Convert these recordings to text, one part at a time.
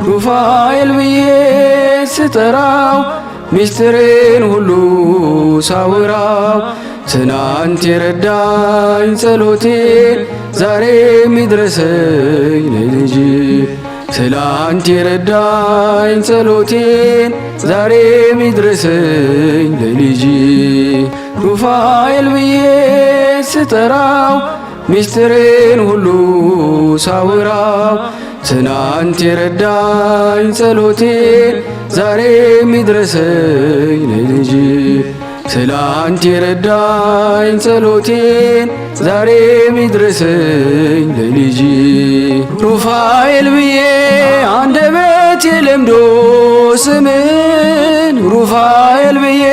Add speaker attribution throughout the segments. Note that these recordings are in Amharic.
Speaker 1: ሩፋኤል ብዬ ስጠራው ሚስጥሬን ሁሉ ሳወራው ትናንት የረዳኝ ጸሎቴን ዛሬ ሚድረሰኝ ለልጅ ትላንት የረዳኝ ጸሎቴን ዛሬ ሚድረሰኝ ለልጅ ሩፋኤል ብዬ ስጠራው ሚስጥሬን ሁሉ ሳወራው ትናንት የረዳኝ ጸሎቴን ዛሬ ሚድረሰኝ ለልጅ ትላንት የረዳኝ ጸሎቴን ዛሬ ሚድረሰኝ ለልጅ ሩፋኤል ብዬ አንደበቴ ለምዶ ስምን ሩፋኤል ብዬ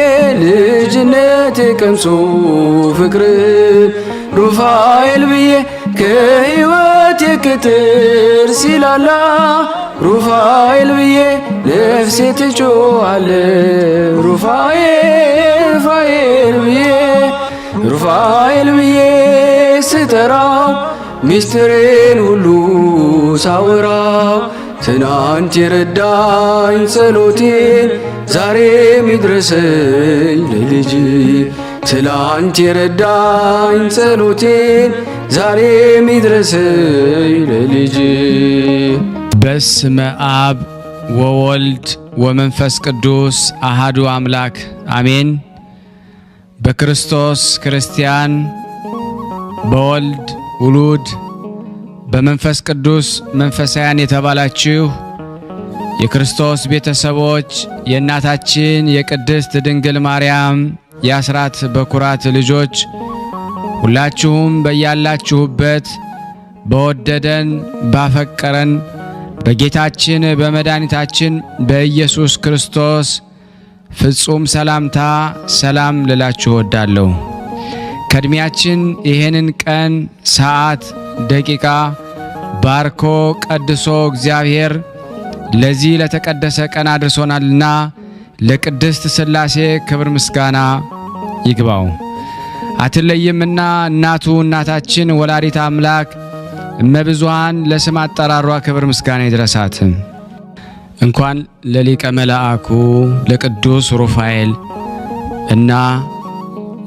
Speaker 1: ልጅነቴ ቀምሶ ፍቅርን ሩፋኤል ብዬ ከሕይወቴ ቅጥር ሲላላ ሩፋኤል ብዬ ነፍሴ ትጮኻለ ሩፋኤል ብዬ ሩፋኤል ብዬ ስጠራው ሚስጥሬን ሁሉ ሳወራው ትናንት የረዳኝ ጸሎቴን ዛሬ ሚድረሰኝ ለልጅ ትላንት የረዳኝ ጸሎቴን ዛሬ ሚድረሰኝ ለልጅ
Speaker 2: በስመ አብ ወወልድ ወመንፈስ ቅዱስ አሃዱ አምላክ አሜን። በክርስቶስ ክርስቲያን፣ በወልድ ውሉድ፣ በመንፈስ ቅዱስ መንፈሳውያን የተባላችሁ የክርስቶስ ቤተሰቦች የእናታችን የቅድስት ድንግል ማርያም የአስራት በኩራት ልጆች ሁላችሁም በያላችሁበት በወደደን ባፈቀረን በጌታችን በመድኃኒታችን በኢየሱስ ክርስቶስ ፍጹም ሰላምታ ሰላም ልላችሁ ወዳለሁ። ከእድሜያችን ይሄንን ቀን ሰዓት ደቂቃ ባርኮ ቀድሶ እግዚአብሔር ለዚህ ለተቀደሰ ቀን አድርሶናልና ለቅድስት ሥላሴ ክብር ምስጋና ይግባው። አትለይምና እናቱ እናታችን ወላዲተ አምላክ እመብዙኃን ለስም አጠራሯ ክብር ምስጋና ይድረሳት። እንኳን ለሊቀ መላእኩ ለቅዱስ ሩፋኤል እና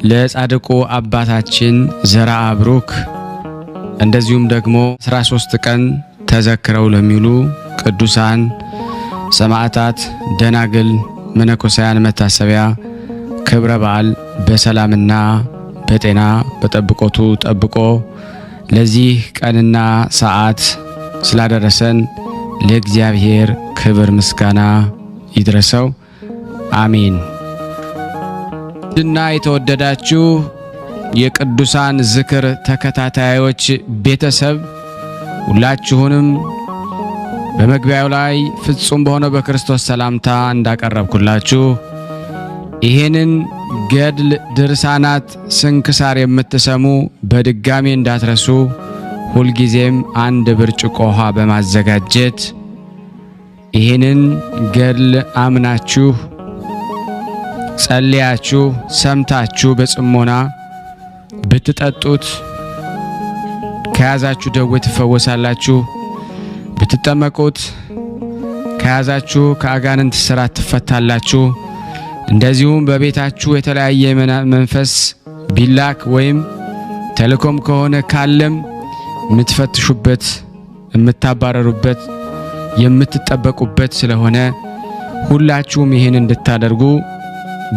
Speaker 2: ለጻድቁ አባታችን ዘርአ ብሩክ እንደዚሁም ደግሞ 13 ቀን ተዘክረው ለሚሉ ቅዱሳን ሰማዕታት፣ ደናግል፣ መነኮሳያን መታሰቢያ ክብረ በዓል በሰላምና በጤና በጠብቆቱ ጠብቆ ለዚህ ቀንና ሰዓት ስላደረሰን ለእግዚአብሔር ክብር ምስጋና ይድረሰው። አሜን። ድና የተወደዳችሁ የቅዱሳን ዝክር ተከታታዮች ቤተሰብ ሁላችሁንም በመግቢያው ላይ ፍጹም በሆነው በክርስቶስ ሰላምታ እንዳቀረብኩላችሁ ይሄንን ገድል ድርሳናት ስንክሳር የምትሰሙ በድጋሚ እንዳትረሱ ሁልጊዜም አንድ ብርጭቆ ውሃ በማዘጋጀት ይሄንን ገድል አምናችሁ ጸልያችሁ ሰምታችሁ በጽሞና ብትጠጡት ከያዛችሁ ደዌ ትፈወሳላችሁ። ብትጠመቁት ከያዛችሁ ከአጋንንት ስራት ትፈታላችሁ። እንደዚሁም በቤታችሁ የተለያየ መንፈስ ቢላክ ወይም ተልኮም ከሆነ ካለም የምትፈትሹበት፣ የምታባረሩበት፣ የምትጠበቁበት ስለሆነ ሁላችሁም ይህን እንድታደርጉ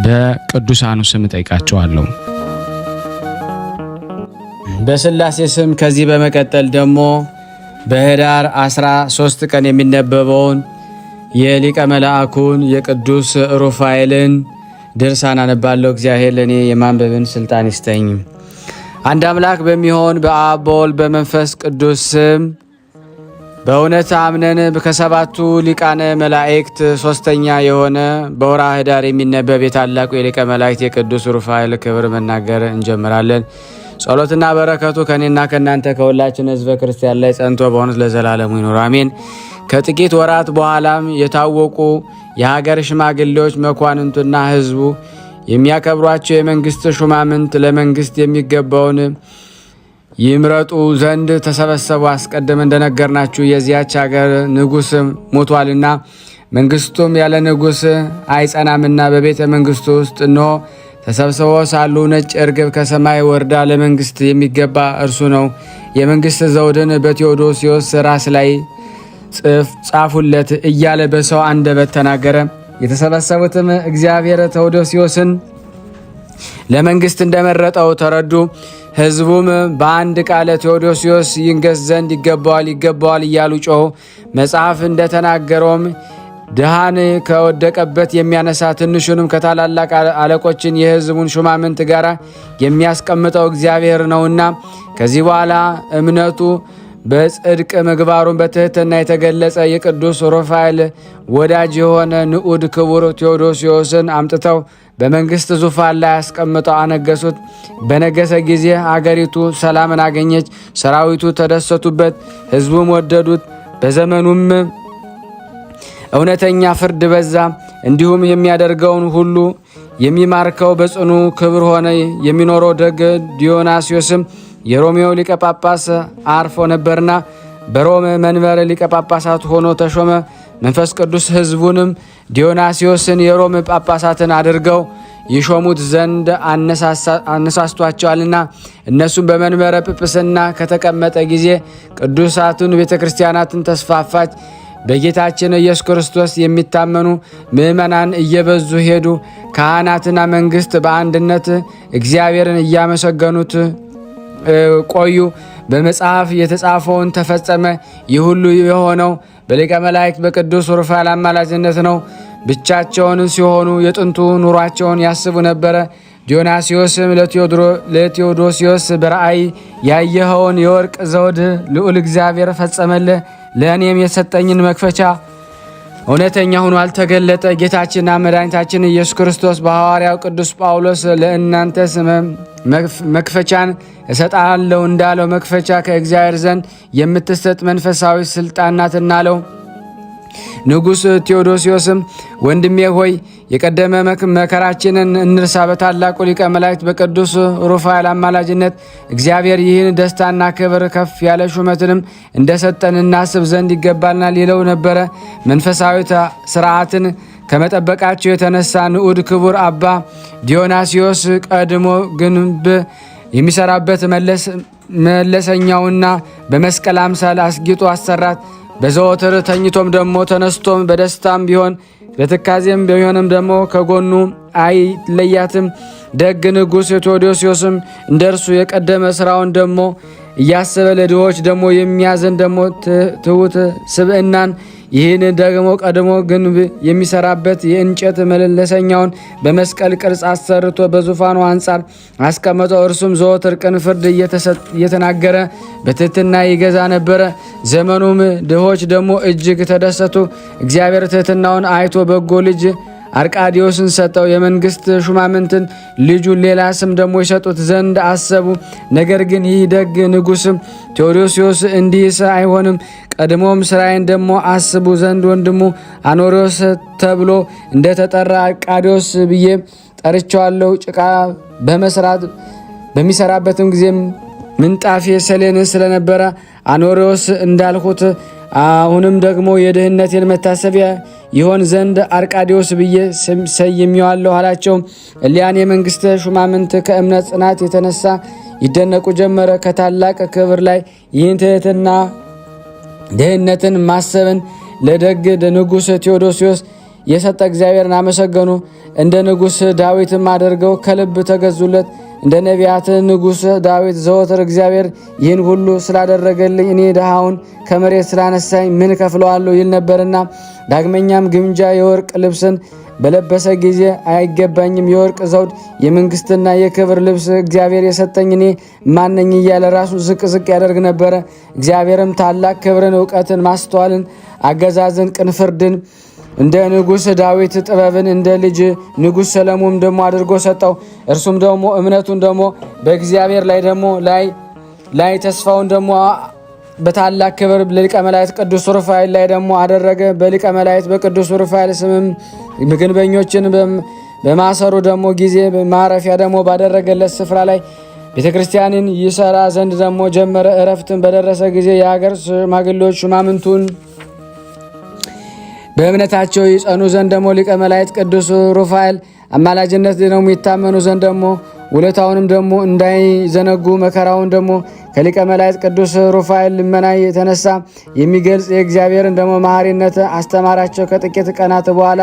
Speaker 2: በቅዱሳኑ ስም ጠይቃችኋለሁ። በስላሴ ስም ከዚህ በመቀጠል ደግሞ በህዳር 13 ቀን የሚነበበውን የሊቀ መላእኩን የቅዱስ ሩፋኤልን ድርሳን አነባለሁ። እግዚአብሔር ለኔ የማንበብን ስልጣን ይስጠኝ። አንድ አምላክ በሚሆን በአብ በወልድ በመንፈስ ቅዱስ ስም በእውነት አምነን ከሰባቱ ሊቃነ መላእክት ሶስተኛ የሆነ በወርኃ ህዳር የሚነበብ የታላቁ የሊቀ መላእክት የቅዱስ ሩፋኤል ክብር መናገር እንጀምራለን። ጸሎትና በረከቱ ከኔና ከናንተ ከሁላችን ህዝበ ክርስቲያን ላይ ጸንቶ በእውነት ለዘላለሙ ይኑር አሜን። ከጥቂት ወራት በኋላም የታወቁ የሀገር ሽማግሌዎች መኳንንቱና ህዝቡ የሚያከብሯቸው የመንግስት ሹማምንት ለመንግስት የሚገባውን ይምረጡ ዘንድ ተሰበሰቡ። አስቀድመ እንደነገርናችሁ የዚያች ሀገር ንጉሥ ሞቷልና መንግስቱም ያለ ንጉሥ አይጸናምና በቤተ መንግስቱ ውስጥ እነሆ ተሰብስበው ሳሉ ነጭ እርግብ ከሰማይ ወርዳ ለመንግስት የሚገባ እርሱ ነው፣ የመንግስት ዘውድን በቴዎዶሲዮስ ራስ ላይ ጻፉለት እያለ በሰው አንደበት ተናገረ። የተሰበሰቡትም እግዚአብሔር ቴዎዶሲዮስን ለመንግስት እንደመረጠው ተረዱ። ሕዝቡም በአንድ ቃል ቴዎዶሲዮስ ይንገስ ዘንድ ይገባዋል እያሉ ጮኹ። መጽሐፍ እንደተናገረውም ድሃን ከወደቀበት የሚያነሳ ትንሹንም ከታላላቅ አለቆችን የሕዝቡን ሹማምንት ጋር የሚያስቀምጠው እግዚአብሔር ነውና ከዚህ በኋላ እምነቱ በጽድቅ ምግባሩን በትሕትና የተገለጸ የቅዱስ ሩፋኤል ወዳጅ የሆነ ንዑድ ክቡር ቴዎዶሲዮስን አምጥተው በመንግስት ዙፋን ላይ አስቀምጠው አነገሱት። በነገሰ ጊዜ አገሪቱ ሰላምን አገኘች፣ ሰራዊቱ ተደሰቱበት፣ ሕዝቡም ወደዱት። በዘመኑም እውነተኛ ፍርድ በዛ። እንዲሁም የሚያደርገውን ሁሉ የሚማርከው በጽኑ ክብር ሆነ። የሚኖረው ደግ ዲዮናስዮስም የሮሜው ሊቀ ጳጳስ አርፎ ነበርና በሮም መንበር ሊቀ ጳጳሳት ሆኖ ተሾመ። መንፈስ ቅዱስ ሕዝቡንም ዲዮናስዮስን የሮም ጳጳሳትን አድርገው ይሾሙት ዘንድ አነሳስቷቸዋልና እነሱም በመንበረ ጵጵስና ከተቀመጠ ጊዜ ቅዱሳቱን ቤተ ክርስቲያናትን ተስፋፋች። በጌታችን ኢየሱስ ክርስቶስ የሚታመኑ ምእመናን እየበዙ ሄዱ። ካህናትና መንግስት በአንድነት እግዚአብሔርን እያመሰገኑት ቆዩ። በመጽሐፍ የተጻፈውን ተፈጸመ። ይህ ሁሉ የሆነው በሊቀ መላእክት በቅዱስ ሩፋኤል አማላጅነት ነው። ብቻቸውን ሲሆኑ የጥንቱ ኑሯቸውን ያስቡ ነበረ። ዲዮናስዮስም ለቴዎዶሲዮስ በራእይ ያየኸውን የወርቅ ዘውድ ልዑል እግዚአብሔር ፈጸመልህ፣ ለእኔም የሰጠኝን መክፈቻ እውነተኛ ሆኖ አልተገለጠ። ጌታችንና መድኃኒታችን ኢየሱስ ክርስቶስ በሐዋርያው ቅዱስ ጳውሎስ ለእናንተስ መክፈቻን እሰጣለሁ እንዳለው መክፈቻ ከእግዚአብሔር ዘንድ የምትሰጥ መንፈሳዊ ስልጣን ናትና አለው። ንጉሥ ቴዎዶሲዮስም ወንድሜ ሆይ የቀደመ መከራችንን እንርሳ። በታላቁ ሊቀ መላእክት በቅዱስ ሩፋኤል አማላጅነት እግዚአብሔር ይህን ደስታና ክብር ከፍ ያለ ሹመትንም እንደሰጠን እናስብ ዘንድ ይገባልናል ይለው ነበረ። መንፈሳዊ ስርዓትን ከመጠበቃቸው የተነሳ ንዑድ ክቡር አባ ዲዮናስዮስ ቀድሞ ግንብ የሚሰራበት መለሰኛውና በመስቀል አምሳል አስጊጦ አሰራት። በዘወትር ተኝቶም ደግሞ ተነስቶም በደስታም ቢሆን በትካዜም ቢሆንም ደግሞ ከጎኑ አይለያትም። ደግ ንጉሥ ቴዎዶሲዮስም እንደ እርሱ የቀደመ ስራውን ደግሞ እያሰበ ለድሆች ደግሞ የሚያዘን ደግሞ ትሑት ስብዕናን ይህን ደግሞ ቀድሞ ግንብ የሚሰራበት የእንጨት መለሰኛውን በመስቀል ቅርጽ አሰርቶ በዙፋኑ አንጻር አስቀመጠው። እርሱም ዘወትር ቅን ፍርድ እየተናገረ በትሕትና ይገዛ ነበረ። ዘመኑም ድሆች ደግሞ እጅግ ተደሰቱ። እግዚአብሔር ትሕትናውን አይቶ በጎ ልጅ አርቃዲዮስን ሰጠው። የመንግስት ሹማምንትን ልጁን ሌላ ስም ደግሞ ይሰጡት ዘንድ አሰቡ። ነገር ግን ይህ ደግ ንጉሥም ቴዎዶሲዮስ እንዲህስ አይሆንም፣ ቀድሞም ስራዬን ደግሞ አስቡ ዘንድ ወንድሙ አኖሪዎስ ተብሎ እንደተጠራ አርቃዲዮስ ብዬ ጠርቸዋለሁ። ጭቃ በሚሰራበትም ጊዜ ምንጣፌ ሰሌን ስለነበረ አኖሪዎስ እንዳልሁት አሁንም ደግሞ የድህነቴን መታሰቢያ ይሆን ዘንድ አርቃዲዮስ ብዬ ሰይሜዋለሁ አላቸው። እሊያን የመንግስት ሹማምንት ከእምነት ጽናት የተነሳ ይደነቁ ጀመረ። ከታላቅ ክብር ላይ ይህን ትሕትና ድህነትን ማሰብን ለደግ ንጉሥ ቴዎዶሲዮስ የሰጠ እግዚአብሔርን አመሰገኑ። እንደ ንጉሥ ዳዊትም አድርገው ከልብ ተገዙለት። እንደ ነቢያት ንጉሥ ዳዊት ዘወትር እግዚአብሔር ይህን ሁሉ ስላደረገልኝ እኔ ድሃውን ከመሬት ስላነሳኝ ምን ከፍለዋለሁ ይል ነበርና። ዳግመኛም ግምጃ የወርቅ ልብስን በለበሰ ጊዜ አይገባኝም፣ የወርቅ ዘውድ የመንግስትና የክብር ልብስ እግዚአብሔር የሰጠኝ እኔ ማነኝ እያለ ራሱ ዝቅ ዝቅ ያደርግ ነበረ። እግዚአብሔርም ታላቅ ክብርን፣ እውቀትን፣ ማስተዋልን፣ አገዛዝን፣ ቅን ፍርድን እንደ ንጉሥ ዳዊት ጥበብን እንደ ልጅ ንጉሥ ሰለሞን ደግሞ አድርጎ ሰጠው። እርሱም ደግሞ እምነቱን ደግሞ በእግዚአብሔር ላይ ደግሞ ላይ ተስፋውን ደግሞ በታላቅ ክብር ለሊቀ መላእክት ቅዱስ ሩፋኤል ላይ ደግሞ አደረገ። በሊቀ መላእክት በቅዱስ ሩፋኤል ስምም ግንበኞችን በማሰሩ ደግሞ ጊዜ ማረፊያ ደግሞ ባደረገለት ስፍራ ላይ ቤተ ክርስቲያንን ይሰራ ዘንድ ደግሞ ጀመረ። እረፍትን በደረሰ ጊዜ የሀገር ሽማግሌዎች ሹማምንቱን በእምነታቸው ይጸኑ ዘንድ ደግሞ ሊቀ መላእክት ቅዱስ ሩፋኤል አማላጅነት ደግሞ ይታመኑ ዘንድ ደግሞ ውለታውንም ደግሞ እንዳይዘነጉ መከራውን ደግሞ ከሊቀ መላእክት ቅዱስ ሩፋኤል ልመና የተነሳ የሚገልጽ የእግዚአብሔርን ደግሞ መሐሪነት አስተማራቸው። ከጥቂት ቀናት በኋላ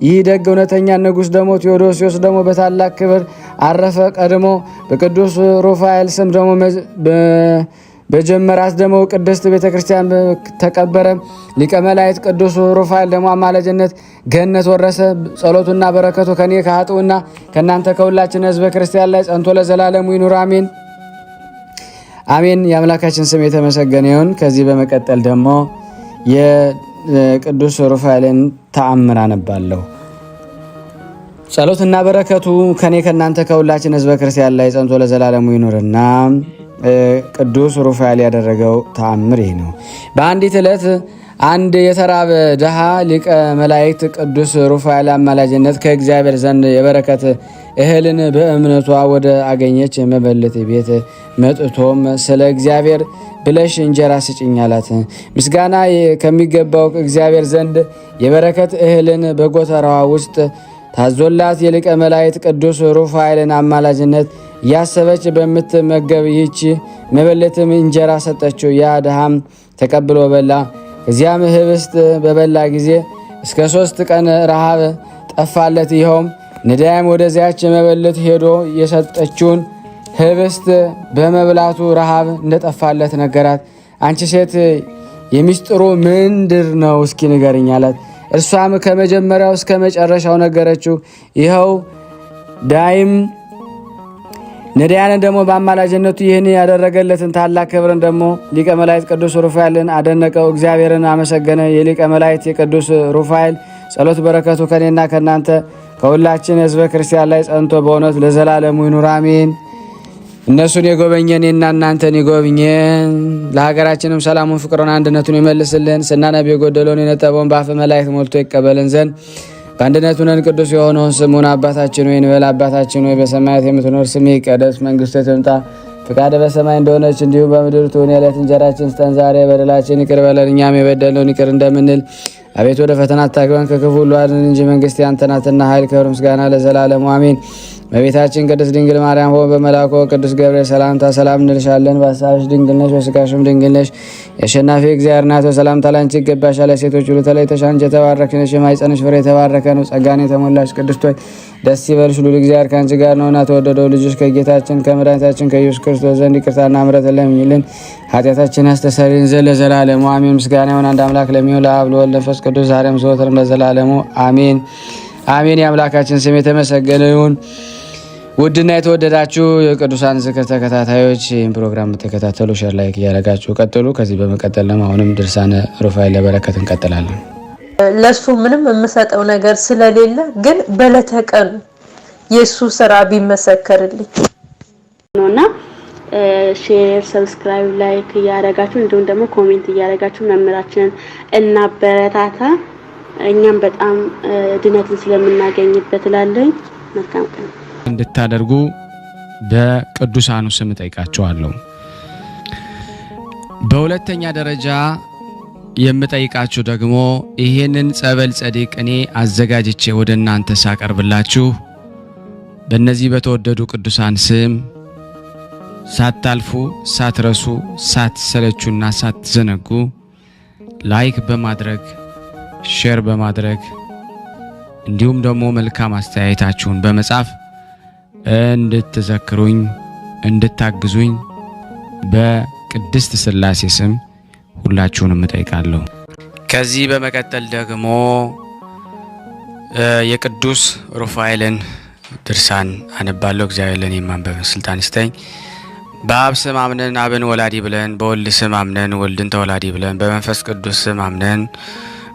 Speaker 2: ይህ ደግ እውነተኛ ንጉሥ ደግሞ ቴዎዶሲዮስ ደግሞ በታላቅ ክብር አረፈ። ቀድሞ በቅዱስ ሩፋኤል ስም ደግሞ በጀመራት ደግሞ ቅድስት ቤተ ክርስቲያን ተቀበረ። ሊቀ መላእክት ቅዱስ ሩፋኤል ደግሞ አማላጅነት ገነት ወረሰ። ጸሎቱና በረከቱ ከኔ ከኃጥኡና ከእናንተ ከሁላችን ሕዝበ ክርስቲያን ላይ ጸንቶ ለዘላለሙ ይኑር አሜን አሜን። የአምላካችን ስም የተመሰገነ ይሁን። ከዚህ በመቀጠል ደግሞ የቅዱስ ሩፋኤልን ተአምር አነባለሁ። ጸሎትና በረከቱ ከኔ ከእናንተ ከሁላችን ሕዝበ ክርስቲያን ላይ ጸንቶ ለዘላለሙ ይኑርና ቅዱስ ሩፋኤል ያደረገው ተአምር ይህ ነው። በአንዲት ዕለት አንድ የተራበ ድሃ ሊቀ መላእክት ቅዱስ ሩፋኤል አማላጅነት ከእግዚአብሔር ዘንድ የበረከት እህልን በእምነቷ ወደ አገኘች መበለት ቤት መጥቶም ስለ እግዚአብሔር ብለሽ እንጀራ ስጭኝ አላት። ምስጋና ከሚገባው እግዚአብሔር ዘንድ የበረከት እህልን በጎተራዋ ውስጥ ታዞላት የሊቀ መላእክት ቅዱስ ሩፋኤልን አማላጅነት ያሰበች በምትመገብ ይህች መበለትም እንጀራ ሰጠችው። ያ ድሃም ተቀብሎ በላ። ከዚያም ህብስት በበላ ጊዜ እስከ 3 ቀን ረሃብ ጠፋለት። ይኸውም ነዳያም ወደዚያች መበለት ሄዶ የሰጠችውን ህብስት በመብላቱ ረሃብ እንደጠፋለት ነገራት። አንቺ ሴት የሚስጥሩ ምንድር ነው? እስኪ ንገርኝ አላት። እርሷም ከመጀመሪያው እስከ መጨረሻው ነገረችው። ይኸው ዳይም ነዳያንን ደግሞ በአማላጅነቱ ይህን ያደረገለትን ታላቅ ክብርን ደግሞ ሊቀ መላእክት ቅዱስ ሩፋኤልን አደነቀው፣ እግዚአብሔርን አመሰገነ። የሊቀ መላእክት የቅዱስ ሩፋኤል ጸሎት በረከቱ ከኔና ከእናንተ ከሁላችን ሕዝበ ክርስቲያን ላይ ጸንቶ በእውነት ለዘላለሙ ይኑር አሜን። እነሱን የጎበኘን እኔና እናንተን ይጎብኘን። ለሀገራችንም ሰላሙን፣ ፍቅሩን፣ አንድነቱን ይመልስልን። ስናነብ የጎደለውን የነጠበውን በአፈ መላእክት ሞልቶ ይቀበልን ዘንድ በአንድነት ሆነን ቅዱስ የሆነውን ስሙን አባታችን ሆይ እንበል። አባታችን ሆይ በሰማያት የምትኖር ስምህ ይቀደስ፣ መንግስትህ ትምጣ፣ ፈቃድህ በሰማይ እንደሆነች እንዲሁ በምድር ትሁን። የዕለት እንጀራችንን ስጠን ዛሬ፣ በደላችን ይቅር በለን እኛም የበደልነውን ይቅር እንደምንል። አቤቱ ወደ ፈተና አታግባን ከክፉ ሁሉ አድነን እንጂ መንግስት ያንተ ናትና፣ ኃይል፣ ክብር፣ ምስጋና ለዘላለሙ አሜን። እመቤታችን ቅድስት ድንግል ማርያም ሆይ በመልአኩ ቅዱስ ገብርኤል ሰላምታ ሰላም እንልሻለን። በሐሳብሽ ድንግል ነሽ፣ በሥጋሽም ድንግል ነሽ። የአሸናፊ እግዚአብሔር እናት ሆይ ሰላምታ ላንቺ ይገባሻል። ሴቶች ሁሉ ተለይተሽ አንቺ የተባረክሽ ነሽ፣ የማኅፀንሽ ፍሬ የተባረከ ነው። ጸጋን የተሞላሽ ቅድስት ሆይ ደስ ይበልሽ፣ ልዑል እግዚአብሔር ከአንቺ ጋር ነውና፣ ተወደደው ልጅሽ ከጌታችን ከመድኃኒታችን ከኢየሱስ ክርስቶስ ዘንድ ይቅርታና ምሕረትን ለምኝልን ኃጢአታችን ያስተሰርይልን ዘንድ ለዘላለሙ አሜን። ምስጋና ይሁን አንድ አምላክ ለሚሆን ለአብ ለወልድ ለመንፈስ ቅዱስ ዛሬም ዘወትርም ለዘላለሙ አሜን አሜን። የአምላካችን ስም የተመሰገነ ይሁን። ውድና የተወደዳችሁ የቅዱሳን ዝክር ተከታታዮች ይህን ፕሮግራም ተከታተሉ፣ ሼር ላይክ እያደረጋችሁ ቀጥሉ። ከዚህ በመቀጠል ደግሞ አሁንም ድርሳነ ሩፋኤል ለበረከት እንቀጥላለን።
Speaker 3: ለሱ ምንም የምሰጠው ነገር ስለሌለ ግን በለተቀኑ የሱ ስራ ቢመሰከርልኝ ነውና ሼር፣ ሰብስክራይብ፣ ላይክ እያደረጋችሁ እንዲሁም ደግሞ ኮሜንት እያደረጋችሁ መምህራችንን እናበረታታ። እኛም በጣም ድነትን ስለምናገኝበት እላለሁ። መልካም ቀን
Speaker 2: እንድታደርጉ በቅዱሳኑ ስም ጠይቃቸዋለሁ። በሁለተኛ ደረጃ የምጠይቃችሁ ደግሞ ይሄንን ጸበል ጸዲቅ እኔ አዘጋጅቼ ወደ እናንተ ሳቀርብላችሁ በእነዚህ በተወደዱ ቅዱሳን ስም ሳታልፉ፣ ሳትረሱ፣ ሳትሰለቹና ሳትዘነጉ ላይክ በማድረግ ሼር በማድረግ እንዲሁም ደግሞ መልካም አስተያየታችሁን በመጻፍ እንድትዘክሩኝ እንድታግዙኝ በቅድስት ሥላሴ ስም ሁላችሁንም እጠይቃለሁ። ከዚህ በመቀጠል ደግሞ የቅዱስ ሩፋኤልን ድርሳን አነባለሁ። እግዚአብሔር ለኔ ማንበብ ስልጣን ይስጠኝ። በአብ ስም አምነን አብን ወላዲ ብለን፣ በወልድ ስም አምነን ወልድን ተወላዲ ብለን፣ በመንፈስ ቅዱስ ስም አምነን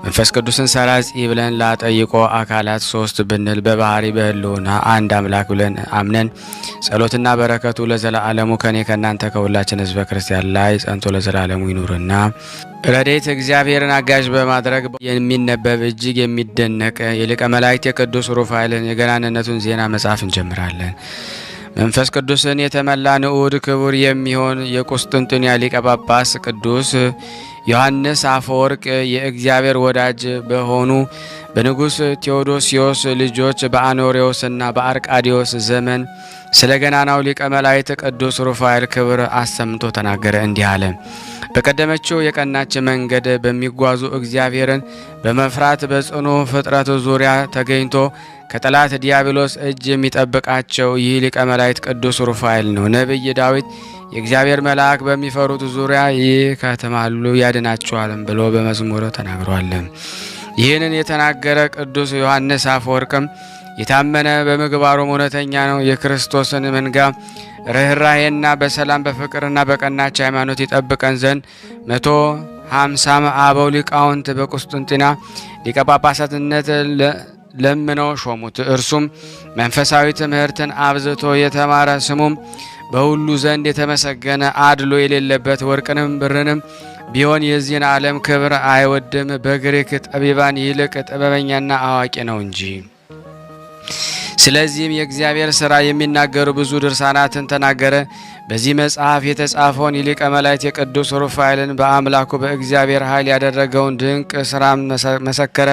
Speaker 2: መንፈስ ቅዱስን ሰራጺ ብለን ላጠይቆ አካላት ሶስት ብንል በባህሪ በህልውና አንድ አምላክ ብለን አምነን ጸሎትና በረከቱ ለዘላለሙ ከኔ ከናንተ ከሁላችን ሕዝበ ክርስቲያን ላይ ጸንቶ ለዘላለሙ ይኑርና ረድኤተ እግዚአብሔርን አጋዥ በማድረግ የሚነበብ እጅግ የሚደነቅ የሊቀ መላእክት የቅዱስ ሩፋኤልን የገናንነቱን ዜና መጻፍ እንጀምራለን። መንፈስ ቅዱስን የተመላ ንዑድ ክቡር የሚሆን የቁስጥንጥንያ ሊቀ ጳጳስ ቅዱስ ዮሐንስ አፈወርቅ የእግዚአብሔር ወዳጅ በሆኑ በንጉሥ ቴዎዶሲዮስ ልጆች በአኖሬዎስና በአርቃዲዮስ ዘመን ስለ ገናናው ሊቀ መላእክት ቅዱስ ሩፋኤል ክብር አሰምቶ ተናገረ። እንዲህ አለ። በቀደመችው የቀናች መንገድ በሚጓዙ እግዚአብሔርን በመፍራት በጽኑ ፍጥረት ዙሪያ ተገኝቶ ከጠላት ዲያብሎስ እጅ የሚጠብቃቸው ይህ ሊቀ መላእክት ቅዱስ ሩፋኤል ነው። ነቢይ ዳዊት የእግዚአብሔር መልአክ በሚፈሩት ዙሪያ ይከተማሉ ያድናቸዋልም ብሎ በመዝሙር ተናግሯል። ይህንን የተናገረ ቅዱስ ዮሐንስ አፈወርቅም የታመነ በምግባሩም እውነተኛ ነው። የክርስቶስን መንጋ ርኅራኄና በሰላም በፍቅርና በቀናች ሃይማኖት ይጠብቀን ዘንድ 150 አበው ሊቃውንት በቁስጥንጥንያ ሊቀ ጳጳሳትነት ለምነው ሾሙት። እርሱም መንፈሳዊ ትምህርትን አብዝቶ የተማረ ስሙም በሁሉ ዘንድ የተመሰገነ አድሎ የሌለበት ወርቅንም ብርንም ቢሆን የዚህን ዓለም ክብር አይወድም፣ በግሪክ ጠቢባን ይልቅ ጥበበኛና አዋቂ ነው እንጂ። ስለዚህም የእግዚአብሔር ሥራ የሚናገሩ ብዙ ድርሳናትን ተናገረ። በዚህ መጽሐፍ የተጻፈውን የሊቀ መላእክት የቅዱስ ሩፋኤልን በአምላኩ በእግዚአብሔር ኃይል ያደረገውን ድንቅ ሥራ መሰከረ።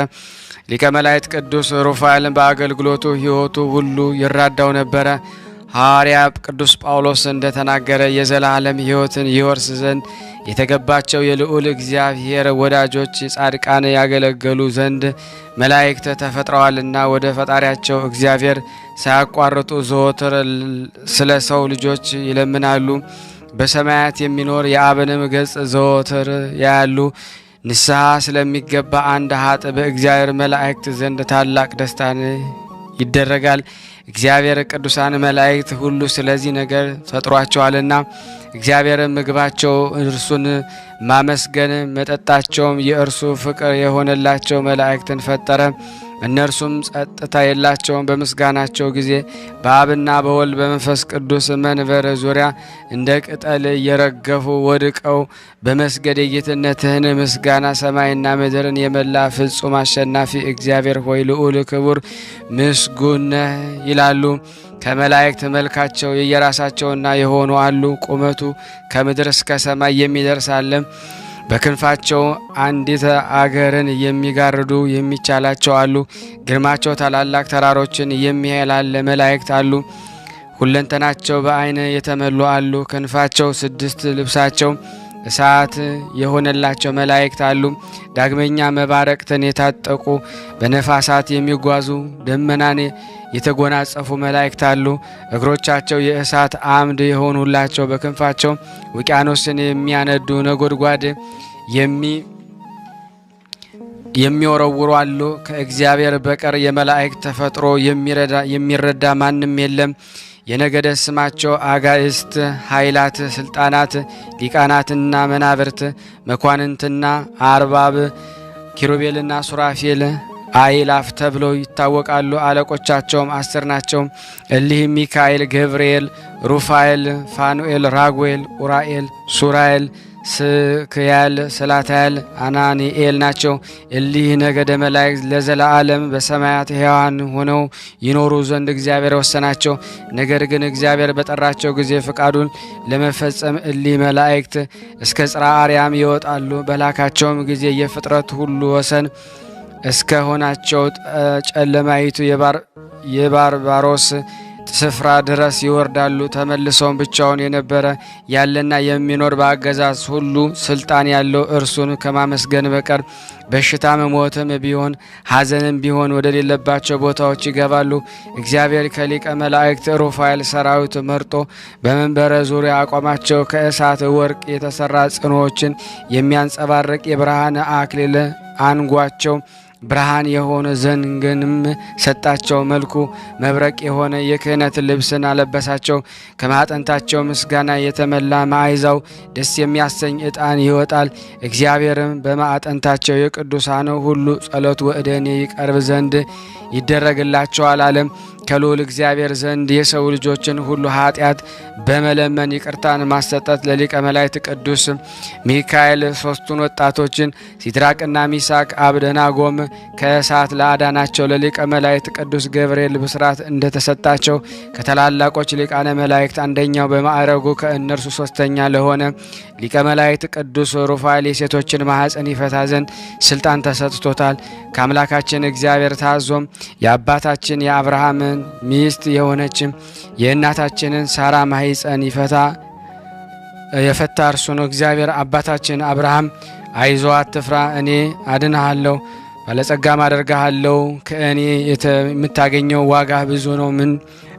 Speaker 2: ሊቀ መላእክት ቅዱስ ሩፋኤልን በአገልግሎቱ ሕይወቱ ሁሉ ይራዳው ነበረ። ሐዋርያ ቅዱስ ጳውሎስ እንደተናገረ የዘላለም ሕይወትን ይወርስ ዘንድ የተገባቸው የልዑል እግዚአብሔር ወዳጆች ጻድቃን ያገለገሉ ዘንድ መላእክት ተፈጥረዋልና ወደ ፈጣሪያቸው እግዚአብሔር ሳያቋርጡ ዘወትር ስለ ሰው ልጆች ይለምናሉ። በሰማያት የሚኖር የአብንም ገጽ ዘወትር ያያሉ። ንስሐ ስለሚገባ አንድ ሀጥ በእግዚአብሔር መላእክት ዘንድ ታላቅ ደስታን ይደረጋል። እግዚአብሔር ቅዱሳን መላእክት ሁሉ ስለዚህ ነገር ፈጥሯቸዋልና እግዚአብሔር ምግባቸው እርሱን ማመስገን መጠጣቸውም የእርሱ ፍቅር የሆነላቸው መላእክትን ፈጠረ። እነርሱም ጸጥታ የላቸውም። በምስጋናቸው ጊዜ በአብና በወልድ በመንፈስ ቅዱስ መንበር ዙሪያ እንደ ቅጠል እየረገፉ ወድቀው በመስገድ የጌትነትህን ምስጋና ሰማይና ምድርን የመላ ፍጹም አሸናፊ እግዚአብሔር ሆይ ልዑል ክቡር ምስጉን ነህ ይላሉ። ከመላእክት መልካቸው የየራሳቸውና የሆኑ አሉ። ቁመቱ ከምድር እስከ ሰማይ የሚደርስ አለ። በክንፋቸው አንዲት አገርን የሚጋርዱ የሚቻላቸው አሉ። ግርማቸው ታላላቅ ተራሮችን የሚያህል መላእክት አሉ። ሁለንተናቸው በዓይን የተመሉ አሉ። ክንፋቸው 6 ልብሳቸው እሳት የሆነላቸው መላእክት አሉ። ዳግመኛ መባረቅትን የታጠቁ በነፋሳት የሚጓዙ ደመናን የተጎናጸፉ መላእክት አሉ። እግሮቻቸው የእሳት አምድ የሆኑላቸው በክንፋቸው ውቅያኖስን የሚያነዱ ነጎድጓድ የሚወረውሩ አሉ። ከእግዚአብሔር በቀር የመላእክት ተፈጥሮ የሚረዳ ማንም የለም። የነገደ ስማቸው አጋእስት፣ ኃይላት፣ ስልጣናት፣ ሊቃናትና መናብርት፣ መኳንንትና አርባብ፣ ኪሩቤልና ሱራፌል አይላፍ ተብለው ይታወቃሉ። አለቆቻቸውም 10 ናቸው። እሊህ ሚካኤል፣ ገብርኤል፣ ሩፋኤል፣ ፋኑኤል፣ ራጉኤል፣ ኡራኤል፣ ሱራኤል፣ ስክያል፣ ሰላታያል፣ አናኒኤል ናቸው። እሊህ ነገደ መላእክት ለዘላለም በሰማያት ሕያዋን ሆነው ይኖሩ ዘንድ እግዚአብሔር ወሰናቸው። ነገር ግን እግዚአብሔር በጠራቸው ጊዜ ፍቃዱን ለመፈጸም እሊህ መላእክት እስከ ጽርሐ አርያም ይወጣሉ። በላካቸውም ጊዜ የፍጥረት ሁሉ ወሰን እስከ ሆናቸው ጨለማይቱ የባርባሮስ ስፍራ ድረስ ይወርዳሉ። ተመልሰውም ብቻውን የነበረ ያለና የሚኖር በአገዛዝ ሁሉ ስልጣን ያለው እርሱን ከማመስገን በቀር በሽታም ሞትም ቢሆን ሐዘንም ቢሆን ወደ ሌለባቸው ቦታዎች ይገባሉ። እግዚአብሔር ከሊቀ መላእክት ሩፋኤል ሰራዊት መርጦ በመንበረ ዙሪያ አቋማቸው። ከእሳት ወርቅ የተሰራ ጽኖዎችን የሚያንጸባርቅ የብርሃን አክሊል አንጓቸው ብርሃን የሆነ ዘንግንም ሰጣቸው። መልኩ መብረቅ የሆነ የክህነት ልብስን አለበሳቸው። ከማጠንታቸው ምስጋና የተመላ መዓዛው ደስ የሚያሰኝ ዕጣን ይወጣል። እግዚአብሔርም በማጠንታቸው የቅዱሳን ሁሉ ጸሎት ወደ እኔ ይቀርብ ዘንድ ይደረግላቸዋል አለም። ከልዑል እግዚአብሔር ዘንድ የሰው ልጆችን ሁሉ ኃጢአት በመለመን ይቅርታን ማሰጠት ለሊቀ መላእክት ቅዱስ ሚካኤል ሶስቱን ወጣቶችን ሲድራቅና ሚሳቅ አብደናጎም ከእሳት ለአዳናቸው ለሊቀ መላእክት ቅዱስ ገብርኤል ብስራት እንደተሰጣቸው ከታላላቆች ሊቃነ መላእክት አንደኛው በማዕረጉ ከእነርሱ ሶስተኛ ለሆነ ሊቀ መላእክት ቅዱስ ሩፋኤል የሴቶችን ማኅፀን ይፈታ ዘንድ ስልጣን ተሰጥቶታል። ከአምላካችን እግዚአብሔር ታዞም የአባታችን የአብርሃምን ሚስት የሆነች የእናታችንን ሳራ ማኅፀን የፈታ እርሱ ነው። እግዚአብሔር አባታችን አብርሃም አይዞ አትፍራ፣ እኔ አድንሃለሁ፣ ባለጸጋም አደርግሃለሁ፣ ከእኔ የምታገኘው ዋጋ ብዙ ነው ምን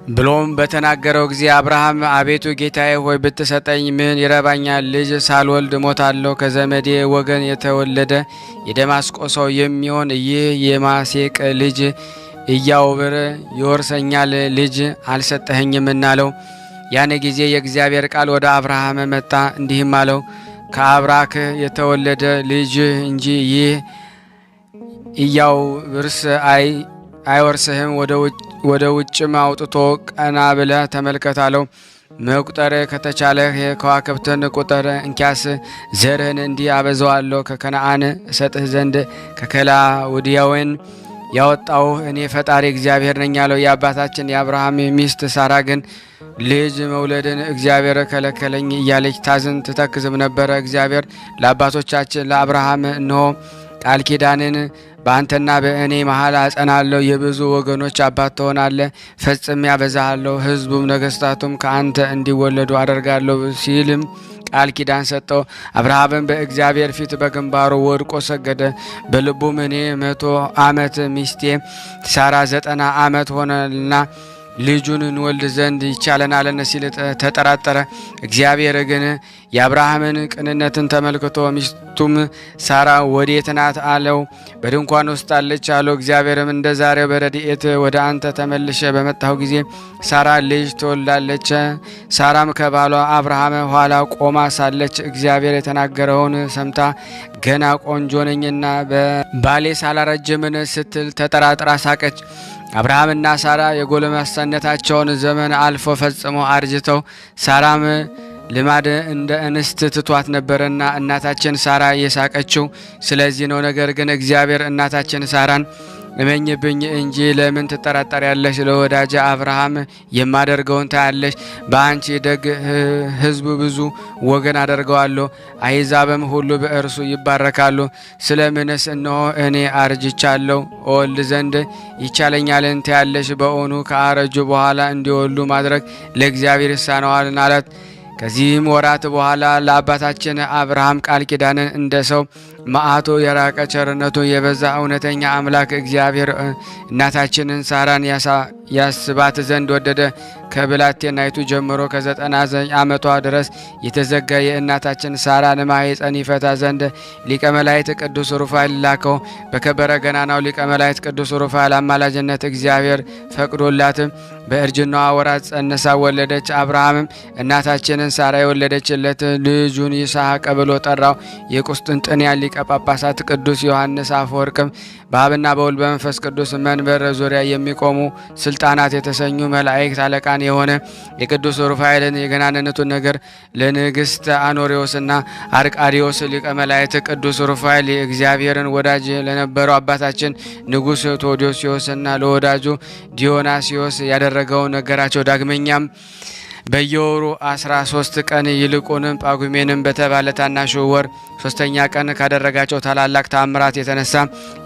Speaker 2: ብሎም በተናገረው ጊዜ አብርሃም አቤቱ ጌታዬ ሆይ ብትሰጠኝ ምን ይረባኛል? ልጅ ሳልወልድ ሞታለሁ። ከዘመዴ ወገን የተወለደ የደማስቆ ሰው የሚሆን ይህ የማሴቅ ልጅ ኢያዕር ይወርሰኛል፣ ልጅ አልሰጠኸኝም እናለው። ያን ጊዜ የእግዚአብሔር ቃል ወደ አብርሃም መጣ፣ እንዲህም አለው ከአብራክ የተወለደ ልጅ እንጂ ይህ ኢያዕርስ አይወርስህም። ወደ ውጭም አውጥቶ ቀና ብለህ ተመልከት አለው። መቁጠር ከተቻለህ የከዋክብትን ቁጥር፣ እንኪያስ ዘርህን እንዲህ አበዛዋለሁ። ከከነዓን እሰጥህ ዘንድ ከከላውዲያውያን ያወጣሁህ እኔ ፈጣሪ እግዚአብሔር ነኝ አለው። የአባታችን የአብርሃም ሚስት ሳራ ግን ልጅ መውለድን እግዚአብሔር ከለከለኝ እያለች ታዝን ትተክዝም ነበረ። እግዚአብሔር ለአባቶቻችን ለአብርሃም እነሆ ቃል ኪዳንን በአንተና በእኔ መሃል አጸናለሁ፣ የብዙ ወገኖች አባት ትሆናለህ፣ ፈጽሜ ያበዛሃለሁ፣ ሕዝቡም ነገስታቱም ከአንተ እንዲወለዱ አደርጋለሁ ሲልም ቃል ኪዳን ሰጠው። አብርሃምም በእግዚአብሔር ፊት በግንባሩ ወድቆ ሰገደ። በልቡም እኔ 100 ዓመት ሚስቴ ሳራ 90 ዓመት ሆነልና ልጁን እንወልድ ዘንድ ይቻለናልን ሲል ተጠራጠረ። እግዚአብሔር ግን የአብርሃምን ቅንነትን ተመልክቶ ሚስቱም ሳራ ወዴት ናት አለው። በድንኳን ውስጥ አለች አለው። እግዚአብሔርም እንደ ዛሬው በረድኤት ወደ አንተ ተመልሼ በመጣሁ ጊዜ ሳራ ልጅ ትወልዳለች። ሳራም ከባሏ አብርሃም ኋላ ቆማ ሳለች እግዚአብሔር የተናገረውን ሰምታ ገና ቆንጆ ነኝና ባሌ ሳላረጅምን ስትል ተጠራጥራ ሳቀች። አብርሃምና ሳራ የጎልማሳነታቸውን ዘመን አልፎ ፈጽሞ አርጅተው ሳራም ልማድ እንደ እንስት ትቷት ነበርና እናታችን ሳራ የሳቀችው ስለዚህ ነው። ነገር ግን እግዚአብሔር እናታችን ሳራን እመኝብኝ እንጂ ለምን ትጠራጠሪያለሽ? ለወዳጅ አብርሃም የማደርገውን ታያለሽ። በአንቺ ደግ ሕዝብ ብዙ ወገን አደርገዋለሁ፣ አሕዛብም ሁሉ በእርሱ ይባረካሉ። ስለምንስ እነሆ እኔ አርጅቻለሁ፣ እወልድ ዘንድ ይቻለኛልን ታያለሽ? በእውኑ ከአረጁ በኋላ እንዲወልዱ ማድረግ ለእግዚአብሔር ይሳነዋልን አላት። ከዚህም ወራት በኋላ ለአባታችን አብርሃም ቃል ኪዳንን እንደ ሰው መዓቱ የራቀ ቸርነቱ የበዛ እውነተኛ አምላክ እግዚአብሔር እናታችንን ሳራን ያስባት ዘንድ ወደደ። ከብላቴናይቱ ጀምሮ ከ99 ዓመቷ ድረስ የተዘጋ የእናታችን ሳራን ማኅፀን ይፈታ ዘንድ ሊቀ መላእክት ቅዱስ ሩፋኤል ላከው። በከበረ ገናናው ሊቀ መላእክት ቅዱስ ሩፋኤል አማላጅነት እግዚአብሔር ፈቅዶላት በእርጅናዋ ወራት ጸንሳ ወለደች። አብርሃምም እናታችንን ሳራ የወለደችለት ልጁን ይስሐቅ ብሎ ጠራው። የቁስጥንጥንያ ሊቀ ጳጳሳት ቅዱስ ዮሐንስ አፈወርቅም በአብና በወልድ በመንፈስ ቅዱስ መንበር ዙሪያ የሚቆሙ ስልጣናት የተሰኙ መላእክት አለቃን የሆነ የቅዱስ ሩፋኤልን የገናንነቱን ነገር ለንግሥት አኖሪዎስና አርቃዲዎስ ሊቀ መላእክት ቅዱስ ሩፋኤል የእግዚአብሔርን ወዳጅ ለነበረው አባታችን ንጉሥ ቴዎዶስዮስና ለወዳጁ ዲዮናስዮስ ያደረገውን ነገራቸው። ዳግመኛም በየወሩ 13 ቀን ይልቁንም ጳጉሜንም በተባለ ታናሹ ወር 3ኛ ቀን ካደረጋቸው ታላላቅ ታምራት የተነሳ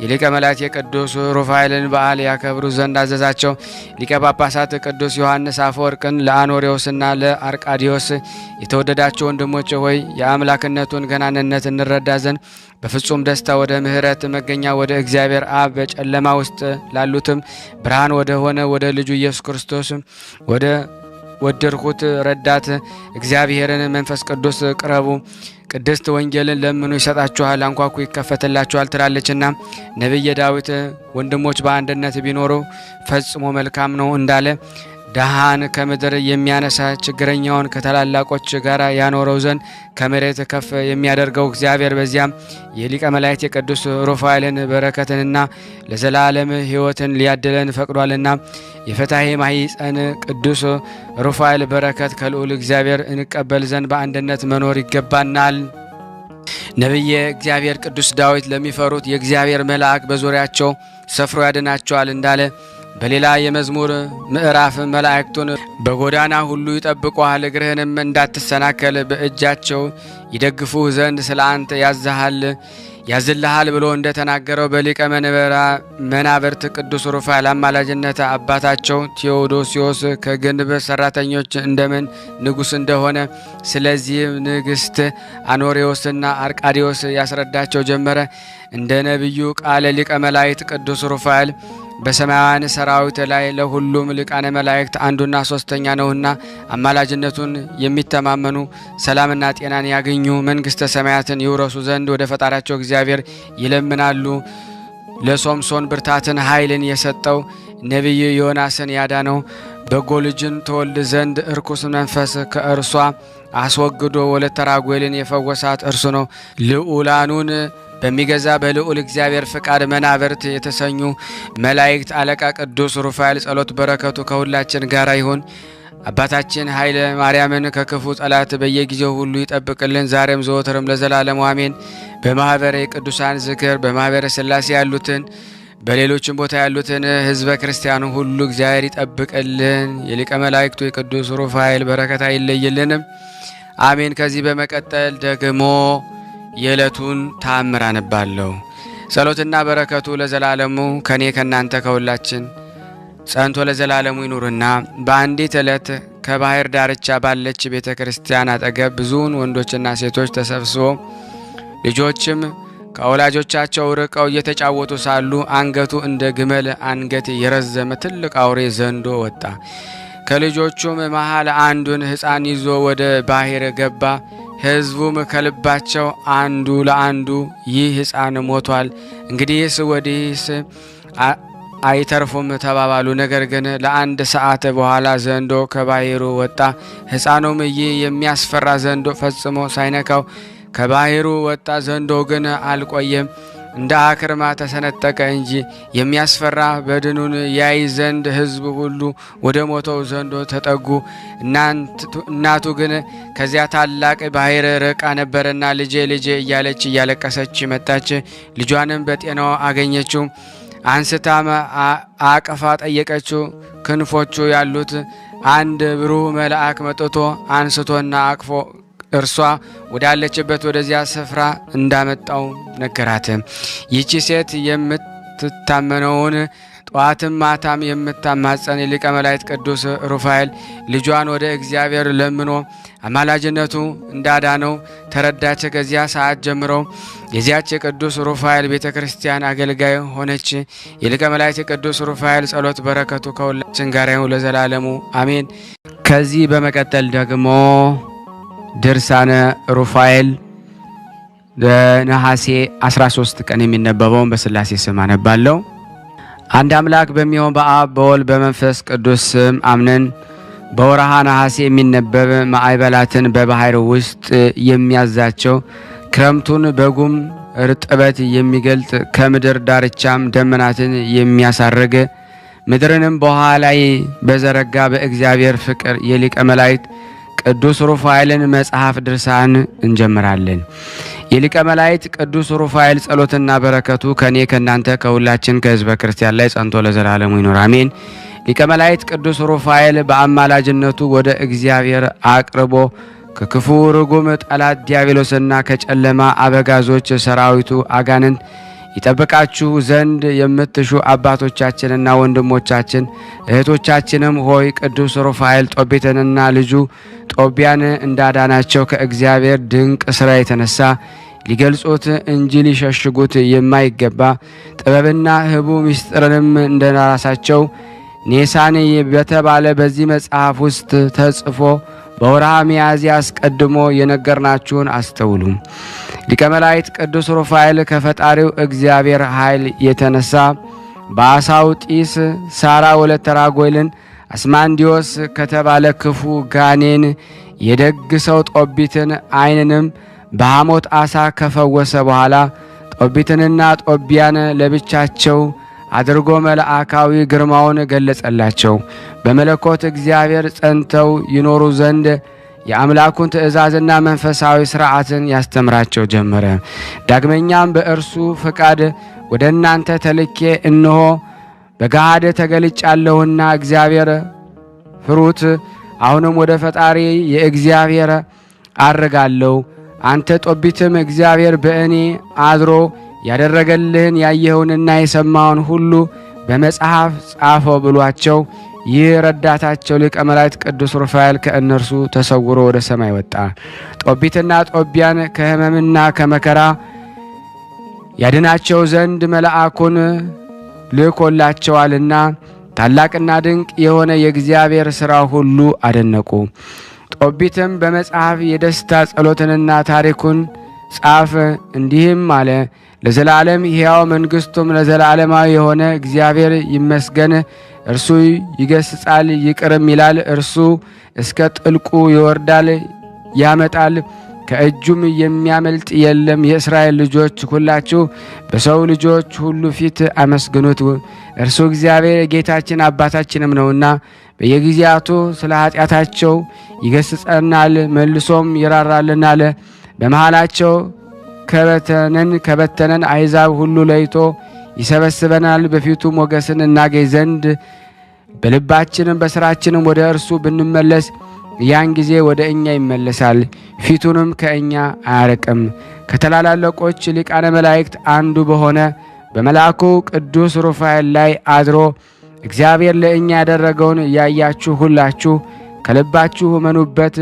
Speaker 2: የሊቀ መላእክት የቅዱስ ሩፋኤልን በዓል ያከብሩ ዘንድ አዘዛቸው። ሊቀ ጳጳሳት ቅዱስ ዮሐንስ አፈወርቅን ለአኖሪዎስና ለአርቃዲዎስ የተወደዳቸው ወንድሞች ሆይ የአምላክነቱን ገናንነት እንረዳ ዘንድ በፍጹም ደስታ ወደ ምሕረት መገኛ ወደ እግዚአብሔር አብ በጨለማ ውስጥ ላሉትም ብርሃን ወደ ሆነ ወደ ልጁ ኢየሱስ ክርስቶስ ወደ ወደርኩት ረዳት እግዚአብሔርን መንፈስ ቅዱስ ቅረቡ። ቅድስት ወንጌልን ለምኑ ይሰጣችኋል፣ አንኳኩ ይከፈትላችኋል ትላለችና ነቢየ ዳዊት ወንድሞች በአንድነት ቢኖሩ ፈጽሞ መልካም ነው እንዳለ ደሃን ከምድር የሚያነሳ ችግረኛውን ከታላላቆች ጋር ያኖረው ዘንድ ከመሬት ከፍ የሚያደርገው እግዚአብሔር በዚያም የሊቀ መላእክት የቅዱስ ሩፋኤልን በረከትንና ለዘላለም ሕይወትን ሊያድለን ፈቅዷልና የፈታሄ ማኅፀን ቅዱስ ሩፋኤል በረከት ከልዑል እግዚአብሔር እንቀበል ዘንድ በአንድነት መኖር ይገባናል። ነቢየ እግዚአብሔር ቅዱስ ዳዊት ለሚፈሩት የእግዚአብሔር መልአክ በዙሪያቸው ሰፍሮ ያድናቸዋል እንዳለ በሌላ የመዝሙር ምዕራፍ መላእክቱን በጎዳና ሁሉ ይጠብቁሃል፣ እግርህንም እንዳትሰናከል በእጃቸው ይደግፉህ ዘንድ ስለ አንተ ያዝልሃል ብሎ እንደተናገረው በሊቀ መናብርት ቅዱስ ሩፋኤል አማላጅነት አባታቸው ቴዎዶሲዮስ ከግንብ ሰራተኞች እንደምን ንጉሥ እንደሆነ ስለዚህ ንግሥት አኖሬዎስና አርቃዲዎስ ያስረዳቸው ጀመረ። እንደ ነቢዩ ቃለ ሊቀ መላእክት ቅዱስ ሩፋኤል በሰማያውያን ሰራዊት ላይ ለሁሉም ሊቃነ መላእክት አንዱና ሶስተኛ ነውና አማላጅነቱን የሚተማመኑ ሰላምና ጤናን ያገኙ መንግሥተ ሰማያትን ይውረሱ ዘንድ ወደ ፈጣሪያቸው እግዚአብሔር ይለምናሉ። ለሶምሶን ብርታትን ኃይልን የሰጠው ነቢይ ዮናስን ያዳነው በጎ ልጅን ተወልድ ዘንድ እርኩስ መንፈስ ከእርሷ አስወግዶ ወለተ ራጉኤልን የፈወሳት እርሱ ነው። ልዑላኑን በሚገዛ በልዑል እግዚአብሔር ፍቃድ መናብርት የተሰኙ መላእክት አለቃ ቅዱስ ሩፋኤል ጸሎት በረከቱ ከሁላችን ጋር ይሁን። አባታችን ኃይለ ማርያምን ከክፉ ጠላት በየጊዜው ሁሉ ይጠብቅልን ዛሬም ዘወትርም ለዘላለሙ አሜን። በማኅበረ ቅዱሳን ዝክር በማኅበረ ሥላሴ ያሉትን በሌሎችም ቦታ ያሉትን ሕዝበ ክርስቲያኑ ሁሉ እግዚአብሔር ይጠብቅልን። የሊቀ መላእክቱ የቅዱስ ሩፋኤል በረከት አይለይልንም፣ አሜን። ከዚህ በመቀጠል ደግሞ የዕለቱን ተአምር አነባለሁ። ጸሎትና በረከቱ ለዘላለሙ ከኔ ከናንተ ከሁላችን ጸንቶ ለዘላለሙ ይኑርና በአንዲት ዕለት ከባህር ዳርቻ ባለች ቤተ ክርስቲያን አጠገብ ብዙውን ወንዶችና ሴቶች ተሰብስበው ልጆችም ከወላጆቻቸው ርቀው እየተጫወቱ ሳሉ አንገቱ እንደ ግመል አንገት የረዘመ ትልቅ አውሬ ዘንዶ ወጣ። ከልጆቹም መሃል አንዱን ሕፃን ይዞ ወደ ባህር ገባ። ሕዝቡም ከልባቸው አንዱ ለአንዱ ይህ ሕፃን ሞቷል፣ እንግዲህስ ወዲህስ አይተርፉም ተባባሉ። ነገር ግን ለአንድ ሰዓት በኋላ ዘንዶ ከባህሩ ወጣ። ሕፃኑም ይህ የሚያስፈራ ዘንዶ ፈጽሞ ሳይነካው ከባህሩ ወጣ። ዘንዶ ግን አልቆየም፣ እንደ አክርማ ተሰነጠቀ እንጂ። የሚያስፈራ በድኑን ያይ ዘንድ ሕዝብ ሁሉ ወደ ሞተው ዘንዶ ተጠጉ። እናቱ ግን ከዚያ ታላቅ ባህር ርቃ ነበርና ልጄ ልጄ እያለች እያለቀሰች መጣች። ልጇንም በጤናው አገኘችው። አንስታም አቅፋ ጠየቀችው። ክንፎቹ ያሉት አንድ ብሩህ መልአክ መጥቶ አንስቶና አቅፎ እርሷ ወዳለችበት ወደዚያ ስፍራ እንዳመጣው ነገራት። ይቺ ሴት የምትታመነውን ጠዋትም ማታም የምታማጸን የሊቀ መላእክት ቅዱስ ሩፋኤል ልጇን ወደ እግዚአብሔር ለምኖ አማላጅነቱ እንዳዳነው ተረዳች። ከዚያ ሰዓት ጀምሮ የዚያች የቅዱስ ሩፋኤል ቤተ ክርስቲያን አገልጋይ ሆነች። የሊቀ መላእክት ቅዱስ ሩፋኤል ጸሎት በረከቱ ከሁላችን ጋር ይሁን ለዘላለሙ አሜን። ከዚህ በመቀጠል ደግሞ ድርሳነ ሩፋኤል ነሐሴ 13 ቀን የሚነበበውን በሥላሴ ስም አነባለሁ። አንድ አምላክ በሚሆን በአብ በወልድ በመንፈስ ቅዱስ ስም አምነን በወርሃ ነሐሴ የሚነበብ ማዕበላትን በባህር ውስጥ የሚያዛቸው ክረምቱን በጉም ርጥበት የሚገልጥ ከምድር ዳርቻም ደመናትን የሚያሳርግ ምድርንም በውሃ ላይ በዘረጋ በእግዚአብሔር ፍቅር የሊቀ መላእክት ቅዱስ ሩፋኤልን መጽሐፍ ድርሳን እንጀምራለን። የሊቀ መላእክት ቅዱስ ሩፋኤል ጸሎትና በረከቱ ከኔ ከናንተ ከሁላችን ከሕዝበ ክርስቲያን ላይ ጸንቶ ለዘላለሙ ይኑር አሜን። ሊቀ መላእክት ቅዱስ ሩፋኤል በአማላጅነቱ ወደ እግዚአብሔር አቅርቦ ከክፉ ርጉም ጠላት ዲያብሎስና ከጨለማ አበጋዞች ሰራዊቱ አጋንንት ይጠብቃችሁ ዘንድ የምትሹ አባቶቻችንና ወንድሞቻችን እህቶቻችንም ሆይ ቅዱስ ሩፋኤል ጦቢትንና ልጁ ጦቢያን እንዳዳናቸው ከእግዚአብሔር ድንቅ ሥራ የተነሳ ሊገልጹት እንጂ ሊሸሽጉት የማይገባ ጥበብና ህቡ ምስጢርንም እንደራሳቸው ኔሳን በተባለ በዚህ መጽሐፍ ውስጥ ተጽፎ በወርሃ ሚያዝያ አስቀድሞ የነገርናችሁን አስተውሉ። ሊቀ መላእክት ቅዱስ ሩፋኤል ከፈጣሪው እግዚአብሔር ኃይል የተነሳ በአሳው ጢስ ሳራ ወለተ ራጉኤልን አስማንዲዮስ ከተባለ ክፉ ጋኔን የደግ ሰው ጦቢትን ዓይንንም በሐሞት ዓሣ ከፈወሰ በኋላ ጦቢትንና ጦቢያን ለብቻቸው አድርጎ መልአካዊ ግርማውን ገለጸላቸው። በመለኮት እግዚአብሔር ጸንተው ይኖሩ ዘንድ የአምላኩን ትእዛዝና መንፈሳዊ ሥርዓትን ያስተምራቸው ጀመረ። ዳግመኛም በእርሱ ፍቃድ ወደ እናንተ ተልኬ እነሆ በገሃድ ተገልጫለሁና እግዚአብሔር ፍሩት። አሁንም ወደ ፈጣሪ የእግዚአብሔር አርጋለሁ። አንተ ጦቢትም እግዚአብሔር በእኔ አድሮ ያደረገልህን ያየኸውንና የሰማውን ሁሉ በመጽሐፍ ጻፈው ብሏቸው ይህ ረዳታቸው ሊቀ መላእክት ቅዱስ ሩፋኤል ከእነርሱ ተሰውሮ ወደ ሰማይ ወጣ። ጦቢትና ጦቢያን ከሕመምና ከመከራ ያድናቸው ዘንድ መልአኩን ልኮላቸዋልና ታላቅና ድንቅ የሆነ የእግዚአብሔር ሥራ ሁሉ አደነቁ። ጦቢትም በመጽሐፍ የደስታ ጸሎትንና ታሪኩን ጻፈ። እንዲህም አለ። ለዘላለም ሕያው መንግሥቱም ለዘላለማዊ የሆነ እግዚአብሔር ይመስገን። እርሱ ይገስጻል ይቅርም ይላል። እርሱ እስከ ጥልቁ ይወርዳል ያመጣል፣ ከእጁም የሚያመልጥ የለም። የእስራኤል ልጆች ሁላችሁ በሰው ልጆች ሁሉ ፊት አመስግኑት። እርሱ እግዚአብሔር ጌታችን አባታችንም ነውና በየጊዜያቱ ስለ ኃጢአታቸው ይገስጸናል፣ መልሶም ይራራልናል። በመሃላቸው ከበተነን አሕዛብ ሁሉ ለይቶ ይሰበስበናል። በፊቱ ሞገስን እናገኝ ዘንድ በልባችንም በሥራችንም ወደ እርሱ ብንመለስ ያን ጊዜ ወደ እኛ ይመለሳል፣ ፊቱንም ከእኛ አያርቅም። ከተላላለቆች ሊቃነ መላእክት አንዱ በሆነ በመልአኩ ቅዱስ ሩፋኤል ላይ አድሮ እግዚአብሔር ለእኛ ያደረገውን ያያችሁ ሁላችሁ ከልባችሁ እመኑበት።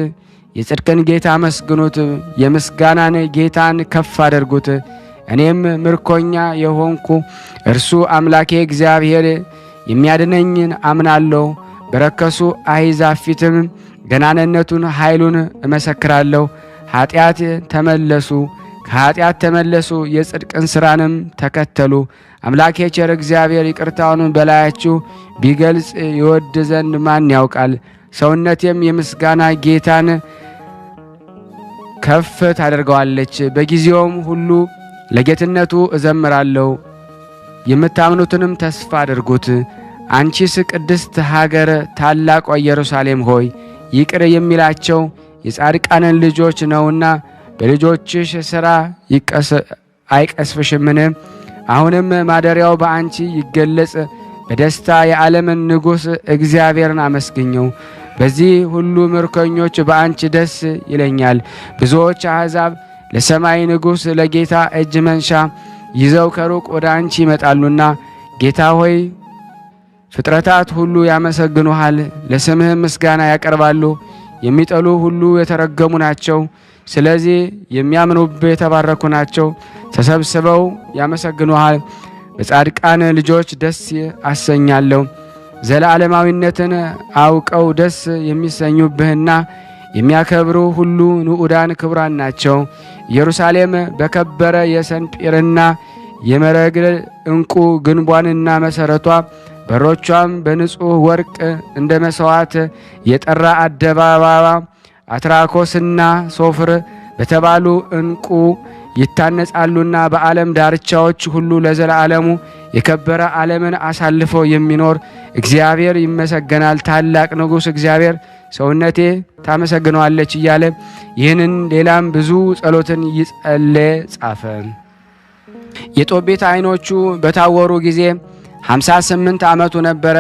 Speaker 2: የጽድቅን ጌታ መስግኑት፣ የምስጋናን ጌታን ከፍ አድርጉት። እኔም ምርኮኛ የሆንኩ እርሱ አምላኬ እግዚአብሔር የሚያድነኝን አምናለሁ። በረከሱ አሕዛብ ፊትም ገናንነቱን ኃይሉን እመሰክራለሁ። ኃጢአት ተመለሱ፣ ከኃጢአት ተመለሱ፣ የጽድቅን ሥራንም ተከተሉ። አምላኬ ቸር እግዚአብሔር ይቅርታውን በላያችሁ ቢገልጽ ይወድ ዘንድ ማን ያውቃል? ሰውነቴም የምስጋና ጌታን ከፍ ታደርገዋለች። በጊዜውም ሁሉ ለጌትነቱ እዘምራለሁ። የምታምኑትንም ተስፋ አድርጉት። አንቺስ ቅድስት ሀገር ታላቋ ኢየሩሳሌም ሆይ ይቅር የሚላቸው የጻድቃንን ልጆች ነውና በልጆችሽ ሥራ አይቀስፍሽምን? አሁንም ማደሪያው በአንቺ ይገለጽ። በደስታ የዓለምን ንጉሥ እግዚአብሔርን አመስግኘው። በዚህ ሁሉ ምርኮኞች በአንቺ ደስ ይለኛል። ብዙዎች አሕዛብ ለሰማይ ንጉሥ ለጌታ እጅ መንሻ ይዘው ከሩቅ ወደ አንቺ ይመጣሉና ጌታ ሆይ ፍጥረታት ሁሉ ያመሰግኑሃል፣ ለስምህም ምስጋና ያቀርባሉ። የሚጠሉ ሁሉ የተረገሙ ናቸው። ስለዚህ የሚያምኑብህ የተባረኩ ናቸው። ተሰብስበው ያመሰግኑሃል። በጻድቃን ልጆች ደስ አሰኛለሁ። ዘላለማዊነትን አውቀው ደስ የሚሰኙብህና የሚያከብሩ ሁሉ ንዑዳን ክቡራን ናቸው። ኢየሩሳሌም በከበረ የሰንጲርና የመረግድ ዕንቁ ግንቧንና መሠረቷ በሮቿም በንጹሕ ወርቅ እንደ መሥዋዕት የጠራ አደባባባ አትራኮስና ሶፍር በተባሉ ዕንቁ ይታነጻሉና በዓለም ዳርቻዎች ሁሉ ለዘላለሙ የከበረ ዓለምን አሳልፈው የሚኖር እግዚአብሔር ይመሰገናል። ታላቅ ንጉሥ እግዚአብሔር ሰውነቴ ታመሰግነዋለች እያለ ይህንን ሌላም ብዙ ጸሎትን ይጸለየ ጻፈ። የጦቢት ዓይኖቹ በታወሩ ጊዜ 58 ዓመቱ ነበረ።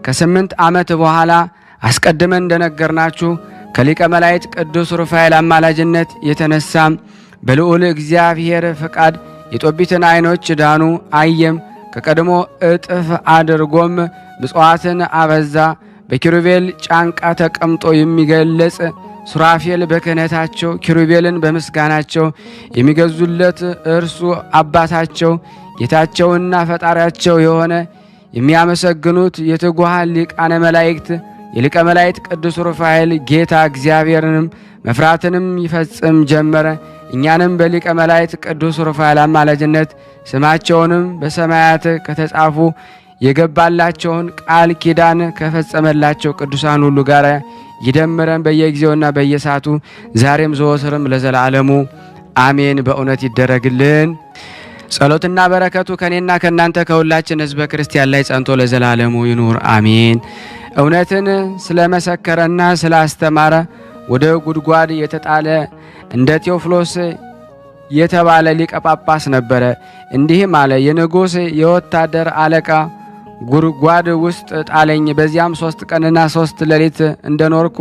Speaker 2: ከ8 ዓመት በኋላ አስቀድመን እንደነገርናችሁ ከሊቀ መላእክት ቅዱስ ሩፋኤል አማላጅነት የተነሳ በልዑል እግዚአብሔር ፈቃድ የጦቢትን ዓይኖች ዳኑ። አየም፣ ከቀድሞ እጥፍ አድርጎም ምጽዋትን አበዛ። በኪሩቤል ጫንቃ ተቀምጦ የሚገለጽ ሱራፌል በክህነታቸው ኪሩቤልን በምስጋናቸው የሚገዙለት እርሱ አባታቸው ጌታቸውና ፈጣሪያቸው የሆነ የሚያመሰግኑት የትጉሃን ሊቃነ መላእክት የሊቀ መላእክት ቅዱስ ሩፋኤል ጌታ እግዚአብሔርንም መፍራትንም ይፈጽም ጀመረ። እኛንም በሊቀ መላእክት ቅዱስ ሩፋኤል አማላጅነት ስማቸውንም በሰማያት ከተጻፉ የገባላቸውን ቃል ኪዳን ከፈጸመላቸው ቅዱሳን ሁሉ ጋር ይደምረን በየጊዜውና በየሰዓቱ ዛሬም ዘወትርም ለዘላለሙ አሜን። በእውነት ይደረግልን። ጸሎትና በረከቱ ከኔና ከናንተ ከሁላችን ሕዝበ ክርስቲያን ላይ ጸንቶ ለዘላለሙ ይኑር አሜን። እውነትን ስለመሰከረና ስላስተማረ ወደ ጉድጓድ የተጣለ እንደ ቴዎፍሎስ የተባለ ሊቀ ጳጳስ ነበረ። እንዲህም አለ፣ የንጉሥ የወታደር አለቃ ጉድጓድ ውስጥ ጣለኝ። በዚያም 3 ቀንና 3 ሌሊት እንደኖርኩ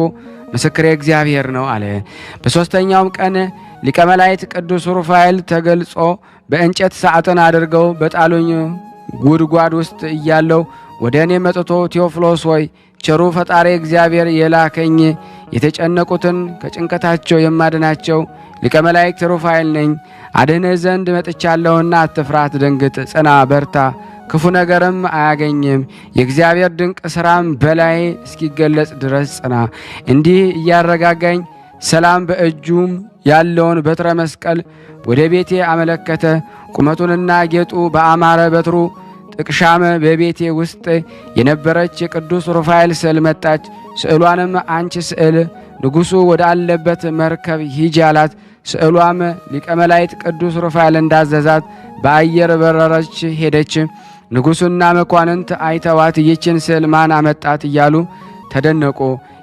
Speaker 2: ምስክሬ እግዚአብሔር ነው አለ። በሦስተኛውም ቀን ሊቀ መላእክት ቅዱስ ሩፋኤል ተገልጾ በእንጨት ሳጥን አድርገው በጣሉኝ። ጉድጓድ ውስጥ እያለው ወደ እኔ መጥቶ ቴዎፍሎስ ሆይ ቸሩ ፈጣሪ እግዚአብሔር የላከኝ የተጨነቁትን ከጭንቀታቸው የማድናቸው ሊቀ መላእክት ሩፋኤል ነኝ። አድንህ ዘንድ መጥቻለሁና አትፍራ፣ አትደንግጥ፣ ጽና፣ በርታ፣ ክፉ ነገርም አያገኝም። የእግዚአብሔር ድንቅ ሥራም በላይ እስኪገለጽ ድረስ ጽና። እንዲህ እያረጋጋኝ ሰላም በእጁም ያለውን በትረ መስቀል ወደ ቤቴ አመለከተ። ቁመቱንና ጌጡ በአማረ በትሩ ጥቅሻም በቤቴ ውስጥ የነበረች የቅዱስ ሩፋኤል ስዕል መጣች። ስዕሏንም አንቺ ስዕል ንጉሡ ወደ አለበት መርከብ ሂጂ አላት። ስዕሏም ሊቀ መላእክት ቅዱስ ሩፋኤል እንዳዘዛት በአየር በረረች፣ ሄደች። ንጉሡና መኳንንት አይተዋት ይችን ስዕል ማን አመጣት እያሉ ተደነቁ።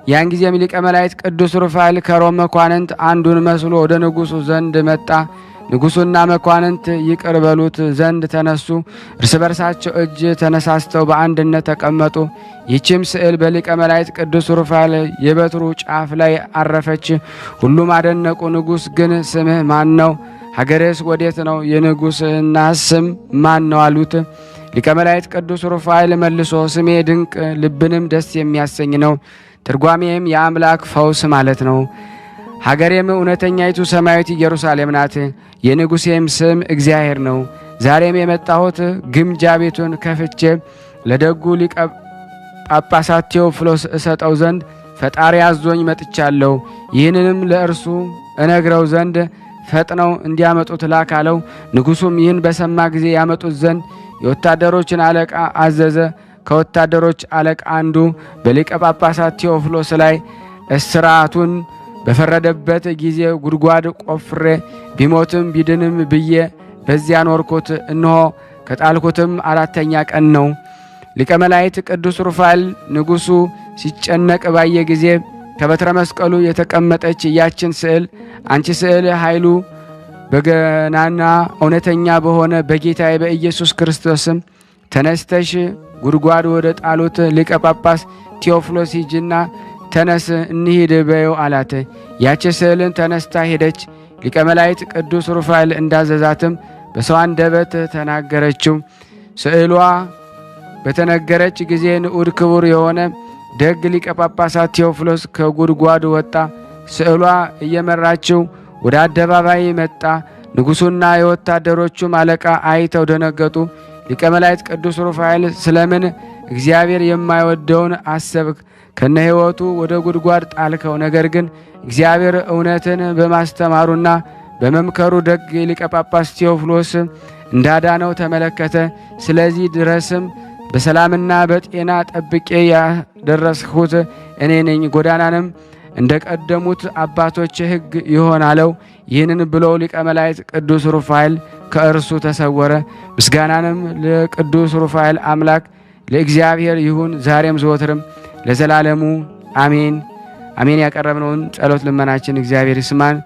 Speaker 2: ያን ጊዜም ሊቀ መላእክት ቅዱስ ሩፋኤል ከሮም መኳንንት አንዱን መስሎ ወደ ንጉሡ ዘንድ መጣ። ንጉሡና መኳንንት ይቅር በሉት ዘንድ ተነሱ። እርስ በርሳቸው እጅ ተነሳስተው በአንድነት ተቀመጡ። ይህችም ስዕል በሊቀ መላእክት ቅዱስ ሩፋኤል የበትሩ ጫፍ ላይ አረፈች። ሁሉም አደነቁ። ንጉሥ ግን ስምህ ማን ነው? ሀገርስ ወዴት ነው? የንጉሥና ስም ማን ነው አሉት። ሊቀ መላእክት ቅዱስ ሩፋኤል መልሶ ስሜ ድንቅ ልብንም ደስ የሚያሰኝ ነው። ትርጓሜም የአምላክ ፈውስ ማለት ነው። ሀገሬም እውነተኛይቱ ሰማያዊት ኢየሩሳሌም ናት። የንጉሴም ስም እግዚአብሔር ነው። ዛሬም የመጣሁት ግምጃ ቤቱን ከፍቼ ለደጉ ሊቀ ጳጳሳት ቴዎፍሎስ እሰጠው ዘንድ ፈጣሪ አዞኝ መጥቻለሁ። ይህንንም ለእርሱ እነግረው ዘንድ ፈጥነው እንዲያመጡት ላካለው። ንጉሡም ይህን በሰማ ጊዜ ያመጡት ዘንድ የወታደሮችን አለቃ አዘዘ። ከወታደሮች አለቃ አንዱ በሊቀ ጳጳሳት ቴዎፍሎስ ላይ እስራቱን በፈረደበት ጊዜ ጉድጓድ ቆፍሬ ቢሞትም ቢድንም ብዬ በዚያ ኖርኩት። እነሆ ከጣልኩትም 4ኛ ቀን ነው። ሊቀ መላእክት ቅዱስ ሩፋኤል ንጉሡ ሲጨነቅ ባየ ጊዜ ከበትረ መስቀሉ የተቀመጠች ያችን ስዕል አንቺ ስዕል ኃይሉ በገናና እውነተኛ በሆነ በጌታዬ በኢየሱስ ክርስቶስም ተነስተሽ ጉድጓድ ወደ ጣሉት ሊቀ ጳጳስ ቴዎፍሎስ ሂጂና ተነስ እንሂድ በይው አላት። ያች ስዕልን ተነስታ ሄደች። ሊቀ መላእክት ቅዱስ ሩፋኤል እንዳዘዛትም በሰው አንደበት ተናገረችው። ስዕሏ በተነገረች ጊዜ ንዑድ ክቡር የሆነ ደግ ሊቀ ጳጳሳት ቴዎፍሎስ ከጉድጓድ ወጣ። ስዕሏ እየመራችው ወደ አደባባይ መጣ። ንጉሡና የወታደሮቹም አለቃ አይተው ደነገጡ። ሊቀ መላእክት ቅዱስ ሩፋኤል ስለምን እግዚአብሔር የማይወደውን አሰብክ? ከነ ሕይወቱ ወደ ጉድጓድ ጣልከው። ነገር ግን እግዚአብሔር እውነትን በማስተማሩና በመምከሩ ደግ ሊቀ ጳጳስ ቴዎፍሎስ እንዳዳነው ተመለከተ። ስለዚህ ድረስም በሰላምና በጤና ጠብቄ ያደረስሁት እኔ ነኝ። ጎዳናንም እንደ ቀደሙት አባቶች ሕግ ይሆን አለው። ይህንን ብሎ ሊቀ መላእክት ቅዱስ ሩፋኤል ከእርሱ ተሰወረ። ምስጋናንም ለቅዱስ ሩፋኤል አምላክ ለእግዚአብሔር ይሁን ዛሬም ዘወትርም ለዘላለሙ አሜን አሜን። ያቀረብነውን ጸሎት ልመናችን እግዚአብሔር ይስማን።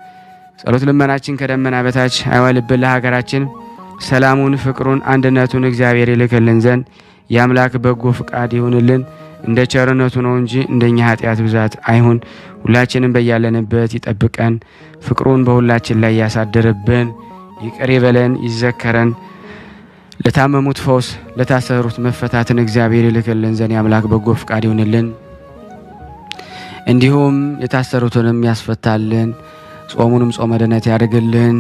Speaker 2: ጸሎት ልመናችን ከደመና በታች አይዋልብን። ለሀገራችን ሰላሙን፣ ፍቅሩን፣ አንድነቱን እግዚአብሔር ይልክልን ዘንድ የአምላክ በጎ ፍቃድ ይሁንልን። እንደ ቸርነቱ ነው እንጂ እንደኛ ኃጢአት ብዛት አይሁን። ሁላችንም በያለንበት ይጠብቀን፣ ፍቅሩን በሁላችን ላይ ያሳድርብን፣ ይቅር ይበለን፣ ይዘከረን። ለታመሙት ፈውስ፣ ለታሰሩት መፈታትን እግዚአብሔር ይልክልን ዘንድ የአምላክ በጎ ፍቃድ ይሁንልን። እንዲሁም የታሰሩትንም ያስፈታልን፣ ጾሙንም ጾመ ድነት ያድርግልን።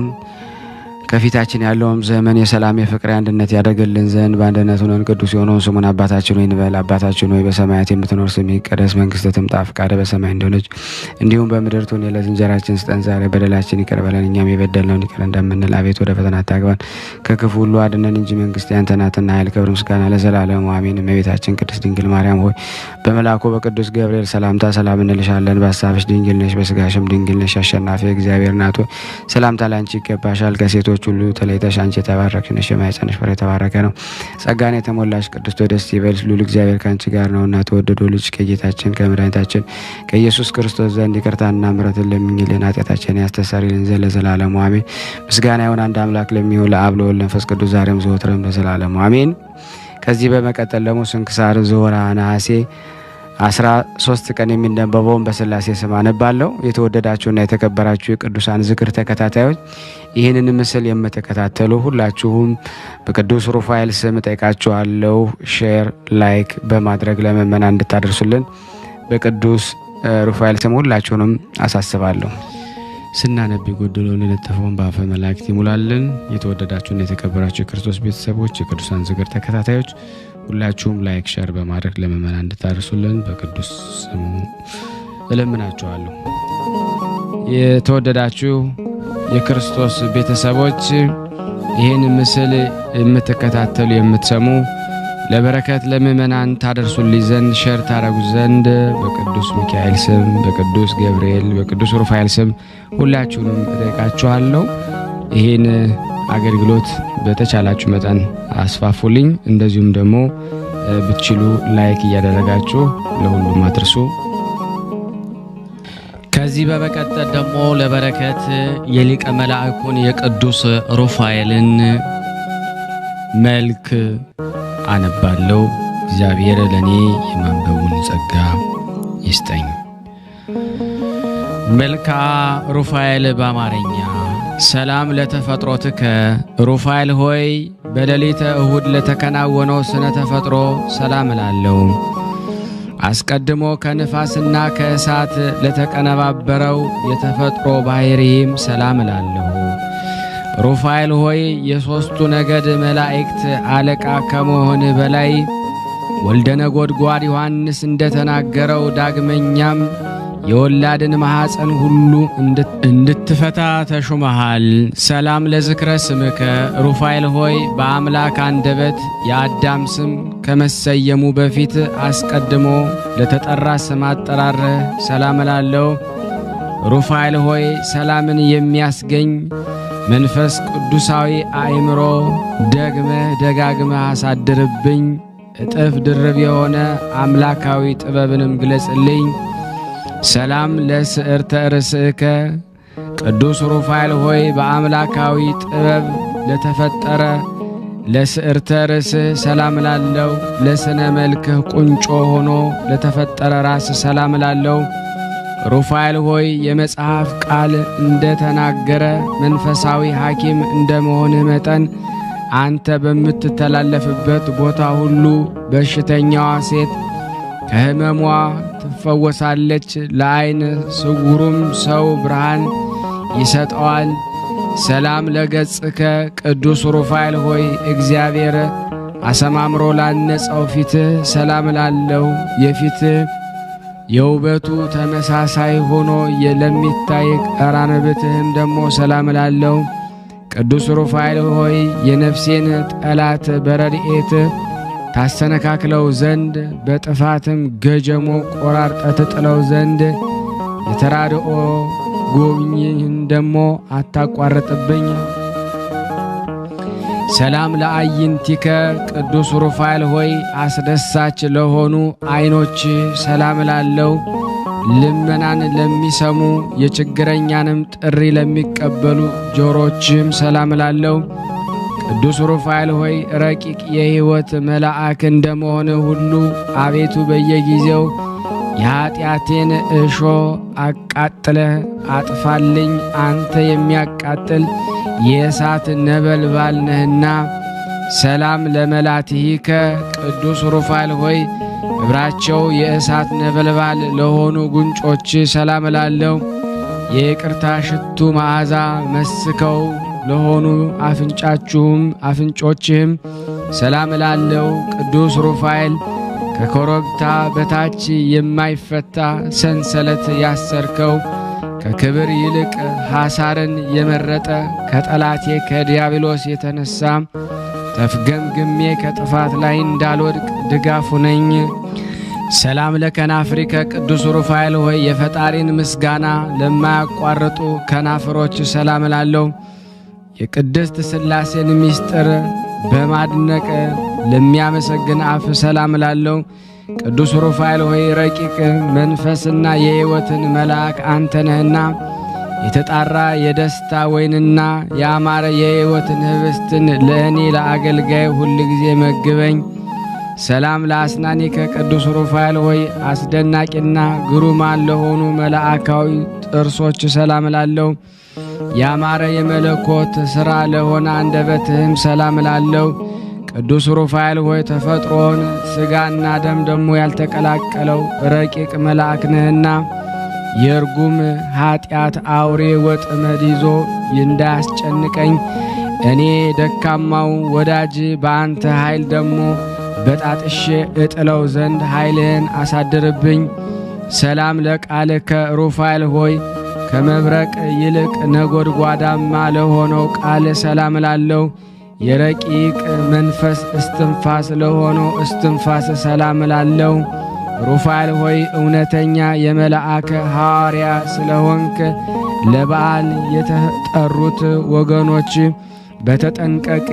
Speaker 2: ከፊታችን ያለውም ዘመን የሰላም የፍቅር አንድነት ያደርግልን ዘንድ በአንድነት ሆነን ቅዱስ የሆነውን ስሙን አባታችን ሆይ እንበል። አባታችን ሆይ በሰማያት የምትኖር ስምህ ይቀደስ፣ መንግስትህ ትምጣ፣ ፈቃድህ በሰማይ እንደሆነች እንዲሁም በምድር ትሁን። የዕለት እንጀራችንን ስጠን ዛሬ፣ በደላችን ይቅር በለን እኛም የበደልነውን ይቅር እንደምንል፣ አቤት ወደ ፈተና አታግባን ከክፉ ሁሉ አድነን እንጂ መንግስት ያንተ ናትና ኃይል፣ ክብር፣ ምስጋና ለዘላለሙ አሜን። እመቤታችን ቅድስት ድንግል ማርያም ሆይ በመልአኩ በቅዱስ ገብርኤል ሰላምታ ሰላም እንልሻለን። በሐሳብሽ ድንግል ነሽ፣ በስጋሽም ድንግል ነሽ። አሸናፊ እግዚአብሔር እናት ሆይ ሰላምታ ላንቺ ይገባሻል። ከሴቶች ሁሉ ተለይተሽ አንቺ የተባረክሽ ነሽ፣ የማኅፀንሽ ፍሬ የተባረከ ነው። ጸጋን የተሞላሽ ቅድስት ሆይ ደስ ይበልሽ፣ ልዑል እግዚአብሔር ከአንቺ ጋር ነውና ተወደደው ልጅ ከጌታችን ከመድኃኒታችን ከኢየሱስ ክርስቶስ ዘንድ ይቅርታና ምሕረትን ለምኝልን ኃጢአታችንን ያስተሰርይልን ዘንድ ለዘላለሙ አሜን። ምስጋና ይሁን አንድ አምላክ ለሚሆን ለአብ ለወልድ ለመንፈስ ቅዱስ ዛሬም ዘወትርም ለዘላለሙ አሜን። ከዚህ በመቀጠል ደግሞ ስንክሳር ዘወርኃ ነሐሴ 13 ቀን የሚነበበውን በስላሴ ስም አነባለሁ። የተወደዳችሁና የተከበራችሁ የቅዱሳን ዝክር ተከታታዮች ይህንን ምስል የምትከታተሉ ሁላችሁም በቅዱስ ሩፋኤል ስም ጠይቃችኋለሁ። ሼር፣ ላይክ በማድረግ ለምእመናን እንድታደርሱልን በቅዱስ ሩፋኤል ስም ሁላችሁንም አሳስባለሁ። ስናነብ የጎደለውን የነጠፈውን በአፈ መላእክት ይሙላልን። የተወደዳችሁና የተከበራችሁ የክርስቶስ ቤተሰቦች የቅዱሳን ዝክር ተከታታዮች ሁላችሁም ላይክ ሼር በማድረግ ለምእመናን እንድታደርሱልን በቅዱስ ስሙ እለምናችኋለሁ። የተወደዳችሁ የክርስቶስ ቤተሰቦች ይህን ምስል የምትከታተሉ የምትሰሙ ለበረከት ለምእመናን ታደርሱልኝ ዘንድ ሼር ታረጉ ዘንድ በቅዱስ ሚካኤል ስም፣ በቅዱስ ገብርኤል፣ በቅዱስ ሩፋኤል ስም ሁላችሁንም እጠይቃችኋለሁ። ይህን አገልግሎት በተቻላችሁ መጠን አስፋፉልኝ። እንደዚሁም ደግሞ ብትችሉ ላይክ እያደረጋችሁ ለሁሉም አድርሱ። ከዚህ በመቀጠል ደግሞ ለበረከት የሊቀ መላእኩን የቅዱስ ሩፋኤልን መልክ አነባለሁ። እግዚአብሔር ለኔ የማንበቡን ጸጋ ይስጠኝ። መልክአ ሩፋኤል በአማርኛ። ሰላም ለተፈጥሮትከ ሩፋኤል ሆይ በሌሊተ እሁድ ለተከናወነው ስነ ተፈጥሮ ሰላም እላለሁ። አስቀድሞ ከንፋስና ከእሳት ለተቀነባበረው የተፈጥሮ ባህሪም ሰላም እላለሁ። ሩፋኤል ሆይ የሦስቱ ነገድ መላእክት አለቃ ከመሆን በላይ ወልደ ነጎድጓድ ዮሐንስ እንደተናገረው ዳግመኛም የወላድን ማኅፀን ሁሉ እንድትፈታ ተሹመሃል። ሰላም ለዝክረ ስምከ ሩፋኤል ሆይ በአምላክ አንደበት የአዳም ስም ከመሰየሙ በፊት አስቀድሞ ለተጠራ ስም አጠራረ ሰላም እላለሁ። ሩፋኤል ሆይ ሰላምን የሚያስገኝ መንፈስ ቅዱሳዊ አእምሮ ደግመህ ደጋግመህ አሳድርብኝ። እጥፍ ድርብ የሆነ አምላካዊ ጥበብንም ግለጽልኝ። ሰላም ለስዕርተ ርእስከ ቅዱስ ሩፋኤል ሆይ በአምላካዊ ጥበብ ለተፈጠረ ለስዕርተ ርእስህ ሰላም እላለሁ። ለስነ መልክህ ቁንጮ ሆኖ ለተፈጠረ ራስ ሰላም እላለሁ። ሩፋኤል ሆይ የመጽሐፍ ቃል እንደተናገረ መንፈሳዊ ሐኪም እንደመሆንህ መጠን አንተ በምትተላለፍበት ቦታ ሁሉ በሽተኛዋ ሴት ከሕመሟ ትፈወሳለች። ለዓይን ስውሩም ሰው ብርሃን ይሰጠዋል። ሰላም ለገጽከ ቅዱስ ሩፋኤል ሆይ እግዚአብሔር አሰማምሮ ላነጸው ፊትህ ሰላም እላለሁ። የፊትህ የውበቱ ተመሳሳይ ሆኖ ለሚታይ ቀራንብትህም ደግሞ ሰላም እላለሁ። ቅዱስ ሩፋኤል ሆይ የነፍሴን ጠላት በረድኤት ታሰነካክለው ዘንድ በጥፋትም ገጀሞ ቆራርጠ ትጥለው ዘንድ የተራድኦ ጎብኝህን ደሞ አታቋርጥብኝ። ሰላም ለአይንቲከ ቅዱስ ሩፋኤል ሆይ አስደሳች ለሆኑ ዓይኖች ሰላም እላለሁ። ልመናን ለሚሰሙ የችግረኛንም ጥሪ ለሚቀበሉ ጆሮችም ሰላም እላለሁ። ቅዱስ ሩፋኤል ሆይ ረቂቅ የሕይወት መልአክ እንደመሆን ሁሉ አቤቱ በየጊዜው የኀጢአቴን እሾ አቃጥለህ አጥፋልኝ። አንተ የሚያቃጥል የእሳት ነበልባል ነህና። ሰላም ለመላትሂከ ቅዱስ ሩፋኤል ሆይ እብራቸው የእሳት ነበልባል ለሆኑ ጉንጮች ሰላም እላለሁ። የይቅርታ ሽቱ መዓዛ መስከው ለሆኑ አፍንጮችህም ሰላም እላለሁ። ቅዱስ ሩፋኤል ከኮረብታ በታች የማይፈታ ሰንሰለት ያሰርከው ከክብር ይልቅ ሐሳርን የመረጠ ከጠላቴ ከዲያብሎስ የተነሳ ተፍገምግሜ ከጥፋት ላይ እንዳልወድቅ ድጋፉ ነኝ። ሰላም ለከናፍሪከ ቅዱስ ሩፋኤል ሆይ የፈጣሪን ምስጋና ለማያቋርጡ ከናፍሮች ሰላም እላለሁ። የቅድስት ሥላሴን ምስጢር በማድነቅ ለሚያመሰግን አፍ ሰላም እላለሁ። ቅዱስ ሩፋኤል ሆይ ረቂቅ መንፈስና የሕይወትን መልአክ አንተ ነህና የተጣራ የደስታ ወይንና ያማረ የሕይወትን ህብስትን ለእኔ ለአገልጋይ ሁል ጊዜ መግበኝ። ሰላም ለአስናኒከ ቅዱስ ሩፋኤል ሆይ አስደናቂና ግሩማን ለሆኑ መላእካዊ ጥርሶች ሰላም እላለሁ። ያማረ የመለኮት ሥራ ለሆነ አንደበትህም ሰላም እላለሁ። ቅዱስ ሩፋኤል ሆይ ተፈጥሮን ሥጋና ደም ደሞ ያልተቀላቀለው ረቂቅ መልአክ ነህና የርጉም ኀጢአት አውሬ ወጥመድ ይዞ እንዳያስጨንቀኝ እኔ ደካማው ወዳጅ በአንተ ኃይል ደሞ በጣጥሼ እጥለው ዘንድ ኃይልህን አሳድርብኝ። ሰላም ለቃልከ ሩፋኤል ሆይ ከመብረቅ ይልቅ ነጎድጓዳማ ለሆነው ቃል ሰላም እላለሁ። የረቂቅ መንፈስ እስትንፋስ ለሆነው እስትንፋስ ሰላም እላለሁ። ሩፋኤል ሆይ እውነተኛ የመላእክ ሐዋርያ ስለሆንክ ለበዓል የተጠሩት ወገኖች በተጠንቀቅ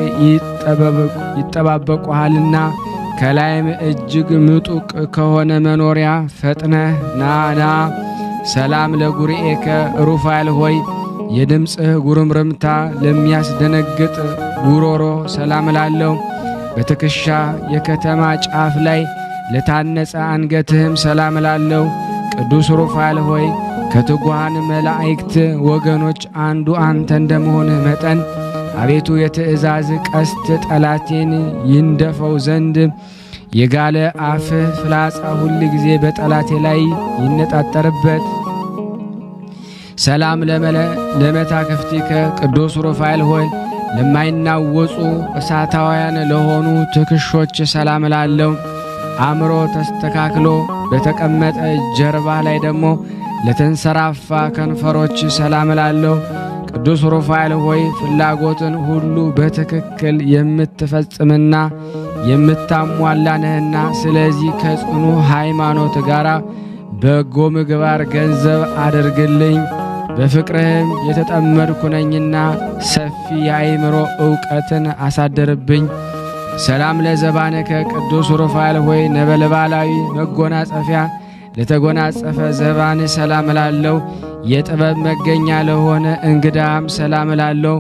Speaker 2: ይጠባበቁሃልና ከላይም እጅግ ምጡቅ ከሆነ መኖሪያ ፈጥነህ ናና። ሰላም ለጉርኤከ ሩፋኤል ሆይ የድምፅህ ጉርምርምታ ለሚያስደነግጥ ጉሮሮ ሰላም እላለሁ። በትከሻ የከተማ ጫፍ ላይ ለታነጸ አንገትህም ሰላም እላለሁ። ቅዱስ ሩፋኤል ሆይ ከትጉሃን መላእክት ወገኖች አንዱ አንተ እንደመሆንህ መጠን አቤቱ የትእዛዝ ቀስት ጠላቴን ይንደፈው ዘንድ የጋለ አፍህ ፍላጻ ሁል ጊዜ በጠላቴ ላይ ይነጣጠርበት። ሰላም ለመታከፍቲከ ቅዱስ ሩፋኤል ሆይ ለማይናወጹ እሳታውያን ለሆኑ ትከሾች ሰላም እላለሁ። አእምሮ ተስተካክሎ በተቀመጠ ጀርባ ላይ ደግሞ ለተንሰራፋ ከንፈሮች ሰላም እላለሁ። ቅዱስ ሩፋኤል ሆይ ፍላጎትን ሁሉ በትክክል የምትፈጽምና የምታሟላ ነህና ስለዚህ ከጽኑ ሃይማኖት ጋር በጎ ምግባር ገንዘብ አድርግልኝ። በፍቅርህም የተጠመድኩ ነኝና ሰፊ የአእምሮ ዕውቀትን አሳድርብኝ። ሰላም ለዘባንከ ቅዱስ ሩፋኤል ሆይ ነበልባላዊ መጎናጸፊያ ለተጎናጸፈ ዘባን ሰላም እላለሁ። የጥበብ መገኛ ለሆነ እንግዳም ሰላም እላለሁ።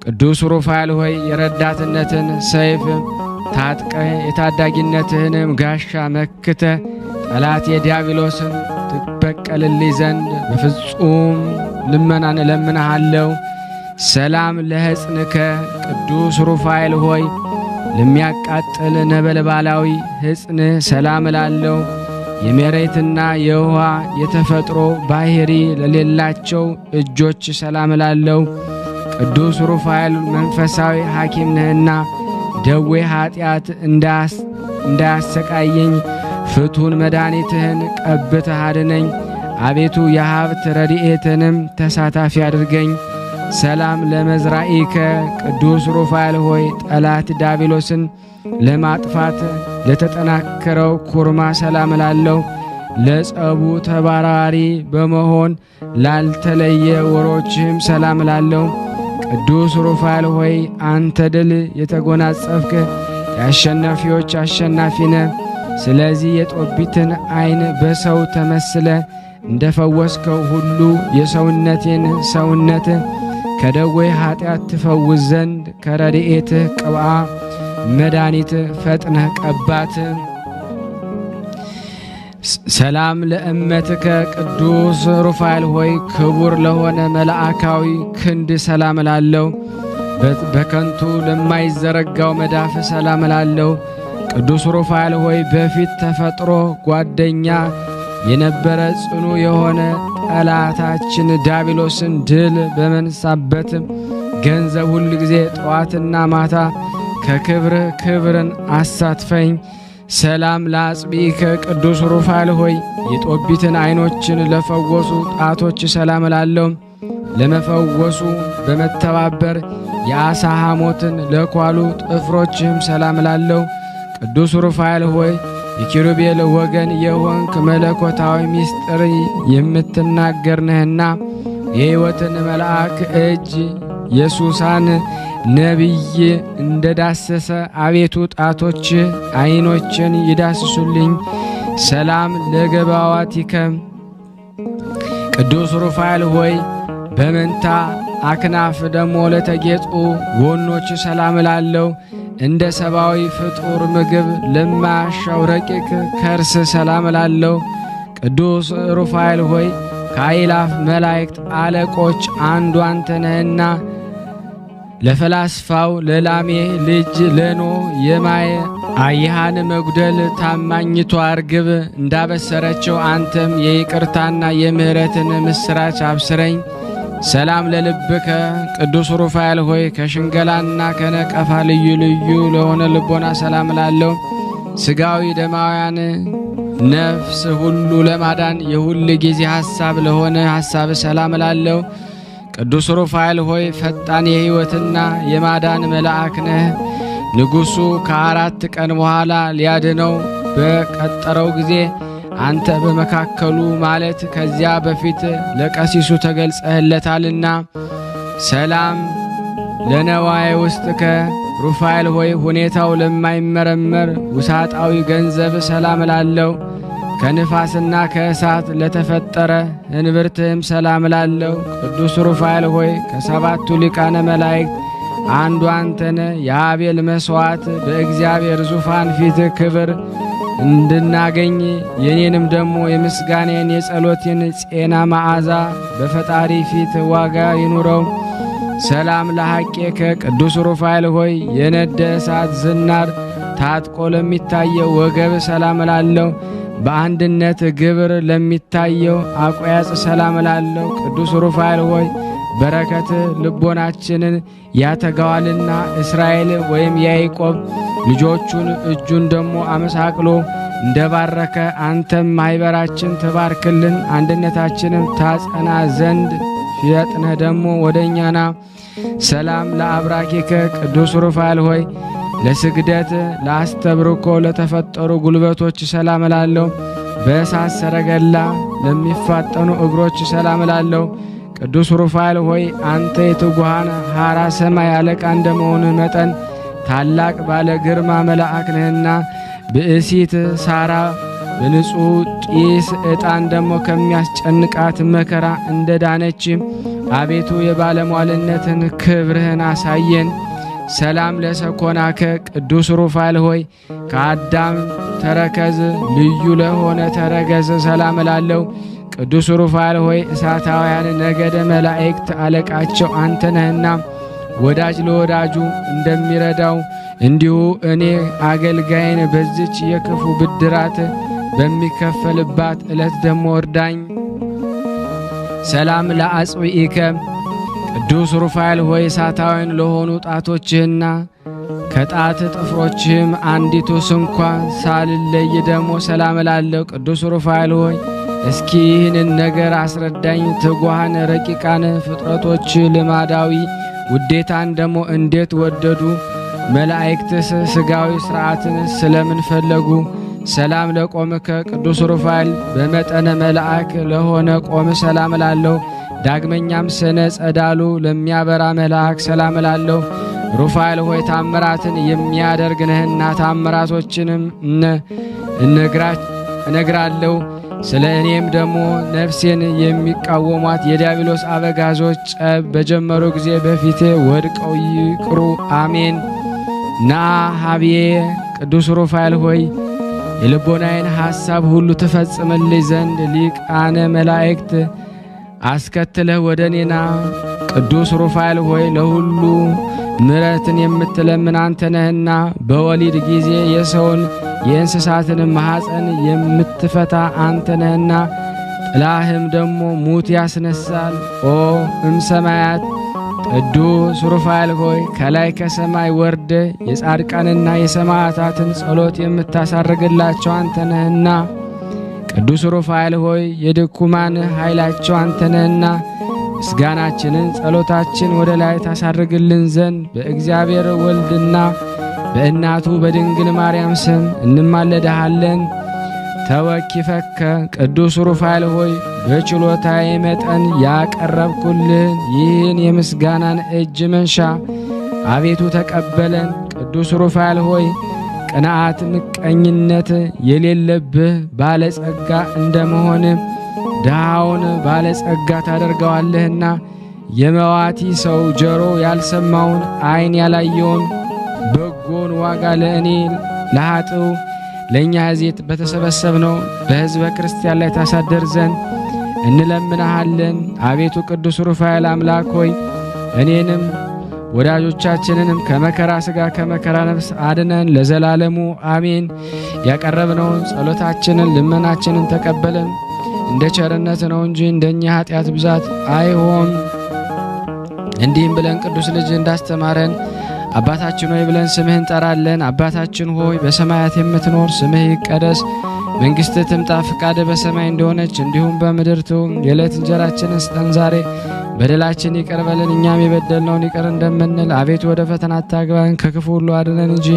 Speaker 2: ቅዱስ ሩፋኤል ሆይ የረዳትነትን ሰይፍ ታጥቀህ የታዳጊነትህንም ጋሻ መክተህ ጠላት የዲያብሎስን ትበቀልልኝ ዘንድ በፍጹም ልመናን እለምንሃለሁ። ሰላም ለሕፅንከ ቅዱስ ሩፋኤል ሆይ ለሚያቃጥል ነበልባላዊ ሕፅንህ ሰላም እላለሁ። የመሬትና የውሃ የተፈጥሮ ባህሪ ለሌላቸው እጆች ሰላም እላለሁ። ቅዱስ ሩፋኤል መንፈሳዊ ሐኪም ነህና ደዌ ኀጢአት እንዳያሰቃየኝ ፍቱን መድኃኒትህን ቀብተህ አድነኝ። አቤቱ የሀብት ረድኤትንም ተሳታፊ አድርገኝ። ሰላም ለመዝራኢከ ቅዱስ ሩፋኤል ሆይ ጠላት ዲያብሎስን ለማጥፋት ለተጠናከረው ኩርማ ሰላም እላለሁ። ለጸቡ ተባራሪ በመሆን ላልተለየ ወሮችህም ሰላም እላለሁ። ቅዱስ ሩፋኤል ሆይ አንተ ድል የተጎናጸፍክ የአሸናፊዎች አሸናፊ ነህ። ስለዚህ የጦቢትን ዓይን በሰው ተመስለ እንደፈወስከው ሁሉ የሰውነቴን ሰውነት ከደዌ ኀጢአት ትፈውስ ዘንድ ከረድኤትህ ቅብአ መድኃኒት ፈጥነህ ቀባት። ሰላም ለእመትከ ቅዱስ ሩፋኤል ሆይ ክቡር ለሆነ መልአካዊ ክንድ ሰላም እላለሁ። በከንቱ ለማይዘረጋው መዳፍ ሰላም እላለሁ። ቅዱስ ሩፋኤል ሆይ በፊት ተፈጥሮ ጓደኛ የነበረ ጽኑ የሆነ ጠላታችን ዲያብሎስን ድል በመንሳበት ገንዘብ ሁል ጊዜ ጠዋትና ማታ ከክብርህ ክብርን አሳትፈኝ። ሰላም ለአጽብኢከ ቅዱስ ሩፋኤል ሆይ የጦቢትን ዓይኖችን ለፈወሱ ጣቶች ሰላም እላለሁ። ለመፈወሱ በመተባበር የአሳ ሐሞትን ለኳሉ ጥፍሮችህም ሰላም እላለሁ። ቅዱስ ሩፋኤል ሆይ የኪሩቤል ወገን የሆንክ መለኮታዊ ምስጢር የምትናገር ነህና የሕይወትን መልአክ እጅ የሱሳን ነቢይ እንደዳሰሰ አቤቱ ጣቶች ዓይኖችን ይዳስሱልኝ። ሰላም ለገባዋቲከ ቅዱስ ሩፋኤል ሆይ በመንታ አክናፍ ደሞ ለተጌጡ ጎኖች ሰላም እላለሁ። እንደ ሰብአዊ ፍጡር ምግብ ለማያሻው ረቂቅ ከርስ ሰላም እላለሁ። ቅዱስ ሩፋኤል ሆይ ከአእላፍ መላእክት አለቆች አንዱ አንተ ነህና ለፈላስፋው ለላሜ ልጅ ለኖ የማየ አያሃን መጉደል ታማኝቷ እርግብ እንዳበሰረችው አንተም የይቅርታና የምህረትን ምስራች አብስረኝ። ሰላም ለልብከ ቅዱስ ሩፋኤል ሆይ ከሽንገላና ከነቀፋ ልዩ ልዩ ለሆነ ልቦና ሰላም እላለሁ። ሥጋዊ ደማውያን ነፍስ ሁሉ ለማዳን የሁል ጊዜ ሐሳብ ለሆነ ሐሳብ ሰላም እላለሁ። ቅዱስ ሩፋኤል ሆይ ፈጣን የሕይወትና የማዳን መልአክ ነህ። ንጉሡ ከ4 ቀን በኋላ ሊያድነው በቀጠረው ጊዜ አንተ በመካከሉ ማለት ከዚያ በፊት ለቀሲሱ ተገልጸህለታልና። ሰላም ለነዋይ ውስጥከ ሩፋኤል ሆይ ሁኔታው ለማይመረመር ውሳጣዊ ገንዘብ ሰላም እላለሁ። ከንፋስና ከእሳት ለተፈጠረ እንብርትህም ሰላም እላለሁ። ቅዱስ ሩፋኤል ሆይ ከ7ቱ ሊቃነ መላእክት አንዱ አንተነ የአቤል መሥዋዕት በእግዚአብሔር ዙፋን ፊት ክብር እንድናገኝ የኔንም ደሞ የምስጋኔን የጸሎቴን ጼና መዓዛ በፈጣሪ ፊት ዋጋ ይኑረው። ሰላም ለሐቄከ ቅዱስ ሩፋኤል ሆይ የነደ እሳት ዝናር ታጥቆ ለሚታየው ወገብ ሰላም እላለሁ። በአንድነት ግብር ለሚታየው አቆያጽ ሰላም እላለሁ። ቅዱስ ሩፋኤል ሆይ በረከት ልቦናችንን ያተጋዋልና እስራኤል ወይም ያዕቆብ ልጆቹን እጁን ደሞ አመሳቅሎ እንደባረከ አንተም ማኅበራችን ትባርክልን፣ አንድነታችንን ታጸና ዘንድ ፊያጥነህ ደሞ ወደኛና። ሰላም ለአብራኪከ ቅዱስ ሩፋኤል ሆይ ለስግደት ለአስተብርኮ ለተፈጠሩ ጉልበቶች ሰላም እላለሁ። በእሳት ሰረገላ ለሚፋጠኑ እግሮች ሰላም እላለሁ። ቅዱስ ሩፋኤል ሆይ አንተ የትጉሃን ሐራ ሰማይ አለቃ እንደመሆንህ መጠን ታላቅ ባለ ግርማ መልአክ ነህና ብእሲት ሳራ በንጹሕ ጢስ ዕጣን ደሞ ከሚያስጨንቃት መከራ እንደ ዳነች አቤቱ የባለሟልነትን ክብርህን አሳየን። ሰላም ለሰኮናከ ቅዱስ ሩፋኤል ሆይ ከአዳም ተረከዝ ልዩ ለሆነ ተረገዝ ሰላም እላለሁ። ቅዱስ ሩፋኤል ሆይ እሳታውያን ነገደ መላእክት አለቃቸው አንተ ነህና ወዳጅ ለወዳጁ እንደሚረዳው እንዲሁ እኔ አገልጋይን በዚች የክፉ ብድራት በሚከፈልባት ዕለት ደሞ እርዳኝ። ሰላም ለአጽብኢከ ቅዱስ ሩፋኤል ሆይ እሳታውያን ለሆኑ ጣቶችህና ከጣት ጥፍሮችህም አንዲቱ ስንኳ ሳልለይ ደሞ ሰላም እላለሁ። ቅዱስ ሩፋኤል ሆይ እስኪ ይህንን ነገር አስረዳኝ። ትጉሃን ረቂቃን ፍጥረቶች ልማዳዊ ውዴታን ደሞ እንዴት ወደዱ? መላእክትስ ሥጋዊ ሥርዓትን ስለምን ፈለጉ? ሰላም ለቆምከ ቅዱስ ሩፋኤል በመጠነ መልአክ ለሆነ ቆም ሰላም እላለሁ። ዳግመኛም ስነ ጸዳሉ ለሚያበራ መልአክ ሰላም እላለሁ። ሩፋኤል ሆይ ታምራትን የሚያደርግ ነህና ታምራቶችንም እነግራለሁ። ስለ እኔም ደግሞ ነፍሴን የሚቃወሟት የዲያብሎስ አበጋዞች ጸብ በጀመሩ ጊዜ በፊቴ ወድቀው ይቅሩ። አሜን። ና ሀብዬ ቅዱስ ሩፋኤል ሆይ የልቦናዬን ሐሳብ ሁሉ ትፈጽምልኝ ዘንድ ሊቃነ መላእክት አስከትለህ ወደ እኔና። ቅዱስ ሩፋኤል ሆይ ለሁሉ ምሕረትን የምትለምን አንተ ነህና በወሊድ ጊዜ የሰውን የእንስሳትን ማኅፀን የምትፈታ አንተ ነህና ጥላህም ደሞ ሙት ያስነሳል። ኦ እምሰማያት ቅዱስ ሩፋኤል ሆይ ከላይ ከሰማይ ወርደ የጻድቃንና የሰማዕታትን ጸሎት የምታሳርግላቸው አንተ ነህና፣ ቅዱስ ሩፋኤል ሆይ የድኩማን ኃይላቸው አንተ ነህና ምስጋናችንን ጸሎታችን ወደ ላይ ታሳርግልን ዘንድ በእግዚአብሔር ወልድና በእናቱ በድንግል ማርያም ስም እንማለድሃለን። ተወኪፈከ ቅዱስ ሩፋኤል ሆይ በችሎታዬ መጠን ያቀረብኩልህን ይህን የምስጋናን እጅ መንሻ አቤቱ ተቀበለን። ቅዱስ ሩፋኤል ሆይ ቅንዓት፣ ምቀኝነት የሌለብህ ባለጸጋ እንደመሆን ድሃውን ባለጸጋ ታደርገዋለህና የመዋቲ ሰው ጆሮ ያልሰማውን ዓይን ያላየውን በጎን ዋጋ ለእኔ ለኃጥው ለእኛ ሕዝብ በተሰበሰብነው በሕዝበ ክርስቲያን ላይ ታሳደር ዘንድ እንለምንሃለን። አቤቱ ቅዱስ ሩፋኤል አምላክ ሆይ እኔንም ወዳጆቻችንንም ከመከራ ሥጋ ከመከራ ነፍስ አድነን ለዘላለሙ አሜን። ያቀረብነውን ጸሎታችንን ልመናችንን ተቀበለን። እንደ ቸርነት ነው እንጂ እንደኛ ኃጢአት ብዛት አይሆን። እንዲህም ብለን ቅዱስ ልጅ እንዳስተማረን አባታችን ሆይ ብለን ስምህን እንጠራለን። አባታችን ሆይ በሰማያት የምትኖር ስምህ ይቀደስ፣ መንግሥትህ ትምጣ፣ ፈቃድህ በሰማይ እንደሆነች እንዲሁም በምድር ትሁን። የዕለት እንጀራችንን ስጠን ዛሬ፣ በደላችን ይቅር በለን እኛም የበደልነውን ይቅር እንደምንል። አቤቱ ወደ ፈተና አታግባን ከክፉ ሁሉ አድነን እንጂ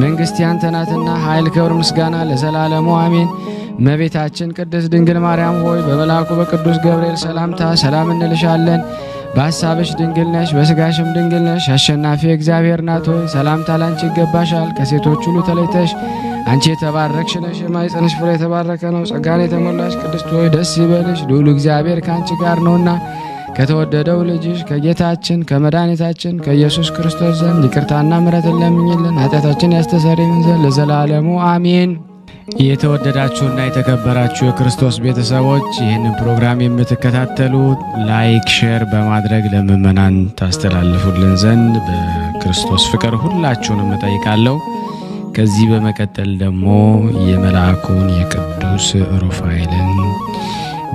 Speaker 2: መንግሥት ያንተ ናትና ኃይል፣ ክብር፣ ምስጋና ለዘላለሙ አሜን። እመቤታችን ቅድስት ድንግል ማርያም ሆይ በመልአኩ በቅዱስ ገብርኤል ሰላምታ ሰላም እንልሻለን። በሐሳብሽ ድንግል ነሽ፣ በሥጋሽም ድንግል ነሽ። አሸናፊ እግዚአብሔር ናት ሆይ ሰላምታ ላንቺ ይገባሻል። ከሴቶች ሁሉ ተለይተሽ አንቺ የተባረክሽ ነሽ፣ የማኅፀንሽ ፍሬ የተባረከ ነው። ጸጋን የተሞላሽ ቅድስት ሆይ ደስ ይበልሽ፣ ልዑል እግዚአብሔር ከአንቺ ጋር ነውና ከተወደደው ልጅሽ ከጌታችን ከመድኃኒታችን ከኢየሱስ ክርስቶስ ዘንድ ይቅርታና ምሕረትን ለምኝልን ኃጢአታችን ያስተሰርይልን ዘንድ ለዘላለሙ አሜን። የተወደዳችሁና የተከበራችሁ የክርስቶስ ቤተሰቦች ይህንን ፕሮግራም የምትከታተሉ ላይክ፣ ሼር በማድረግ ለምእመናን ታስተላልፉልን ዘንድ በክርስቶስ ፍቅር ሁላችሁንም እጠይቃለሁ። ከዚህ በመቀጠል ደግሞ የመልአኩን የቅዱስ ሩፋኤልን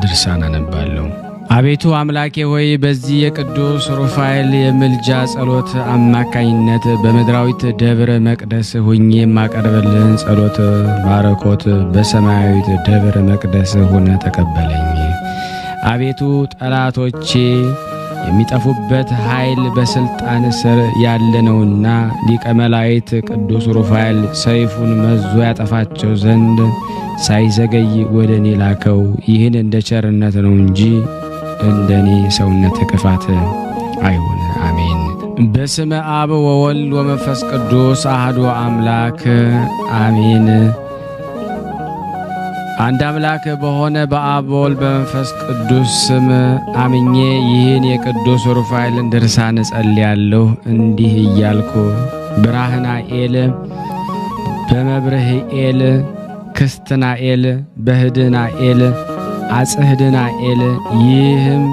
Speaker 2: ድርሳን አነባለሁ። አቤቱ አምላኬ ሆይ በዚህ የቅዱስ ሩፋኤል የምልጃ ጸሎት አማካኝነት በምድራዊት ደብረ መቅደስ ሁኜ የማቀርብልን ጸሎት ባረኮት በሰማያዊት ደብረ መቅደስ ሆነ ተቀበለኝ። አቤቱ ጠላቶቼ የሚጠፉበት ኃይል በስልጣን ስር ያለነውና ሊቀ መላእክት ቅዱስ ሩፋኤል ሰይፉን መዞ ያጠፋቸው ዘንድ ሳይዘገይ ወደ እኔ ላከው። ይህን እንደ ቸርነት ነው እንጂ እንደኔ ሰውነት ክፋት አይሁን። አሜን። በስመ አብ ወወልድ ወመንፈስ ቅዱስ አሐዱ አምላክ አሜን። አንድ አምላክ በሆነ በአብ በወልድ በመንፈስ ቅዱስ ስም አምኜ ይህን የቅዱስ ሩፋኤልን ድርሳን እጸልያለሁ እንዲህ እያልኩ ብርሃናኤል በመብርህኤል ክስትናኤል በህድናኤል አጽህድናኤል ይህም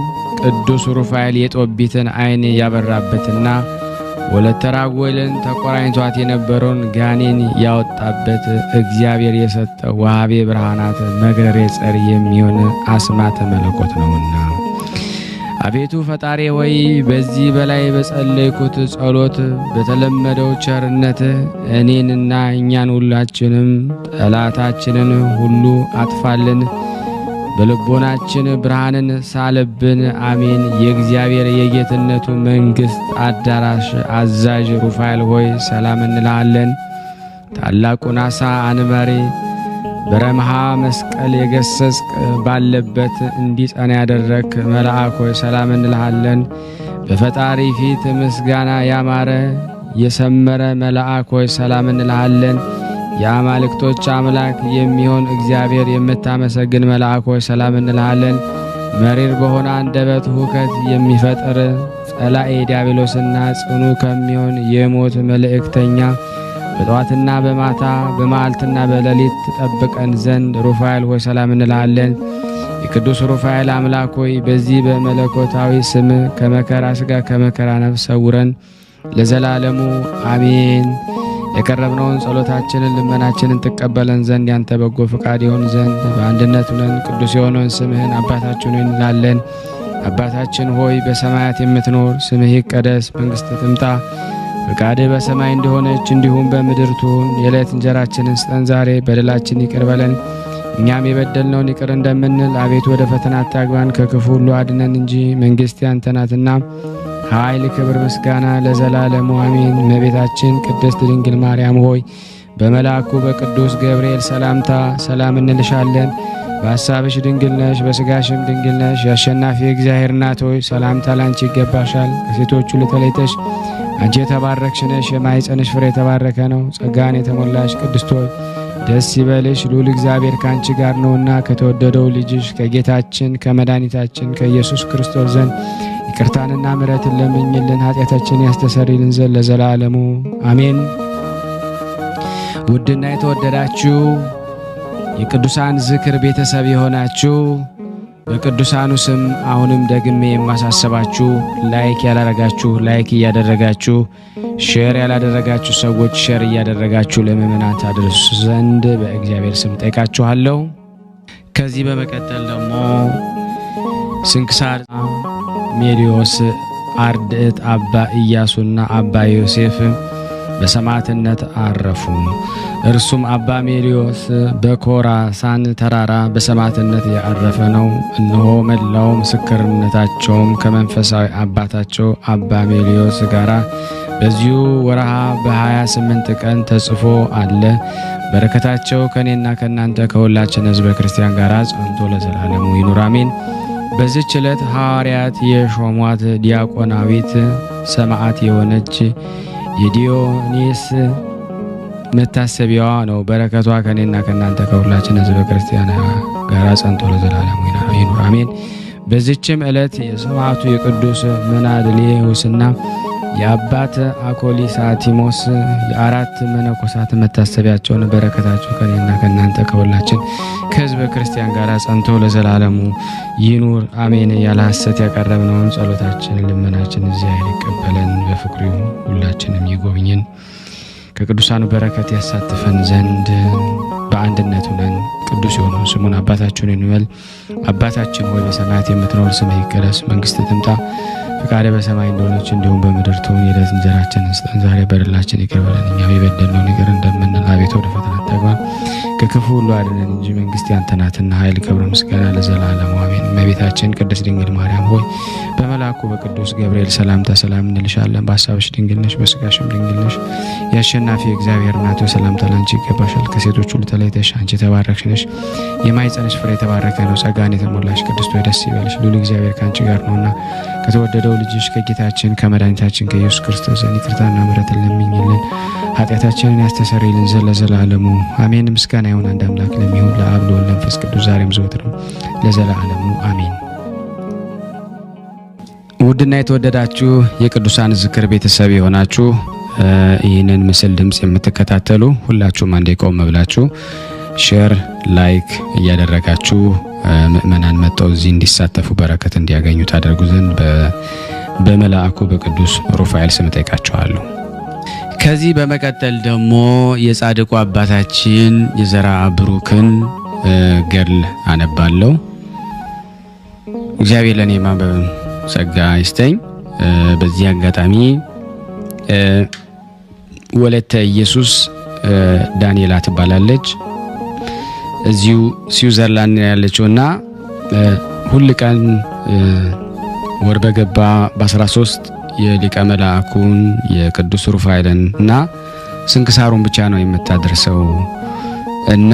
Speaker 2: ቅዱስ ሩፋኤል የጦቢትን ዓይን ያበራበትና ወለተ ራጉኤልን ተቆራኝቷት የነበረውን ጋኔን ያወጣበት እግዚአብሔር የሰጠው ወሃቤ ብርሃናት መግረሬ ጸር የሚሆን አስማተ መለኮት ነውና አቤቱ ፈጣሪ ሆይ በዚህ በላይ በጸለይኩት ጸሎት በተለመደው ቸርነት እኔንና እኛን ሁላችንም ጠላታችንን ሁሉ አጥፋልን፣ በልቦናችን ብርሃንን ሳለብን። አሜን። የእግዚአብሔር የጌትነቱ መንግሥት አዳራሽ አዛዥ ሩፋኤል ሆይ ሰላም እንልሃለን። ታላቁን ዓሣ አንበሪ በረምሃ መስቀል የገሰጽክ ባለበት እንዲጸና ያደረክ መልአክ ሆይ ሰላም እንልሃለን። በፈጣሪ ፊት ምስጋና ያማረ የሰመረ መልአክ ሆይ ሰላም እንልሃለን። የአማልክቶች አምላክ የሚሆን እግዚአብሔር የምታመሰግን መልአክ ሆይ ሰላም እንልሃለን። መሪር በሆነ አንደበት ሁከት የሚፈጥር ጸላኤ ዲያብሎስና ጽኑ ከሚሆን የሞት መልእክተኛ በጠዋትና በማታ በመዓልትና በሌሊት ተጠብቀን ዘንድ ሩፋኤል ሆይ ሰላም እንልሃለን። የቅዱስ ሩፋኤል አምላክ ሆይ በዚህ በመለኮታዊ ስም ከመከራ ሥጋ ከመከራ ነፍስ ሰውረን ለዘላለሙ አሜን። የቀረብነውን ጸሎታችንን ልመናችንን ትቀበለን ዘንድ ያንተ በጎ ፈቃድ ይሆን ዘንድ በአንድነት ሆነን ቅዱስ የሆነውን ስምህን አባታችን እንላለን። አባታችን ሆይ በሰማያት የምትኖር ስምህ ይቀደስ፣ መንግሥትህ ትምጣ፣ ፈቃድህ በሰማይ እንደሆነች እንዲሁም በምድር ትሁን። የዕለት እንጀራችንን ስጠን ዛሬ፣ በደላችን ይቅር በለን እኛም የበደልነውን ይቅር እንደምንል፣ አቤቱ ወደ ፈተና አታግባን ከክፉ ሁሉ አድነን እንጂ መንግሥት ያንተ ናትና ኃይል፣ ክብር፣ ምስጋና ለዘላለሙ አሜን። እመቤታችን ቅድስት ድንግል ማርያም ሆይ በመልአኩ በቅዱስ ገብርኤል ሰላምታ ሰላም እንልሻለን። በሐሳብሽ ድንግል ነሽ፣ በሥጋሽም ድንግል ነሽ። የአሸናፊ እግዚአብሔር እናት ሆይ ሰላምታ ላንቺ ይገባሻል። ከሴቶች ሁሉ ተለይተሽ አንቺ የተባረክሽ ነሽ፣ የማኅፀንሽ ፍሬ የተባረከ ነው። ጸጋን የተሞላሽ ቅድስት ሆይ ደስ ይበልሽ፣ ልዑል እግዚአብሔር ከአንቺ ጋር ነውና ከተወደደው ልጅሽ ከጌታችን ከመድኃኒታችን ከኢየሱስ ክርስቶስ ዘንድ ይቅርታንና ምሕረትን ለምኝልን ኃጢአታችን ያስተሰርይልን ዘንድ ለዘላለሙ አሜን። ውድና የተወደዳችሁ የቅዱሳን ዝክር ቤተሰብ የሆናችሁ በቅዱሳኑ ስም አሁንም ደግሜ የማሳሰባችሁ ላይክ ያላረጋችሁ ላይክ እያደረጋችሁ፣ ሼር ያላደረጋችሁ ሰዎች ሼር እያደረጋችሁ ለምእመናን ታደርሱ ዘንድ በእግዚአብሔር ስም ጠይቃችኋለሁ። ከዚህ በመቀጠል ደግሞ ስንክሳር ሜሊዮስ አርድእት አባ ኢያሱና አባ ዮሴፍ በሰማዕትነት አረፉ። እርሱም አባ ሜሊዮስ በኮራሳን ተራራ በሰማዕትነት ያረፈ ነው። እነሆ መላው ምስክርነታቸውም ከመንፈሳዊ አባታቸው አባ ሜሊዮስ ጋራ በዚሁ ወርሃ በ28 ቀን ተጽፎ አለ። በረከታቸው ከኔና ከናንተ ከሁላችን ሕዝበ ክርስቲያን ጋር ጸንቶ ለዘላለሙ ይኑር አሜን። በዚህች ዕለት ሐዋርያት የሾሟት ዲያቆናዊት ሰማዕት የሆነች የዲዮኒስ መታሰቢያዋ ነው። በረከቷ ከኔና ከናንተ ከሁላችን ሕዝበ ክርስቲያን ጋር ጸንቶ ለዘላለሙ ይኑር አሜን። በዚህችም ዕለት የሰማዕቱ የቅዱስ መናድሌዎስና የአባት አኮሊሳቲሞስ የአራት መነኮሳት መታሰቢያቸውን በረከታቸው ከኔና ከናንተ ከሁላችን ከሕዝበ ክርስቲያን ጋር ጸንቶ ለዘላለሙ ይኑር አሜን። ያለ ሐሰት ያቀረብነውን ጸሎታችን ልመናችን እግዚአብሔር ይቀበለን፣ በፍቅሩ ሁላችንም ይጎብኝን፣ ከቅዱሳኑ በረከት ያሳትፈን ዘንድ በአንድነት ሆነን ቅዱስ የሆነውን ስሙን አባታችንን እንበል። አባታችን ሆይ በሰማያት የምትኖር ስምህ ይቀደስ፣ መንግሥትህ ትምጣ፣ ፈቃድህ በሰማይ እንደሆነች እንዲሁም በምድር ትሁን። የዕለት እንጀራችንን ስጠን ዛሬ፣ በደላችን ይቅር በለን እኛም የበደልነውን ይቅር እንደምንል፣ አቤቱ ወደ ፈተና አታግባን ከክፉ ሁሉ አድነን እንጂ መንግሥት ያንተ ናትና ኃይል፣ ክብር፣ ምስጋና ለዘላለሙ አሜን። እመቤታችን ቅድስት ድንግል ማርያም ሆይ በመልአኩ በቅዱስ ገብርኤል ሰላምታ ሰላም እንልሻለን። በሐሳብሽ ድንግል ነሽ፣ በሥጋሽም ድንግል ነሽ። የአሸናፊ እግዚአብሔር እናት ሆይ ሰላምታ ላንቺ ይገባሻል። ከሴቶች ሁሉ ተለይተሽ አንቺ የተባረክሽ ነሽ፣ የማኅፀንሽ ፍሬ የተባረከ ነው። ጸጋን የተሞላሽ ቅድስት ሆይ ደስ ይበልሽ፣ ልዑል እግዚአብሔር ከአንቺ ጋር ነውና ከተወደደው ልጅሽ ከጌታችን ከመድኃኒታችን ከኢየሱስ ክርስቶስ ዘንድ ይቅርታና ምሕረትን ለምኝልን ኃጢአታችንን ያስተሰርይልን ዘንድ ለዘላለሙ አሜን። ምስጋና ይሁን አንድ አምላክ ለሚሆን ለአብ ለወልድ ለመንፈስ ቅዱስ ዛሬም ዘወትርም ለዘላለሙ አሜን። ውድና የተወደዳችሁ የቅዱሳን ዝክር ቤተሰብ የሆናችሁ ይህንን ምስል ድምፅ የምትከታተሉ ሁላችሁም አንዴ ቆም ብላችሁ ሼር ላይክ እያደረጋችሁ ምእመናን መጥተው እዚህ እንዲሳተፉ በረከት እንዲያገኙ ታደርጉ ዘንድ በመልአኩ በቅዱስ ሩፋኤል ስም ጠይቃችኋለሁ። ከዚህ በመቀጠል ደግሞ የጻድቁ አባታችን የዘራ ብሩክን ገድል አነባለሁ። እግዚአብሔር ለኔ ማንበብ ጸጋ ይስጠኝ። በዚህ አጋጣሚ ወለተ ኢየሱስ ዳንኤላ ትባላለች። እዚሁ ስዊዘርላንድ ያለችውና ሁሉ ቀን ወር በገባ በ13 የሊቀ መላእኩን የቅዱስ ሩፋኤልን እና ስንክሳሩን ብቻ ነው የምታደርሰው። እና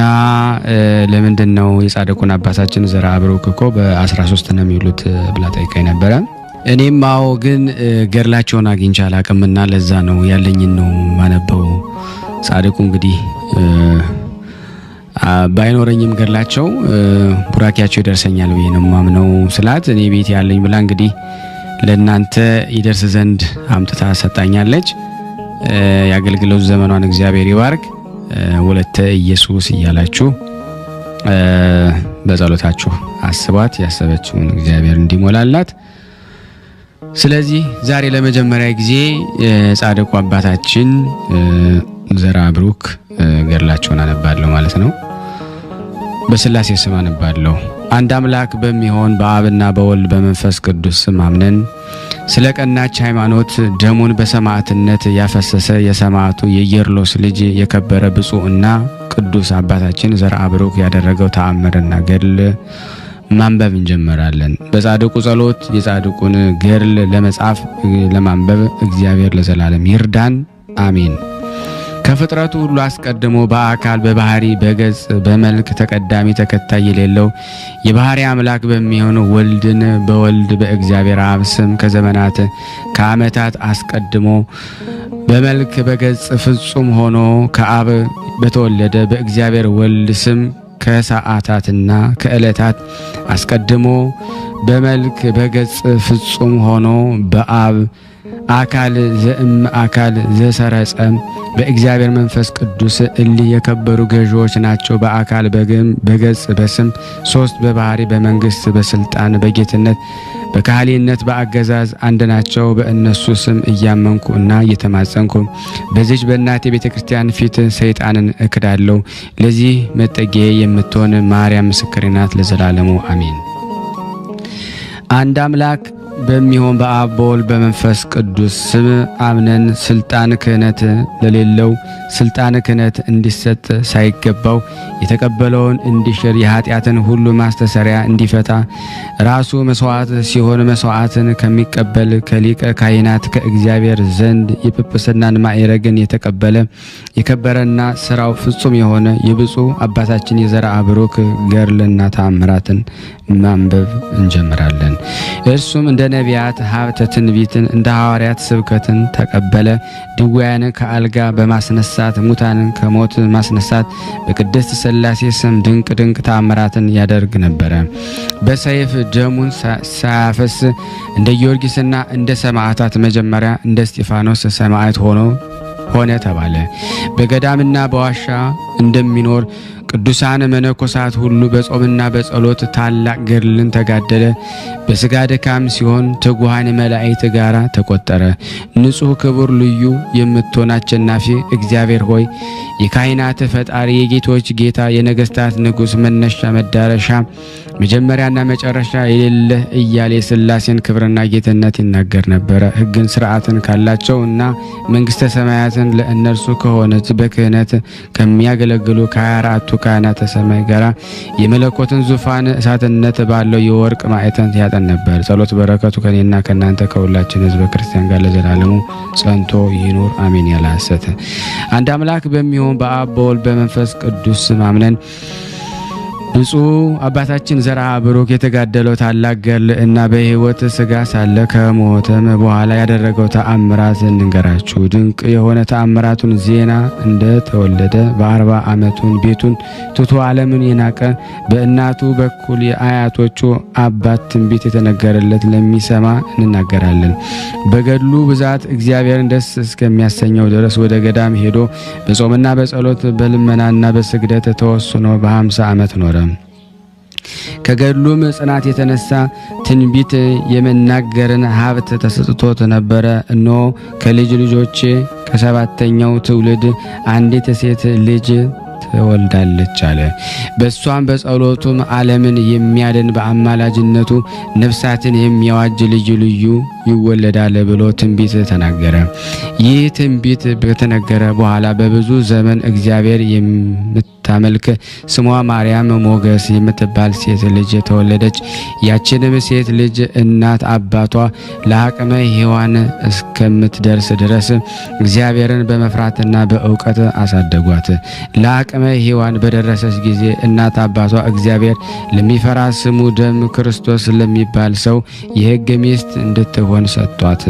Speaker 2: ለምንድነው የጻድቁን አባታችን ዘራ ብሩክ እኮ በ13 ነው የሚውሉት ብላ ጠይቃኝ ነበረ። እኔም አዎ ግን ገድላቸውን አግኝቼ አላቅምና ለዛ ነው ያለኝን ነው ማነበው። ጻድቁ እንግዲህ ባይኖረኝም ገድላቸው ቡራኪያቸው ይደርሰኛል ብዬ ነው ማምነው ስላት እኔ ቤት ያለኝ ብላ እንግዲህ ለናንተ ይደርስ ዘንድ አምጥታ ሰጣኛለች። ያገልግሎት ዘመኗን እግዚአብሔር ይባርክ። ወለተ ኢየሱስ እያላችሁ በጸሎታችሁ አስቧት፣ ያሰበችውን እግዚአብሔር እንዲሞላላት። ስለዚህ ዛሬ ለመጀመሪያ ጊዜ ጻድቁ አባታችን ዘራ ብሩክ ገድላቸውን አነባለሁ ማለት ነው። በስላሴ ስም አነባለሁ። አንድ አምላክ በሚሆን በአብና በወልድ በመንፈስ ቅዱስ ስም አምነን ስለ ቀናች ሃይማኖት ደሙን በሰማዕትነት ያፈሰሰ የሰማዕቱ የኢየርሎስ ልጅ የከበረ ብፁዕና ቅዱስ አባታችን ዘርአ ብሩክ ያደረገው ተአምርና ገድል ማንበብ እንጀምራለን። በጻድቁ ጸሎት የጻድቁን ገድል ለመጻፍ ለማንበብ እግዚአብሔር ለዘላለም ይርዳን፣ አሜን። ከፍጥረቱ ሁሉ አስቀድሞ በአካል በባህሪ በገጽ በመልክ ተቀዳሚ ተከታይ የሌለው የባህሪ አምላክ በሚሆን ወልድን በወልድ በእግዚአብሔር አብ ስም ከዘመናት ከዓመታት አስቀድሞ በመልክ በገጽ ፍጹም ሆኖ ከአብ በተወለደ በእግዚአብሔር ወልድ ስም ከሰዓታትና ከዕለታት አስቀድሞ በመልክ በገጽ ፍጹም ሆኖ በአብ አካል ዘእም አካል ዘሰረጸ በእግዚአብሔር መንፈስ ቅዱስ እሊህ የከበሩ ገዢዎች ናቸው። በአካል በገጽ በስም ሶስት በባህሪ በመንግስት በስልጣን በጌትነት በካህሊነት በአገዛዝ አንድ ናቸው። በእነሱ ስም እያመንኩ እና እየተማጸንኩ በዚች በእናቴ ቤተክርስቲያን ፊት ሰይጣንን እክዳለሁ። ለዚህ መጠጊያ የምትሆን ማርያም ምስክሬ ናት ለዘላለሙ አሜን። አንድ አምላክ በሚሆን በአብ በወልድ በመንፈስ ቅዱስ ስም አምነን ስልጣን ክህነት ለሌለው ስልጣን ክህነት እንዲሰጥ ሳይገባው የተቀበለውን እንዲሽር የኃጢአትን ሁሉ ማስተሰሪያ እንዲፈታ ራሱ መስዋዕት ሲሆን መስዋዕትን ከሚቀበል ከሊቀ ካህናት ከእግዚአብሔር ዘንድ የጵጵስናን ማዕረግን የተቀበለ የከበረና ስራው ፍጹም የሆነ የብፁዕ አባታችን የዘርአ ብሩክ ገድልና ተአምራትን ማንበብ እንጀምራለን። እርሱም እንደ ነቢያት ሀብተ ትንቢትን እንደ ሐዋርያት ስብከትን ተቀበለ። ድውያንን ከአልጋ በማስነሳት ሙታንን ከሞት ማስነሳት በቅድስት ሥላሴ ስም ድንቅ ድንቅ ተአምራትን ያደርግ ነበረ። በሰይፍ ደሙን ሳያፈስ እንደ ጊዮርጊስና እንደ ሰማዕታት መጀመሪያ እንደ እስጢፋኖስ ሰማዕት ሆነ ተባለ። በገዳምና በዋሻ እንደሚኖር ቅዱሳን መነኮሳት ሁሉ በጾምና በጸሎት ታላቅ ገድልን ተጋደለ። በስጋ ድካም ሲሆን ትጉሃን መላእክት ጋራ ተቆጠረ። ንጹሕ ክቡር ልዩ የምትሆን አሸናፊ እግዚአብሔር ሆይ የካህናት ፈጣሪ የጌቶች ጌታ የነገስታት ንጉሥ መነሻ መዳረሻ መጀመሪያና መጨረሻ የሌለ እያለ የሥላሴን ክብርና ጌትነት ይናገር ነበረ። ሕግን ስርዓትን ካላቸውና መንግስተ ሰማያትን ለእነርሱ ከሆነች በክህነት ከሚያገለግሉ ከ24ቱ ካህናተ ሰማይ ጋር የመለኮትን ዙፋን እሳትነት ባለው የወርቅ ማዕተን ያጠን ነበር። ጸሎት በረከቱ ከኔና ከናንተ ከሁላችን ሕዝበ ክርስቲያን ጋር ለዘላለሙ ጸንቶ ይኑር አሜን። ያለ ሐሰት አንድ አምላክ በሚሆን በአብ በወልድ በመንፈስ ቅዱስ ስም አምነን ብፁዕ አባታችን ዘርአ ብሩክ የተጋደለው ታላቅ ገድል እና በሕይወት ስጋ ሳለ ከሞተም በኋላ ያደረገው ተአምራት እንንገራችሁ። ድንቅ የሆነ ተአምራቱን ዜና እንደተወለደ በ40 ዓመቱን ቤቱን ትቶ ዓለምን የናቀ በእናቱ በኩል የአያቶቹ አባት ትንቢት የተነገረለት ለሚሰማ እንናገራለን። በገድሉ ብዛት እግዚአብሔርን ደስ እስከሚያሰኘው ድረስ ወደ ገዳም ሄዶ በጾምና በጸሎት በልመናና በስግደት ተወስኖ በ50 ዓመት ኖረ። ከገድሉም ጽናት የተነሳ ትንቢት የመናገርን ሀብት ተሰጥቶት ነበረ። እነሆ ከልጅ ልጆቼ ከሰባተኛው ትውልድ አንዲት ሴት ልጅ ትወልዳለች አለ። በሷም በጸሎቱም ዓለምን የሚያድን በአማላጅነቱ ነፍሳትን የሚያዋጅ ልዩ ልዩ ይወለዳል ብሎ ትንቢት ተናገረ። ይህ ትንቢት በተነገረ በኋላ በብዙ ዘመን እግዚአብሔር የምታመልክ ስሟ ማርያም ሞገስ የምትባል ሴት ልጅ ተወለደች። ያችንም ሴት ልጅ እናት አባቷ ለአቅመ ሔዋን እስከምትደርስ ድረስ እግዚአብሔርን በመፍራትና በእውቀት አሳደጓት። ለአቅመ ሔዋን በደረሰች ጊዜ እናት አባቷ እግዚአብሔር ለሚፈራ ስሙ ደም ክርስቶስ ለሚባል ሰው የሕግ ሚስት እንድትሆን ሰጧት።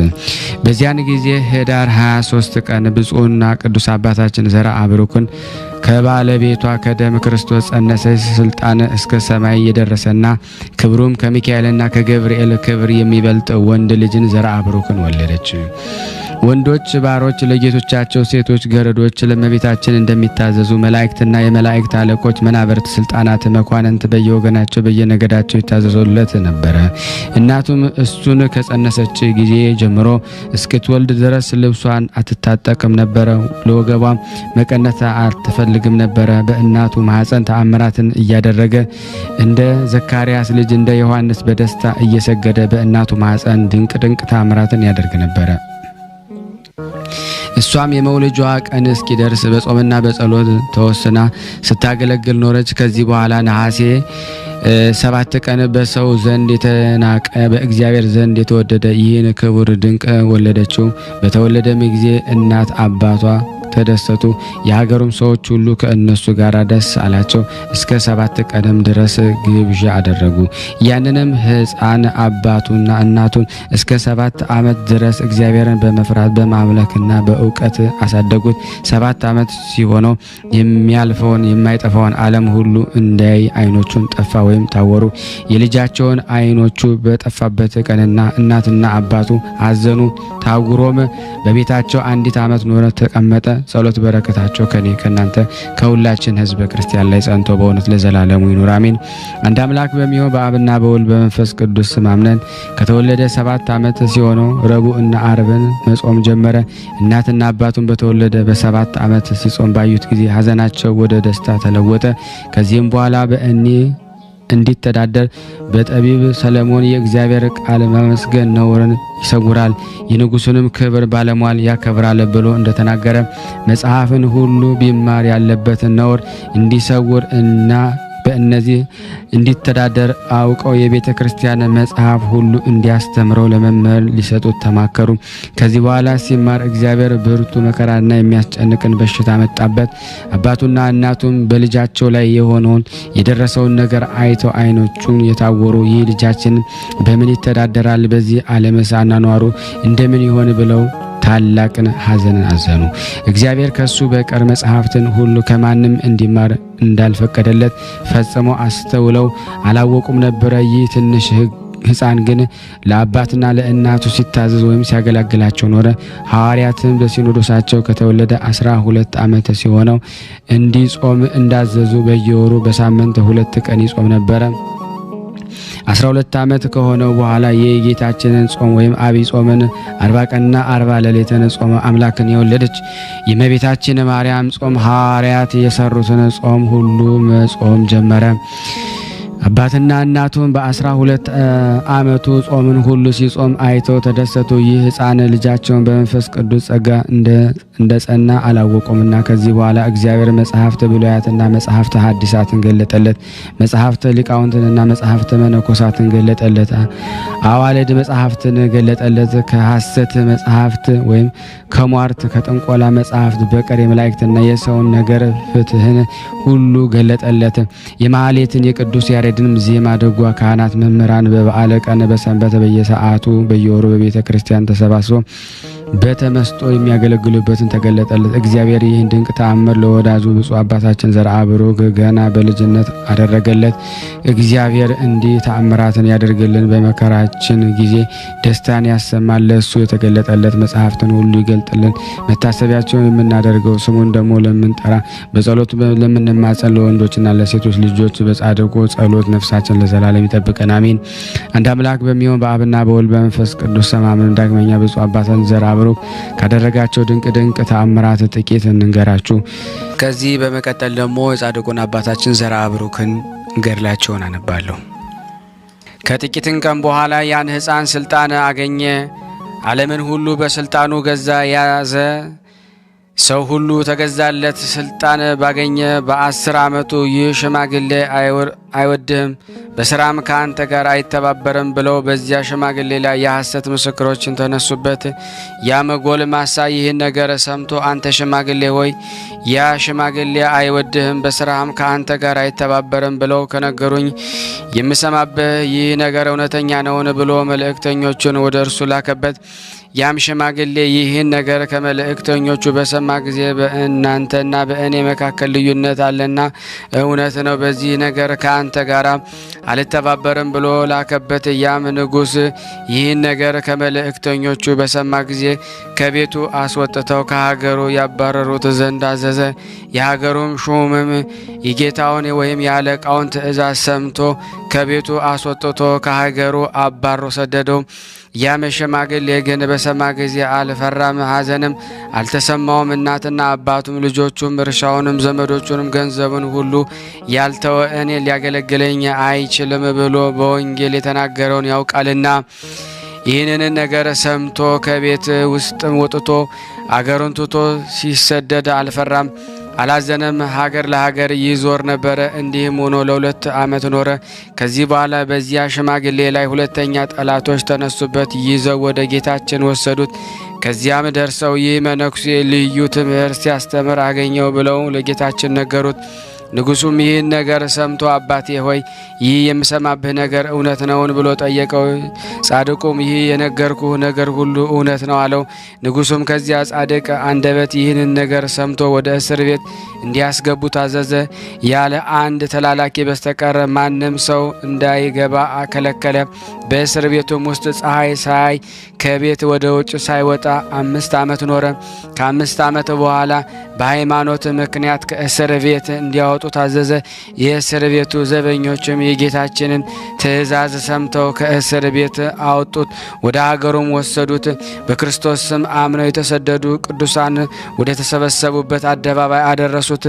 Speaker 2: በዚያን ጊዜ ኅዳር 23 ቀን ብፁዕና ቅዱስ አባታችን ዘርአ ብሩክን ከባለቤቷ ከደም ክርስቶስ ጸነሰች። ስልጣን እስከ ሰማይ የደረሰና ክብሩም ከሚካኤልና ከገብርኤል ክብር የሚበልጥ ወንድ ልጅን ዘርአ ብሩክን ወለደች። ወንዶች ባሮች ለጌቶቻቸው፣ ሴቶች ገረዶች ለእመቤታችን እንደሚታዘዙ መላእክትና የመላእክት አለቆች፣ መናብርት፣ ስልጣናት፣ መኳንንት በየወገናቸው በየነገዳቸው ይታዘዙለት ነበረ። እናቱም እሱን ከጸነሰች ጊዜ ጀምሮ እስክትወልድ ድረስ ልብሷን አትታጠቅም ነበረ። ለወገቧም መቀነት አትፈልግም ነበረ። በእናቱ ማኅፀን ተአምራትን እያደረገ እንደ ዘካርያስ ልጅ እንደ ዮሐንስ በደስታ እየሰገደ በእናቱ ማኅፀን ድንቅ ድንቅ ተአምራትን ያደርግ ነበረ። እሷም የመውለጃዋ ቀን እስኪደርስ በጾምና በጸሎት ተወስና ስታገለግል ኖረች። ከዚህ በኋላ ነሐሴ 7 ቀን በሰው ዘንድ የተናቀ በእግዚአብሔር ዘንድ የተወደደ ይህን ክቡር ድንቅ ወለደችው። በተወለደም ጊዜ እናት አባቷ ተደሰቱ። የሀገሩም ሰዎች ሁሉ ከእነሱ ጋር ደስ አላቸው። እስከ 7 ቀንም ድረስ ግብዣ አደረጉ። ያንንም ሕፃን አባቱና እናቱን እስከ 7 ዓመት ድረስ እግዚአብሔርን በመፍራት በማምለክና በእውቀት አሳደጉት። 7 ዓመት ሲሆነው የሚያልፈውን የማይጠፋውን ዓለም ሁሉ እንዳይ ዓይኖቹን ጠፋ ወይም ታወሩ። የልጃቸውን ዓይኖቹ በጠፋበት ቀንና እናትና አባቱ አዘኑ። ታውሮም በቤታቸው 1 ዓመት ኖረ ተቀመጠ። ጸሎት በረከታቸው ከኔ ከናንተ ከሁላችን ሕዝበ ክርስቲያን ላይ ጸንቶ በእውነት ለዘላለሙ ይኑር አሜን። አንድ አምላክ በሚሆን በአብና በወልድ በመንፈስ ቅዱስ ስም አምነን ከተወለደ 7 ዓመት ሲሆነው ረቡዕና ዓርብን መጾም ጀመረ። እናትና አባቱን በተወለደ በ7 ዓመት ሲጾም ባዩት ጊዜ ሐዘናቸው ወደ ደስታ ተለወጠ። ከዚህም በኋላ በእኔ እንዲተዳደር በጠቢብ ሰለሞን የእግዚአብሔር ቃል ማመስገን ነውርን ይሰውራል የንጉሱንም ክብር ባለሟል ያከብራል ብሎ እንደተናገረ መጽሐፍን ሁሉ ቢማር ያለበትን ነውር እንዲሰውር እና በእነዚህ እንዲተዳደር አውቀው የቤተ ክርስቲያን መጽሐፍ ሁሉ እንዲያስተምረው ለመምህር ሊሰጡት ተማከሩ። ከዚህ በኋላ ሲማር እግዚአብሔር ብርቱ መከራና የሚያስጨንቅን በሽታ መጣበት። አባቱና እናቱም በልጃቸው ላይ የሆነውን የደረሰውን ነገር አይተው ዓይኖቹን የታወሩ ይህ ልጃችን በምን ይተዳደራል? በዚህ ዓለምስ አኗኗሩ እንደምን ይሆን ብለው ታላቅን ሐዘንን አዘኑ። እግዚአብሔር ከሱ በቀር መጽሐፍትን ሁሉ ከማንም እንዲማር እንዳልፈቀደለት ፈጽሞ አስተውለው አላወቁም ነበረ። ይህ ትንሽ ሕፃን ግን ለአባትና ለእናቱ ሲታዘዝ ወይም ሲያገለግላቸው ኖረ። ሐዋርያትም በሲኖዶሳቸው ከተወለደ 12 ዓመት ሲሆነው እንዲጾም እንዳዘዙ በየወሩ በሳምንት 2 ቀን ይጾም ነበረ። 12 ዓመት ከሆነው በኋላ የጌታችንን ጾም ወይም አብይ ጾምን 40 ቀንና 40 ሌሊትን ጾም አምላክን የወለደች የእመቤታችን ማርያም ጾም ሐዋርያት የሰሩትን ጾም ሁሉ መጾም ጀመረ። አባትና እናቱን በ12 ዓመቱ ጾምን ሁሉ ሲጾም አይተው ተደሰቱ። ይህ ሕፃን ልጃቸውን በመንፈስ ቅዱስ ጸጋ እንደ ጸና አላወቁምና ከዚህ በኋላ እግዚአብሔር መጽሐፍት ብሉያትና መጽሐፍት ሐዲሳትን ገለጠለት። መጽሐፍት ሊቃውንትንና መጽሐፍት መነኮሳትን ገለጠለት። አዋልድ መጽሐፍትን ገለጠለት። ከሐሰት መጽሐፍት ወይም ከሟርት ከጥንቆላ መጽሐፍት በቀር የመላእክትና የሰውን ነገር ፍትህን ሁሉ ገለጠለት። የማህሌትን የቅዱስ ያሬድንም ዜማ ደጓ ካህናት መምህራን በበዓለ ቀን በሰንበት በየሰዓቱ በየወሩ በቤተ ክርስቲያን ተሰባስበው በተመስጦ የሚያገለግሉበትን ተገለጠለት። እግዚአብሔር ይህን ድንቅ ተአምር ለወዳጁ ብፁዕ አባታችን ዘርአ ብሩክ ገና በልጅነት አደረገለት። እግዚአብሔር እንዲህ ተአምራትን ያደርግልን፣ በመከራችን ጊዜ ደስታን ያሰማል። ለእሱ የተገለጠለት መጽሐፍትን ሁሉ ይገልጥልን። መታሰቢያቸውን የምናደርገው ስሙን ደግሞ ለምንጠራ በጸሎት ለምንማጸን ለወንዶችና ለሴቶች ልጆች በጻድቁ ጸሎት ነፍሳችን ለዘላለም ይጠብቀን አሜን። አንድ አምላክ በሚሆን በአብና በወልድ በመንፈስ ቅዱስ ስም አምነን ዳግመኛ ብፁዕ አባታችን ዘርአ ብሩክ ካደረጋቸው ድንቅ ድንቅ ተአምራት ጥቂት እንንገራችሁ።
Speaker 1: ከዚህ በመቀጠል ደግሞ የጻድቁን አባታችን ዘርአ ብሩክን ገድላቸውን አነባለሁ። ከጥቂትን ቀን በኋላ ያን ሕፃን ስልጣን አገኘ። ዓለምን ሁሉ በስልጣኑ ገዛ ያዘ። ሰው ሁሉ ተገዛለት። ስልጣን ባገኘ በ10 ዓመቱ ይህ ሽማግሌ አይወድህም፣ በስራም ከአንተ ጋር አይተባበርም ብለው በዚያ ሽማግሌ ላይ የሐሰት ምስክሮችን ተነሱበት። ያም ጎልማሳ ይህን ነገር ሰምቶ አንተ ሽማግሌ ሆይ ያ ሽማግሌ አይወድህም፣ በስራም ከአንተ ጋር አይተባበርም ብለው ከነገሩኝ የምሰማብህ ይህ ነገር እውነተኛ ነውን ብሎ መልእክተኞቹን ወደ እርሱ ላከበት። ያም ሽማግሌ ይህን ነገር ከመልእክተኞቹ በሰማ ጊዜ በእናንተና በእኔ መካከል ልዩነት አለና እውነት ነው፣ በዚህ ነገር ከአንተ ጋር አልተባበርም ብሎ ላከበት። ያም ንጉሥ ይህን ነገር ከመልእክተኞቹ በሰማ ጊዜ ከቤቱ አስወጥተው ከሀገሩ ያባረሩት ዘንድ አዘዘ። የሀገሩም ሹምም የጌታውን ወይም የአለቃውን ትእዛዝ ሰምቶ ከቤቱ አስወጥቶ ከሀገሩ አባሮ ሰደደው። ያም ሽማግሌ ግን በሰማ ጊዜ አልፈራም፣ ሐዘንም አልተሰማውም። እናትና አባቱም ልጆቹም እርሻውንም ዘመዶቹንም ገንዘቡን ሁሉ ያልተወ እኔ ሊያገለግለኝ አይችልም ብሎ በወንጌል የተናገረውን ያውቃልና። ይህንን ነገር ሰምቶ ከቤት ውስጥም ወጥቶ አገሩን ትቶ ሲሰደድ አልፈራም አላዘነም። ሀገር ለሀገር ይዞር ነበረ። እንዲህም ሆኖ ለ2 ዓመት ኖረ። ከዚህ በኋላ በዚያ ሽማግሌ ላይ ሁለተኛ ጠላቶች ተነሱበት፣ ይዘው ወደ ጌታችን ወሰዱት። ከዚያም ደርሰው ይህ መነኩሴ ልዩ ትምህርት ሲያስተምር አገኘው ብለው ለጌታችን ነገሩት። ንጉሡም ይህን ነገር ሰምቶ አባቴ ሆይ ይህ የምሰማብህ ነገር እውነት ነውን ብሎ ጠየቀው። ጻድቁም ይህ የነገርኩህ ነገር ሁሉ እውነት ነው አለው። ንጉሡም ከዚያ ጻድቅ አንደበት ይህንን ነገር ሰምቶ ወደ እስር ቤት እንዲያስገቡ ታዘዘ። ያለ አንድ ተላላኪ በስተቀር ማንም ሰው እንዳይገባ ከለከለ። በእስር ቤቱም ውስጥ ፀሐይ ሳይ ከቤት ወደ ውጭ ሳይወጣ 5 ዓመት ኖረ። ከ5 ዓመት በኋላ በሃይማኖት ምክንያት ከእስር ቤት እንዲያወጡ ታዘዘ። የእስር ቤቱ ዘበኞችም የጌታችንን ትእዛዝ ሰምተው ከእስር ቤት አወጡት፣ ወደ ሀገሩም ወሰዱት። በክርስቶስ ስም አምነው የተሰደዱ ቅዱሳን ወደ ተሰበሰቡበት አደባባይ አደረሱት።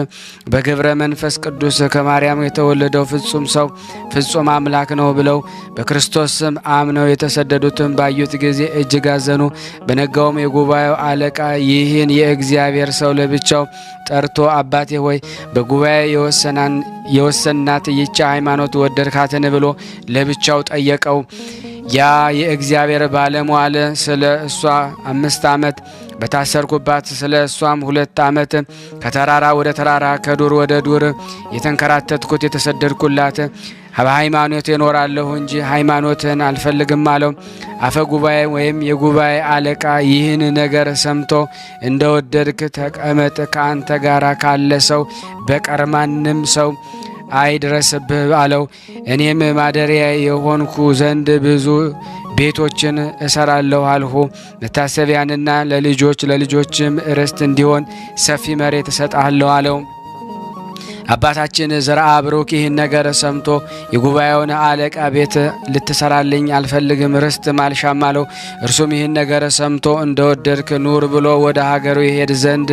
Speaker 1: በግብረ መንፈስ ቅዱስ ከማርያም የተወለደው ፍጹም ሰው ፍጹም አምላክ ነው ብለው በክርስቶስ ስም አምነው የተሰደዱትን ባዩት ጊዜ እጅግ አዘኑ። በነጋውም የጉባኤው አለቃ ይህን የእግዚአብሔር ሰው ለብቻው ጠርቶ አባቴ ሆይ በጉባኤ የወሰናት ይህች ሃይማኖት ወደድካትን ብሎ ለብቻው ጠየቀው። ያ የእግዚአብሔር ባለሟል ስለ እሷ 5 ዓመት በታሰርኩባት ስለ እሷም 2 ዓመት ከተራራ ወደ ተራራ ከዱር ወደ ዱር የተንከራተትኩት የተሰደድኩላት በሃይማኖት እኖራለሁ እንጂ ሃይማኖትን አልፈልግም አለው። አፈ ጉባኤ ወይም የጉባኤ አለቃ ይህን ነገር ሰምቶ እንደወደድክ ተቀመጥ፣ ከአንተ ጋር ካለ ሰው በቀር ማንም ሰው አይድረስብህ አለው። እኔም ማደሪያ የሆንኩ ዘንድ ብዙ ቤቶችን እሰራለሁ አልሁ። መታሰቢያንና ለልጆችም ርስት እንዲሆን ሰፊ መሬት እሰጣለሁ አለው። አባታችን ዘርአ ብሩክ ይህን ነገር ሰምቶ የጉባኤውን አለቃ ቤት ልትሰራልኝ አልፈልግም፣ ርስት ማልሻም አለው። እርሱም ይህን ነገር ሰምቶ እንደወደድክ ኑር ብሎ ወደ ሀገሩ ይሄድ ዘንድ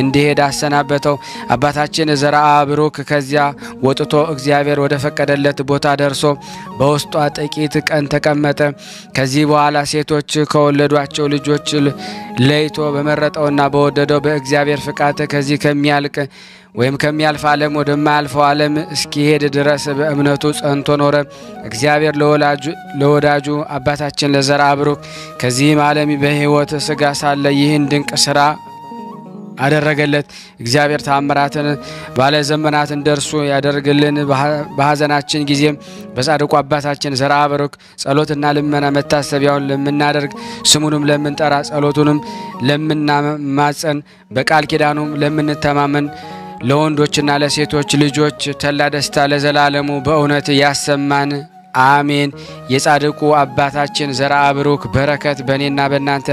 Speaker 1: እንዲሄድ አሰናበተው። አባታችን ዘርአ ብሩክ ከዚያ ወጥቶ እግዚአብሔር ወደ ፈቀደለት ቦታ ደርሶ በውስጧ ጥቂት ቀን ተቀመጠ። ከዚህ በኋላ ሴቶች ከወለዷቸው ልጆች ለይቶ በመረጠውና በወደደው በእግዚአብሔር ፍቃድ ከዚህ ከሚያልቅ ወይም ከሚያልፍ ዓለም ወደማያልፈው ዓለም እስኪሄድ ድረስ በእምነቱ ጸንቶ ኖረ። እግዚአብሔር ለወዳጁ አባታችን ለዘርአ ብሩክ ከዚህም ዓለም በሕይወት ሥጋ ሳለ ይህን ድንቅ ሥራ አደረገለት። እግዚአብሔር ታምራትን ባለ ዘመናት እንደርሱ ያደርግልን። በሐዘናችን ጊዜም በጻድቁ አባታችን ዘርአ ብሩክ ጸሎትና ልመና መታሰቢያውን ለምናደርግ ስሙንም ለምንጠራ ጸሎቱንም ለምናማጸን በቃል ኪዳኑም ለምንተማመን ለወንዶችና ለሴቶች ልጆች ተላ ደስታ ለዘላለሙ በእውነት ያሰማን አሜን። የጻድቁ አባታችን ዘርአ ብሩክ በረከት በእኔና በእናንተ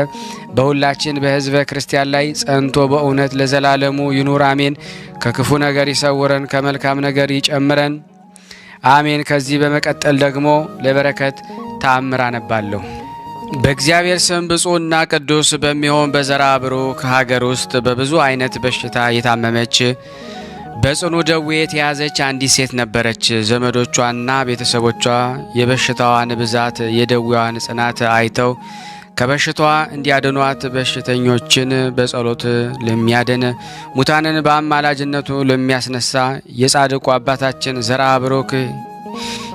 Speaker 1: በሁላችን በሕዝበ ክርስቲያን ላይ ጸንቶ በእውነት ለዘላለሙ ይኑር አሜን። ከክፉ ነገር ይሰውረን፣ ከመልካም ነገር ይጨምረን አሜን። ከዚህ በመቀጠል ደግሞ ለበረከት ተአምር አነባለሁ። በእግዚአብሔር ስም ብፁዕና ቅዱስ በሚሆን በዘርአ ብሩክ ሀገር ውስጥ በብዙ አይነት በሽታ የታመመች በጽኑ ደዌ የተያዘች አንዲት ሴት ነበረች። ዘመዶቿና ቤተሰቦቿ የበሽታዋን ብዛት የደዌዋን ጽናት አይተው ከበሽታዋ እንዲያድኗት በሽተኞችን በጸሎት ለሚያድን ሙታንን በአማላጅነቱ ለሚያስነሳ የጻድቁ አባታችን ዘርአ ብሩክ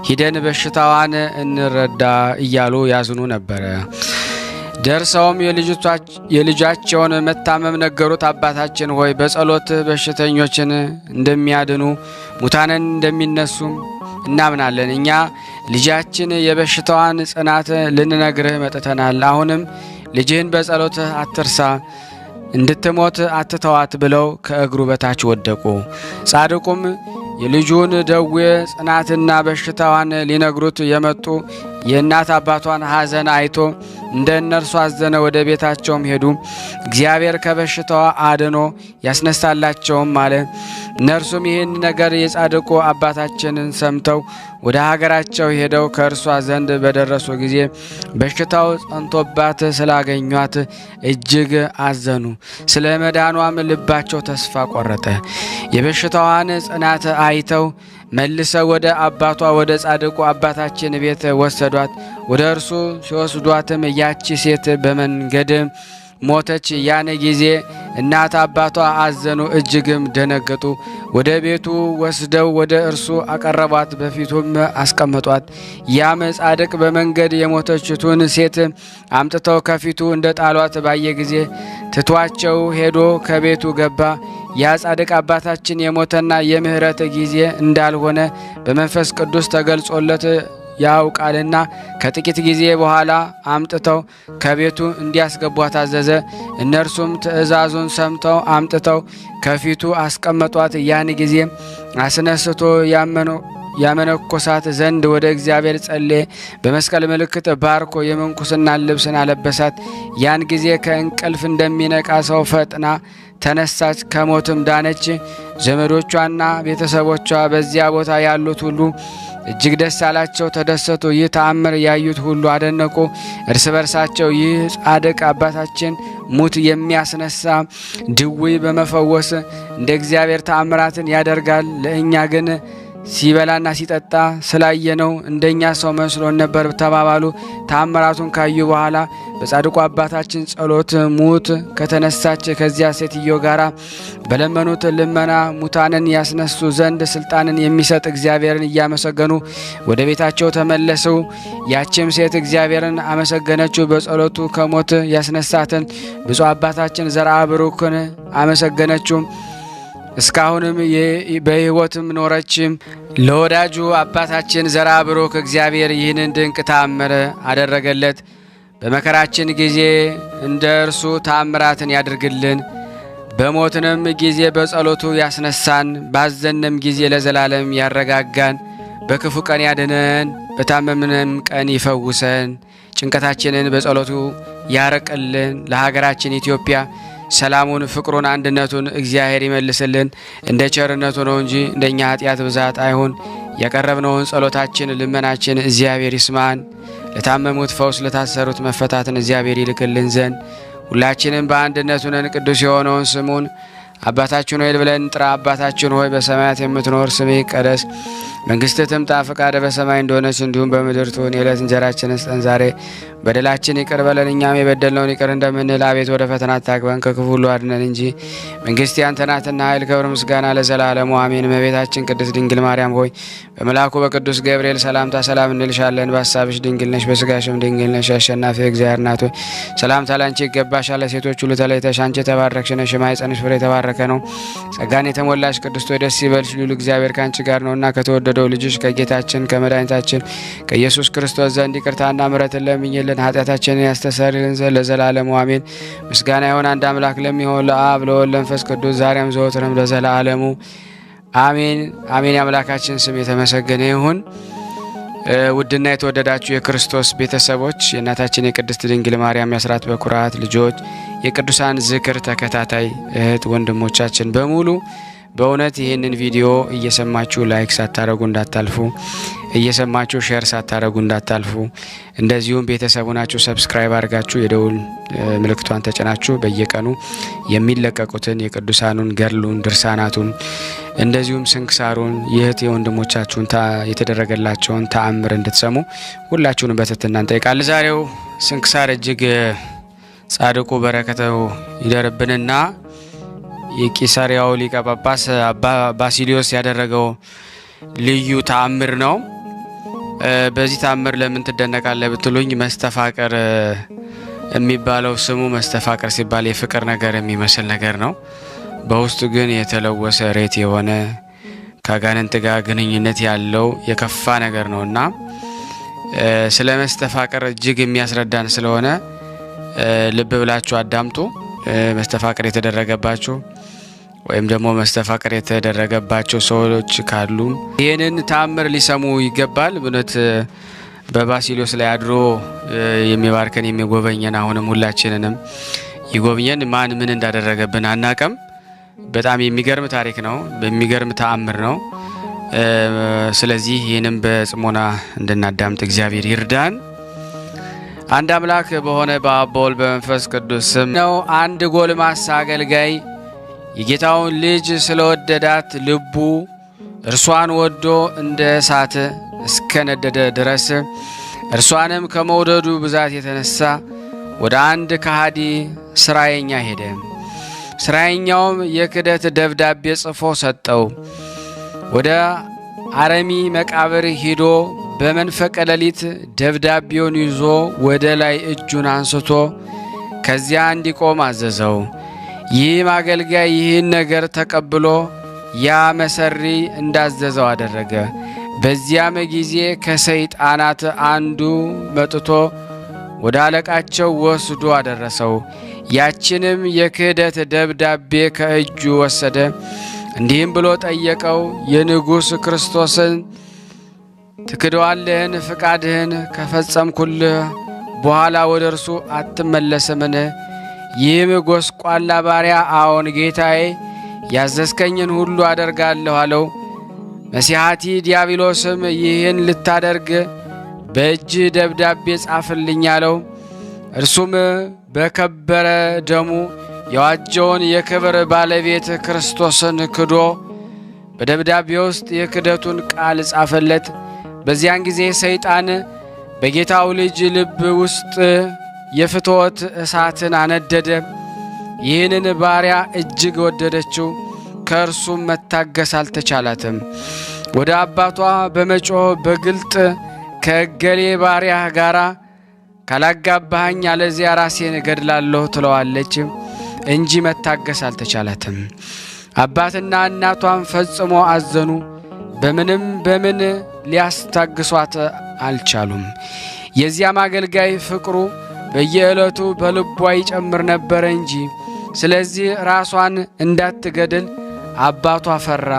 Speaker 1: ሂደን በሽታዋን እንረዳ እያሉ ያዝኑ ነበረ። ደርሰውም የልጃቸውን መታመም ነገሩት። አባታችን ሆይ በጸሎት በሽተኞችን እንደሚያድኑ ሙታንን እንደሚነሱም እናምናለን። እኛ ልጃችን የበሽታዋን ጽናት ልንነግርህ መጥተናል። አሁንም ልጅህን በጸሎት አትርሳ፣ እንድትሞት አትተዋት ብለው ከእግሩ በታች ወደቁ። ጻድቁም የልጁን ደዌ ጽናትና በሽታዋን ሊነግሩት የመጡ የእናት አባቷን ሐዘን አይቶ እንደ እነርሱ አዘነ። ወደ ቤታቸውም ሄዱ። እግዚአብሔር ከበሽታዋ አድኖ ያስነሳላቸውም አለ። እነርሱም ይህን ነገር የጻድቁ አባታችንን ሰምተው ወደ ሀገራቸው ሄደው ከእርሷ ዘንድ በደረሱ ጊዜ በሽታው ጸንቶባት ስላገኟት እጅግ አዘኑ። ስለ መዳኗም ልባቸው ተስፋ ቆረጠ። የበሽታዋን ጽናት አይተው መልሰው ወደ አባቷ ወደ ጻድቁ አባታችን ቤት ወሰዷት። ወደ እርሱ ሲወስዷትም ያቺ ሴት በመንገድ ሞተች። ያን ጊዜ እናት አባቷ አዘኑ፣ እጅግም ደነገጡ። ወደ ቤቱ ወስደው ወደ እርሱ አቀረቧት፣ በፊቱም አስቀመጧት። ያም ጻድቅ በመንገድ የሞተችቱን ሴት አምጥተው ከፊቱ እንደ ጣሏት ባየ ጊዜ ትቷቸው ሄዶ ከቤቱ ገባ። ያ ጻድቅ አባታችን የሞተና የምህረት ጊዜ እንዳልሆነ በመንፈስ ቅዱስ ተገልጾለት ያውቃልና ከጥቂት ጊዜ በኋላ አምጥተው ከቤቱ እንዲያስገቧት አዘዘ። እነርሱም ትእዛዙን ሰምተው አምጥተው ከፊቱ አስቀመጧት። ያን ጊዜ አስነስቶ ያመነኮሳት ዘንድ ወደ እግዚአብሔር ጸለየ። በመስቀል ምልክት ባርኮ የምንኩስና ልብስን አለበሳት። ያን ጊዜ ከእንቅልፍ እንደሚነቃ ሰው ፈጥና ተነሳች፣ ከሞትም ዳነች። ዘመዶቿና ቤተሰቦቿ በዚያ ቦታ ያሉት ሁሉ እጅግ ደስ አላቸው፣ ተደሰቱ። ይህ ተአምር ያዩት ሁሉ አደነቁ። እርስ በርሳቸው ይህ ጻድቅ አባታችን ሙት የሚያስነሳ ድውይ በመፈወስ እንደ እግዚአብሔር ተአምራትን ያደርጋል፣ ለእኛ ግን ሲበላና ሲጠጣ ስላየነው እንደኛ ሰው መስሎን ነበር ተባባሉ። ተአምራቱን ካዩ በኋላ በጻድቁ አባታችን ጸሎት ሙት ከተነሳች ከዚያ ሴትዮ ጋር በለመኑት ልመና ሙታንን ያስነሱ ዘንድ ስልጣንን የሚሰጥ እግዚአብሔርን እያመሰገኑ ወደ ቤታቸው ተመለሱ። ያችም ሴት እግዚአብሔርን አመሰገነችው። በጸሎቱ ከሞት ያስነሳትን ብፁዕ አባታችን ዘርአ ብሩክን አመሰገነችው። እስካሁንም በሕይወትም ኖረች። ለወዳጁ አባታችን ዘርአ ብሩክ እግዚአብሔር ይህንን ድንቅ ተአምር አደረገለት። በመከራችን ጊዜ እንደ እርሱ ተአምራትን ያድርግልን። በሞትንም ጊዜ በጸሎቱ ያስነሳን፣ ባዘንም ጊዜ ለዘላለም ያረጋጋን፣ በክፉ ቀን ያድነን፣ በታመምንም ቀን ይፈውሰን፣ ጭንቀታችንን በጸሎቱ ያርቅልን። ለሀገራችን ኢትዮጵያ ሰላሙን፣ ፍቅሩን፣ አንድነቱን እግዚአብሔር ይመልስልን። እንደ ቸርነቱ ነው እንጂ እንደኛ ኃጢአት ብዛት አይሁን። ያቀረብነውን ጸሎታችን፣ ልመናችን እግዚአብሔር ይስማን። ለታመሙት ፈውስ፣ ለታሰሩት መፈታትን እግዚአብሔር ይልክልን ዘንድ ሁላችንም በአንድነት ሆነን ቅዱስ የሆነውን ስሙን አባታችን ሆይ ብለን እንጥራ። አባታችን ሆይ በሰማያት የምትኖር ስምህ ይቀደስ፣ መንግሥትህ ትምጣ፣ ፈቃድህ በሰማይ እንደሆነች እንዲሁም በምድር ትሁን። የዕለት እንጀራችንን ስጠን ዛሬ፣ በደላችን ይቅር በለን እኛም የበደልነውን ይቅር እንደምንል፣ አቤት ወደ ፈተና አታግባን ከክፉ ሁሉ አድነን እንጂ መንግሥት ያንተ ናትና ኃይል፣ ክብር፣ ምስጋና ለዘላለሙ አሜን። እመቤታችን ቅድስት ድንግል ማርያም ሆይ በመልአኩ በቅዱስ ገብርኤል ሰላምታ ሰላም እንልሻለን። በሐሳብሽ ድንግል ነሽ፣ በሥጋሽም ድንግል ነሽ። አሸናፊ እግዚአብሔር እናት ሆይ ሰላምታ ላንቺ ይገባሻል። ሴቶች ሁሉ ተለይተሽ አንቺ የተባረክሽ ነሽ፣ የማኅፀንሽ ፍሬ የተባረከ ነው። ጸጋን የተሞላሽ ቅድስት ሆይ ደስ ይበልሽ፣ ልዑል እግዚአብሔር ካንቺ ጋር ነውና ከተወደደው ልጅሽ ከጌታችን ከመድኃኒታችን ከኢየሱስ ክርስቶስ ዘንድ ይቅርታና ምሕረትን ለምኝልን ኃጢአታችንን ያስተሰርይልን ዘንድ ለዘላለሙ አሜን። ምስጋና ይሁን አንድ አምላክ ለሚሆን ለአብ ለወልድ ለመንፈስ ቅዱስ ዛሬም ዘወትርም ለዘላለሙ አሜን አሜን። የአምላካችን ስም የተመሰገነ ይሁን። ውድና የተወደዳችሁ የክርስቶስ ቤተሰቦች የእናታችን የቅድስት ድንግል ማርያም የአስራት በኩራት ልጆች የቅዱሳን ዝክር ተከታታይ እህት ወንድሞቻችን በሙሉ በእውነት ይህንን ቪዲዮ እየሰማችሁ ላይክ ሳታረጉ እንዳታልፉ፣ እየሰማችሁ ሼር ሳታረጉ እንዳታልፉ። እንደዚሁም ቤተሰቡ ናችሁ ሰብስክራይብ አድርጋችሁ የደውል ምልክቷን ተጭናችሁ በየቀኑ የሚለቀቁትን የቅዱሳኑን ገድሉን፣ ድርሳናቱን እንደዚሁም ስንክሳሩን የእህት የወንድሞቻችሁን የተደረገላቸውን ተአምር እንድትሰሙ ሁላችሁንም በትህትና እንጠይቃለን። ዛሬው ስንክሳር እጅግ ጻድቁ በረከተው ይደርብንና የቂሳሪያው ሊቀ ጳጳስ አባ ባሲሊዮስ ያደረገው ልዩ ተአምር ነው። በዚህ ተአምር ለምን ትደነቃለህ ብትሉኝ መስተፋቅር የሚባለው ስሙ መስተፋቅር ሲባል የፍቅር ነገር የሚመስል ነገር ነው። በውስጡ ግን የተለወሰ ሬት የሆነ ከአጋንንት ጋር ግንኙነት ያለው የከፋ ነገር ነውና ስለ መስተፋቅር እጅግ የሚያስረዳን ስለሆነ ልብ ብላችሁ አዳምጡ። መስተፋቅር የተደረገባችሁ ወይም ደግሞ መስተፋቅር የተደረገባቸው ሰዎች ካሉ ይህንን ተአምር ሊሰሙ ይገባል። እውነት በባሲሊዮስ ላይ አድሮ የሚባርከን የሚጎበኘን አሁንም ሁላችንንም ይጎብኘን። ማን ምን እንዳደረገብን አናቀም። በጣም የሚገርም ታሪክ ነው፣ በሚገርም ተአምር ነው። ስለዚህ ይህንም በጽሞና እንድናዳምጥ እግዚአብሔር ይርዳን። አንድ አምላክ በሆነ በአብ በወልድ በመንፈስ ቅዱስ ስም ነው። አንድ ጎልማሳ አገልጋይ የጌታውን ልጅ ስለወደዳት ልቡ እርሷን ወዶ እንደ እሳት እስከነደደ ድረስ እርሷንም ከመውደዱ ብዛት የተነሳ ወደ አንድ ከሃዲ ስራየኛ ሄደ። ስራየኛውም የክደት ደብዳቤ ጽፎ ሰጠው። ወደ አረሚ መቃብር ሂዶ በመንፈቀ ሌሊት ደብዳቤውን ይዞ ወደ ላይ እጁን አንስቶ ከዚያ እንዲቆም አዘዘው። ይህም አገልጋይ ይህን ነገር ተቀብሎ ያ መሰሪ እንዳዘዘው አደረገ። በዚያም ጊዜ ከሰይጣናት አንዱ መጥቶ ወደ አለቃቸው ወስዶ አደረሰው። ያችንም የክህደት ደብዳቤ ከእጁ ወሰደ። እንዲህም ብሎ ጠየቀው፣ የንጉሥ ክርስቶስን ትክደዋለህን? ፍቃድህን ከፈጸምኩልህ በኋላ ወደ እርሱ አትመለስምን? ይህም ጎስቋላ ባሪያ አዎን ጌታዬ፣ ያዘዝከኝን ሁሉ አደርጋለሁ አለው። መሲሐቲ ዲያብሎስም ይህን ልታደርግ በእጅ ደብዳቤ ጻፍልኝ አለው። እርሱም በከበረ ደሙ የዋጀውን የክብር ባለቤት ክርስቶስን ክዶ በደብዳቤ ውስጥ የክደቱን ቃል ጻፈለት። በዚያን ጊዜ ሰይጣን በጌታው ልጅ ልብ ውስጥ የፍትወት እሳትን አነደደ። ይህንን ባሪያ እጅግ ወደደችው፣ ከእርሱም መታገስ አልተቻላትም። ወደ አባቷ በመጮህ በግልጥ ከእገሌ ባሪያ ጋራ ካላጋባኸኝ አለዚያ ራሴን እገድላለሁ ትለዋለች እንጂ መታገስ አልተቻላትም። አባትና እናቷም ፈጽሞ አዘኑ። በምን ሊያስታግሷት አልቻሉም። የዚያም አገልጋይ ፍቅሩ በየዕለቱ በልቧ ይጨምር ነበር እንጂ ስለዚህ ራሷን እንዳትገድል አባቷ ፈራ።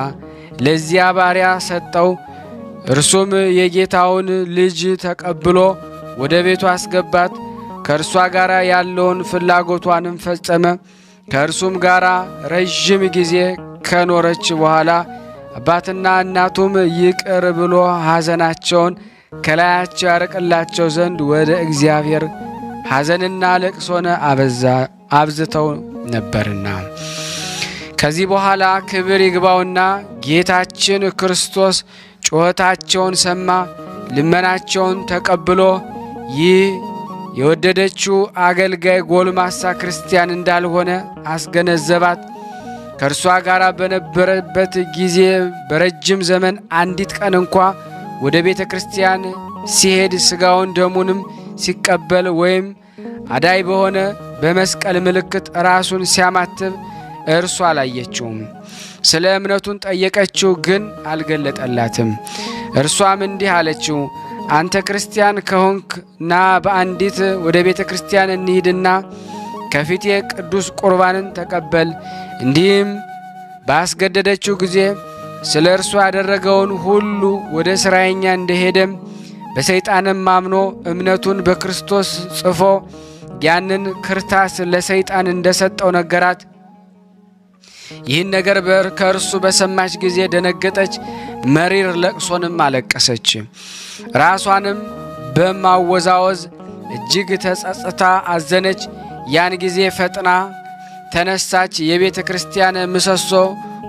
Speaker 1: ለዚያ ባሪያ ሰጠው። እርሱም የጌታውን ልጅ ተቀብሎ ወደ ቤቱ አስገባት። ከእርሷ ጋር ያለውን ፍላጎቷንም ፈጸመ። ከእርሱም ጋር ረዥም ጊዜ ከኖረች በኋላ አባትና እናቱም ይቅር ብሎ ሐዘናቸውን ከላያቸው ያርቅላቸው ዘንድ ወደ እግዚአብሔር ሐዘንና ለቅሶን አብዝተው ነበርና። ከዚህ በኋላ ክብር ይግባውና ጌታችን ክርስቶስ ጩኸታቸውን ሰማ፣ ልመናቸውን ተቀብሎ ይህ የወደደችው አገልጋይ ጎልማሳ ክርስቲያን እንዳልሆነ አስገነዘባት። ከእርሷ ጋር በነበረበት ጊዜ በረጅም ዘመን አንዲት ቀን እንኳ ወደ ቤተ ክርስቲያን ሲሄድ ሥጋውን ደሙንም ሲቀበል ወይም አዳይ በሆነ በመስቀል ምልክት ራሱን ሲያማትብ እርሷ አላየችውም። ስለ እምነቱን ጠየቀችው፣ ግን አልገለጠላትም። እርሷም እንዲህ አለችው፣ አንተ ክርስቲያን ከሆንክ ና በአንዲት ወደ ቤተ ክርስቲያን እንሂድና ከፊቴ ቅዱስ ቁርባንን ተቀበል። እንዲህም ባስገደደችው ጊዜ ስለ እርሷ ያደረገውን ሁሉ ወደ ስራየኛ እንደሄደም በሰይጣንም አምኖ እምነቱን በክርስቶስ ጽፎ ያንን ክርታስ ለሰይጣን እንደሰጠው ነገራት። ይህን ነገር ከእርሱ በሰማች ጊዜ ደነገጠች፣ መሪር ለቅሶንም አለቀሰች። ራሷንም በማወዛወዝ እጅግ ተጸጽታ አዘነች። ያን ጊዜ ፈጥና ተነሳች። የቤተ ክርስቲያን ምሰሶ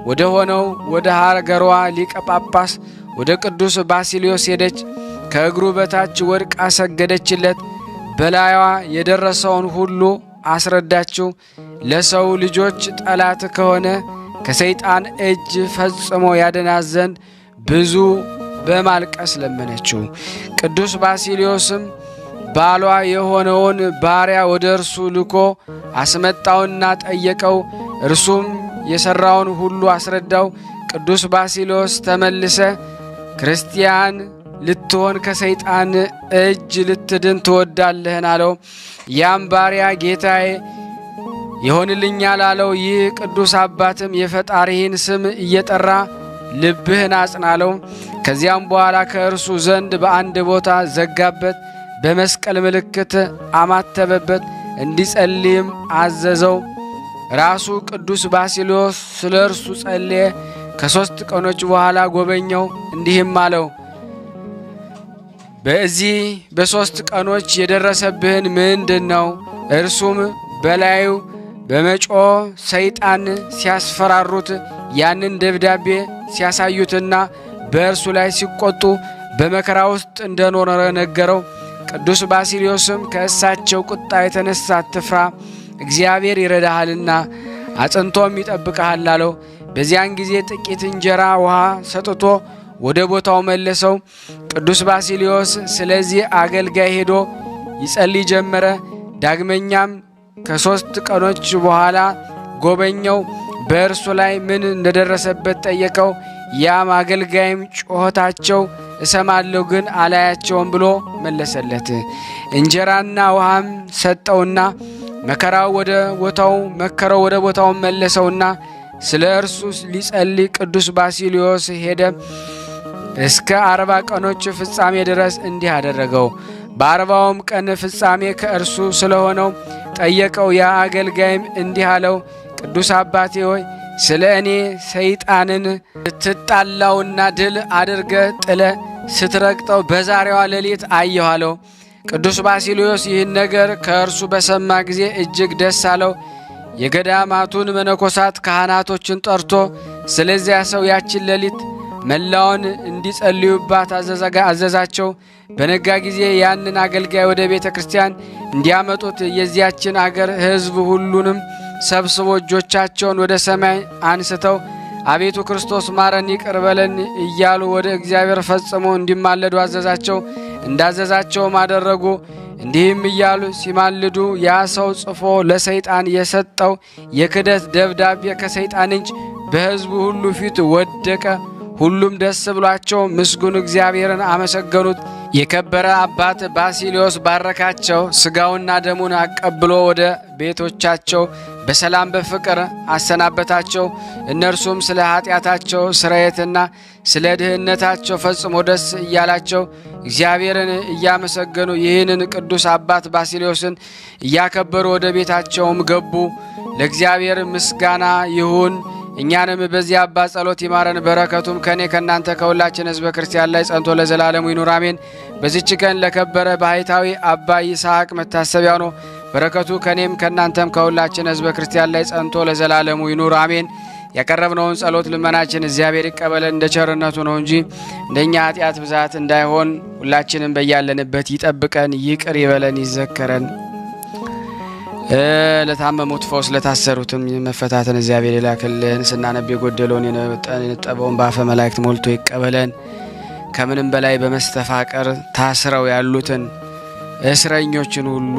Speaker 1: ወደ ሆነው ወደ ሀገሯ ሊቀ ጳጳስ ወደ ቅዱስ ባሲሊዮስ ሄደች። ከእግሩ በታች ወድቃ ሰገደችለት። በላይዋ የደረሰውን ሁሉ አስረዳችው። ለሰው ልጆች ጠላት ከሆነ ከሰይጣን እጅ ፈጽሞ ያድናት ዘንድ ብዙ በማልቀስ ለመነችው። ቅዱስ ባሲሊዮስም ባሏ የሆነውን ባሪያ ወደ እርሱ ልኮ አስመጣውና ጠየቀው። እርሱም የሰራውን ሁሉ አስረዳው። ቅዱስ ባሲሊዮስ ተመልሰ ክርስቲያን ልትሆን ከሰይጣን እጅ ልትድን ትወዳለህን አለው። ያም ባሪያ ጌታዬ ይሆንልኛል አለው። ይህ ቅዱስ አባትም የፈጣሪህን ስም እየጠራ ልብህን አጽናለው። ከዚያም በኋላ ከእርሱ ዘንድ በአንድ ቦታ ዘጋበት፣ በመስቀል ምልክት አማተበበት፣ እንዲጸልይም አዘዘው። ራሱ ቅዱስ ባሲልዮስ ስለ እርሱ ጸለየ። ከ3 ቀኖች በኋላ ጎበኘው፣ እንዲህም አለው፣ በዚህ በ3 ቀኖች የደረሰብህን ምንድን ነው? እርሱም በላዩ በመጮህ ሰይጣን ሲያስፈራሩት ያንን ደብዳቤ ሲያሳዩትና በእርሱ ላይ ሲቆጡ በመከራ ውስጥ እንደኖረ ነገረው። ቅዱስ ባሲልዮስም ከእሳቸው ቁጣ የተነሳ አትፍራ፣ እግዚአብሔር ይረዳሃልና አጽንቶም ይጠብቅሃል አለው። በዚያን ጊዜ ጥቂት እንጀራ ውሃ ሰጥቶ ወደ ቦታው መለሰው። ቅዱስ ባሲልዮስ ስለዚህ አገልጋይ ሄዶ ይጸልይ ጀመረ። ዳግመኛም ከ3 ቀኖች በኋላ ጎበኘው። በእርሱ ላይ ምን እንደደረሰበት ጠየቀው። ያም አገልጋይም ጮኸታቸው እሰማለሁ ግን አላያቸውም ብሎ መለሰለት። እንጀራና ውሃም ሰጠውና መከረው ወደ ቦታው መለሰውና ስለ እርሱ ሊጸልይ ቅዱስ ባሲልዮስ ሄደ። እስከ 40 ቀኖች ፍጻሜ ድረስ እንዲህ አደረገው። በ40ውም ቀን ፍጻሜ ከእርሱ ስለሆነው ጠየቀው። ያ አገልጋይም እንዲህ አለው፣ ቅዱስ አባቴ ሆይ ስለ እኔ ሰይጣንን ትጣላውና ድል አድርገ ጥለ ስትረግጠው በዛሬዋ ሌሊት አየሁ አለው። ቅዱስ ባሲልዮስ ይህን ነገር ከእርሱ በሰማ ጊዜ እጅግ ደስ አለው። የገዳማቱን መነኮሳት ካህናቶችን ጠርቶ ስለዚያ ሰው ያችን ሌሊት መላውን እንዲጸልዩባት አዘዛቸው። በነጋ ጊዜ ያንን አገልጋይ ወደ ቤተ ክርስቲያን እንዲያመጡት የዚያችን አገር ሕዝብ ሁሉንም ሰብስቦ እጆቻቸውን ወደ ሰማይ አንስተው አቤቱ ክርስቶስ ማረን ይቅር በለን እያሉ ወደ እግዚአብሔር ፈጽሞ እንዲማለዱ አዘዛቸው። እንዳዘዛቸውም አደረጉ። እንዲህም እያሉ ሲማልዱ ያ ሰው ጽፎ ለሰይጣን የሰጠው የክደት ደብዳቤ ከሰይጣን እጅ በሕዝቡ ሁሉ ፊት ወደቀ። ሁሉም ደስ ብሏቸው ምስጉን እግዚአብሔርን አመሰገኑት። የከበረ አባት ባሲልዮስ ባረካቸው። ሥጋውና ደሙን አቀብሎ ወደ ቤቶቻቸው በሰላም በፍቅር አሰናበታቸው። እነርሱም ስለ ኃጢአታቸው ስርየትና ስለ ድህነታቸው ፈጽሞ ደስ እያላቸው እግዚአብሔርን እያመሰገኑ ይህንን ቅዱስ አባት ባሲልዮስን እያከበሩ ወደ ቤታቸውም ገቡ። ለእግዚአብሔር ምስጋና ይሁን። እኛንም በዚህ አባት ጸሎት ይማረን፣ በረከቱም ከኔ ከናንተ ከሁላችን ሕዝበ ክርስቲያን ላይ ጸንቶ ለዘላለሙ ይኑር አሜን። በዚች ቀን ለከበረ ባህታዊ አባ ይስሐቅ መታሰቢያው ነው። በረከቱ ከኔም ከናንተም ከሁላችን ሕዝበ ክርስቲያን ላይ ጸንቶ ለዘላለሙ ይኑር አሜን። ያቀረብነውን ጸሎት ልመናችን እግዚአብሔር ይቀበለን እንደ ቸርነቱ ነው እንጂ እንደኛ ኃጢአት ብዛት እንዳይሆን ሁላችንም በያለንበት ይጠብቀን፣ ይቅር ይበለን፣ ይዘከረን። ለታመሙት ፈውስ፣ ለታሰሩትም መፈታትን እግዚአብሔር ይላክልን። ስናነብ የጎደለውን የነጠበውን በአፈ መላእክት ሞልቶ ይቀበለን። ከምንም በላይ በመስተፋቀር ታስረው ያሉትን እስረኞችን ሁሉ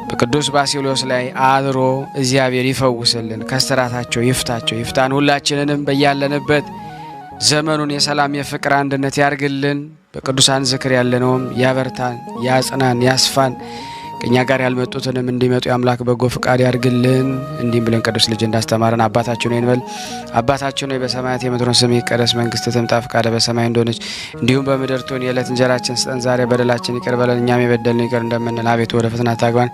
Speaker 1: በቅዱስ ባሲልዮስ ላይ አድሮ እግዚአብሔር ይፈውስልን፣ ከስራታቸው ይፍታቸው፣ ይፍታን። ሁላችንንም በያለንበት ዘመኑን የሰላም የፍቅር አንድነት ያርግልን። በቅዱሳን ዝክር ያለነውም ያበርታን፣ ያጽናን፣ ያስፋን። ከኛ ጋር ያልመጡትንም እንዲመጡ የአምላክ በጎ ፍቃድ ያርግልን። እንዲህም ብለን ቅዱስ ልጅ እንዳስተማረን አባታችን ሆይ እንበል። አባታችን ሆይ በሰማያት የምትኖር ስምህ ይቀደስ፣ መንግስትህ ትምጣ፣ ፈቃድህ በሰማይ እንደሆነች እንዲሁም በምድር ትሁን። የዕለት እንጀራችንን ስጠን ዛሬ፣ በደላችን ይቅር በለን እኛም የበደልን ይቅር እንደምንል፣ አቤቱ ወደ ፈተና አታግባን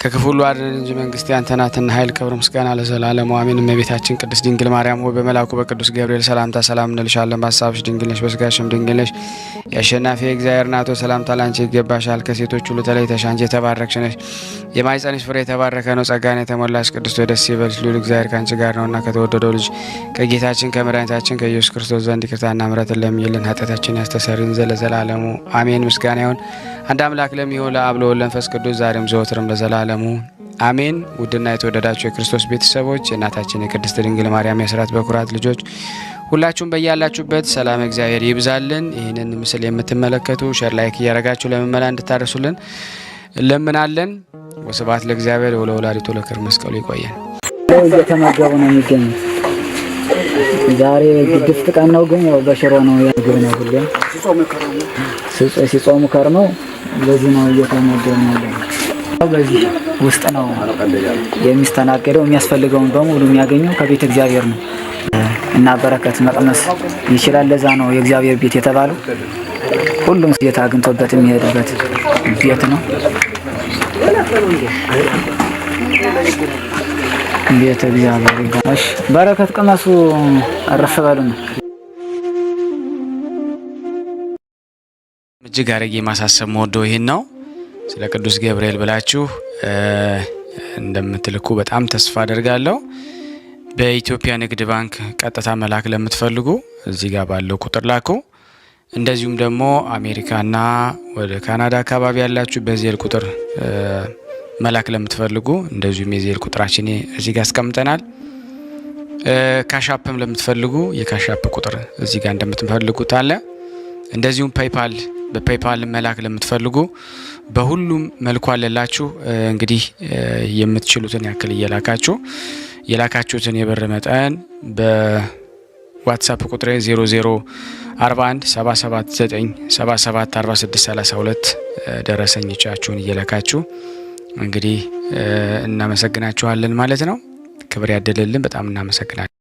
Speaker 1: ከክፉ ሁሉ አድነን እንጂ መንግስት ያንተ ናትና ኃይል፣ ክብር፣ ምስጋና ለዘላለሙ አሜን። እመቤታችን ቅድስት ድንግል ማርያም ሆይ በመልአኩ በቅዱስ ገብርኤል ሰላምታ ሰላም እንልሻለን። በሐሳብሽ ድንግል ነሽ፣ በስጋሽም ድንግል ነሽ። የአሸናፊ እግዚአብሔር እናት ሆይ ሰላምታ ላንቺ ይገባሻል። ከሴቶች ሁሉ ተለይተሽ አንቺ የተባረክሽ ነሽ፣ የማኅፀንሽ ፍሬ የተባረከ ነው። ጸጋን የተሞላሽ ቅድስት ሆይ ደስ ይበልሽ፣ ልዑል እግዚአብሔር ካንቺ ጋር ነውና ከተወደደው ልጅ ከጌታችን ከመድኃኒታችን ከኢየሱስ ክርስቶስ ዘንድ ይቅርታና ምሕረትን ለምኝልን ኃጢአታችንን ያስተሰርይልን ዘንድ ለዘላለሙ አሜን። ምስጋና ይሁን አንድ አምላክ ለሚሆን ለአብ ለወልድ ለመንፈስ ቅዱስ ዛሬም ዘወትርም ለዘላለሙ አሜን። ውድና የተወደዳችሁ የክርስቶስ ቤተሰቦች የእናታችን የቅድስት ድንግል ማርያም የአስራት በኩራት ልጆች ሁላችሁም በያላችሁበት ሰላም እግዚአብሔር ይብዛልን። ይህንን ምስል የምትመለከቱ ሼር ላይክ እያደረጋችሁ ለምመላ እንድታደርሱልን ለምናለን። ወስብሐት ለእግዚአብሔር ወለወላዲቱ ለክብር መስቀሉ ይቆየን።
Speaker 4: እየተመገቡ ነው የሚገኙት። ዛሬ ግድፍት ቀን ነው፣ ግን ያው በሽሮ ነው ያግብ ነው ሁሌ ሲጾሙ ከርመው በዚህ ነው እየተመገቡ ያለው። በዚህ ውስጥ ነው የሚስተናገደው። የሚያስፈልገውን በሙሉ የሚያገኘው ከቤተ እግዚአብሔር ነው እና በረከት መቅመስ ይችላል። ለዛ ነው የእግዚአብሔር ቤት የተባለው። ሁሉም ጌታ አግኝቶበት የሚሄድበት ቤት ነው። ቤተ እግዚአብሔር ይባላል። በረከት ቅመሱ፣ አረፍ በሉ ነው።
Speaker 1: እጅግ አድርጌ ማሳሰብ መወደው ይህን ነው። ስለ ቅዱስ ገብርኤል ብላችሁ እንደምትልኩ በጣም ተስፋ አደርጋለሁ። በኢትዮጵያ ንግድ ባንክ ቀጥታ መላክ ለምትፈልጉ እዚህ ጋር ባለው ቁጥር ላኩ። እንደዚሁም ደግሞ አሜሪካና ወደ ካናዳ አካባቢ ያላችሁ በዜል ቁጥር መላክ ለምትፈልጉ እንደዚሁም የዜል ቁጥራችን እዚህ ጋር አስቀምጠናል። ካሻፕም ለምትፈልጉ የካሻፕ ቁጥር እዚህ ጋር እንደምትፈልጉት አለ። እንደዚሁም ፔይፓል በፔይፓል መላክ ለምትፈልጉ በሁሉም መልኩ አለላችሁ። እንግዲህ የምትችሉትን ያክል እየላካችሁ የላካችሁትን የብር መጠን በዋትስአፕ ቁጥሬ 004177977462 ደረሰኞቻችሁን እየላካችሁ እንግዲህ እናመሰግናችኋለን ማለት ነው። ክብር ያደለልን። በጣም እናመሰግናለን።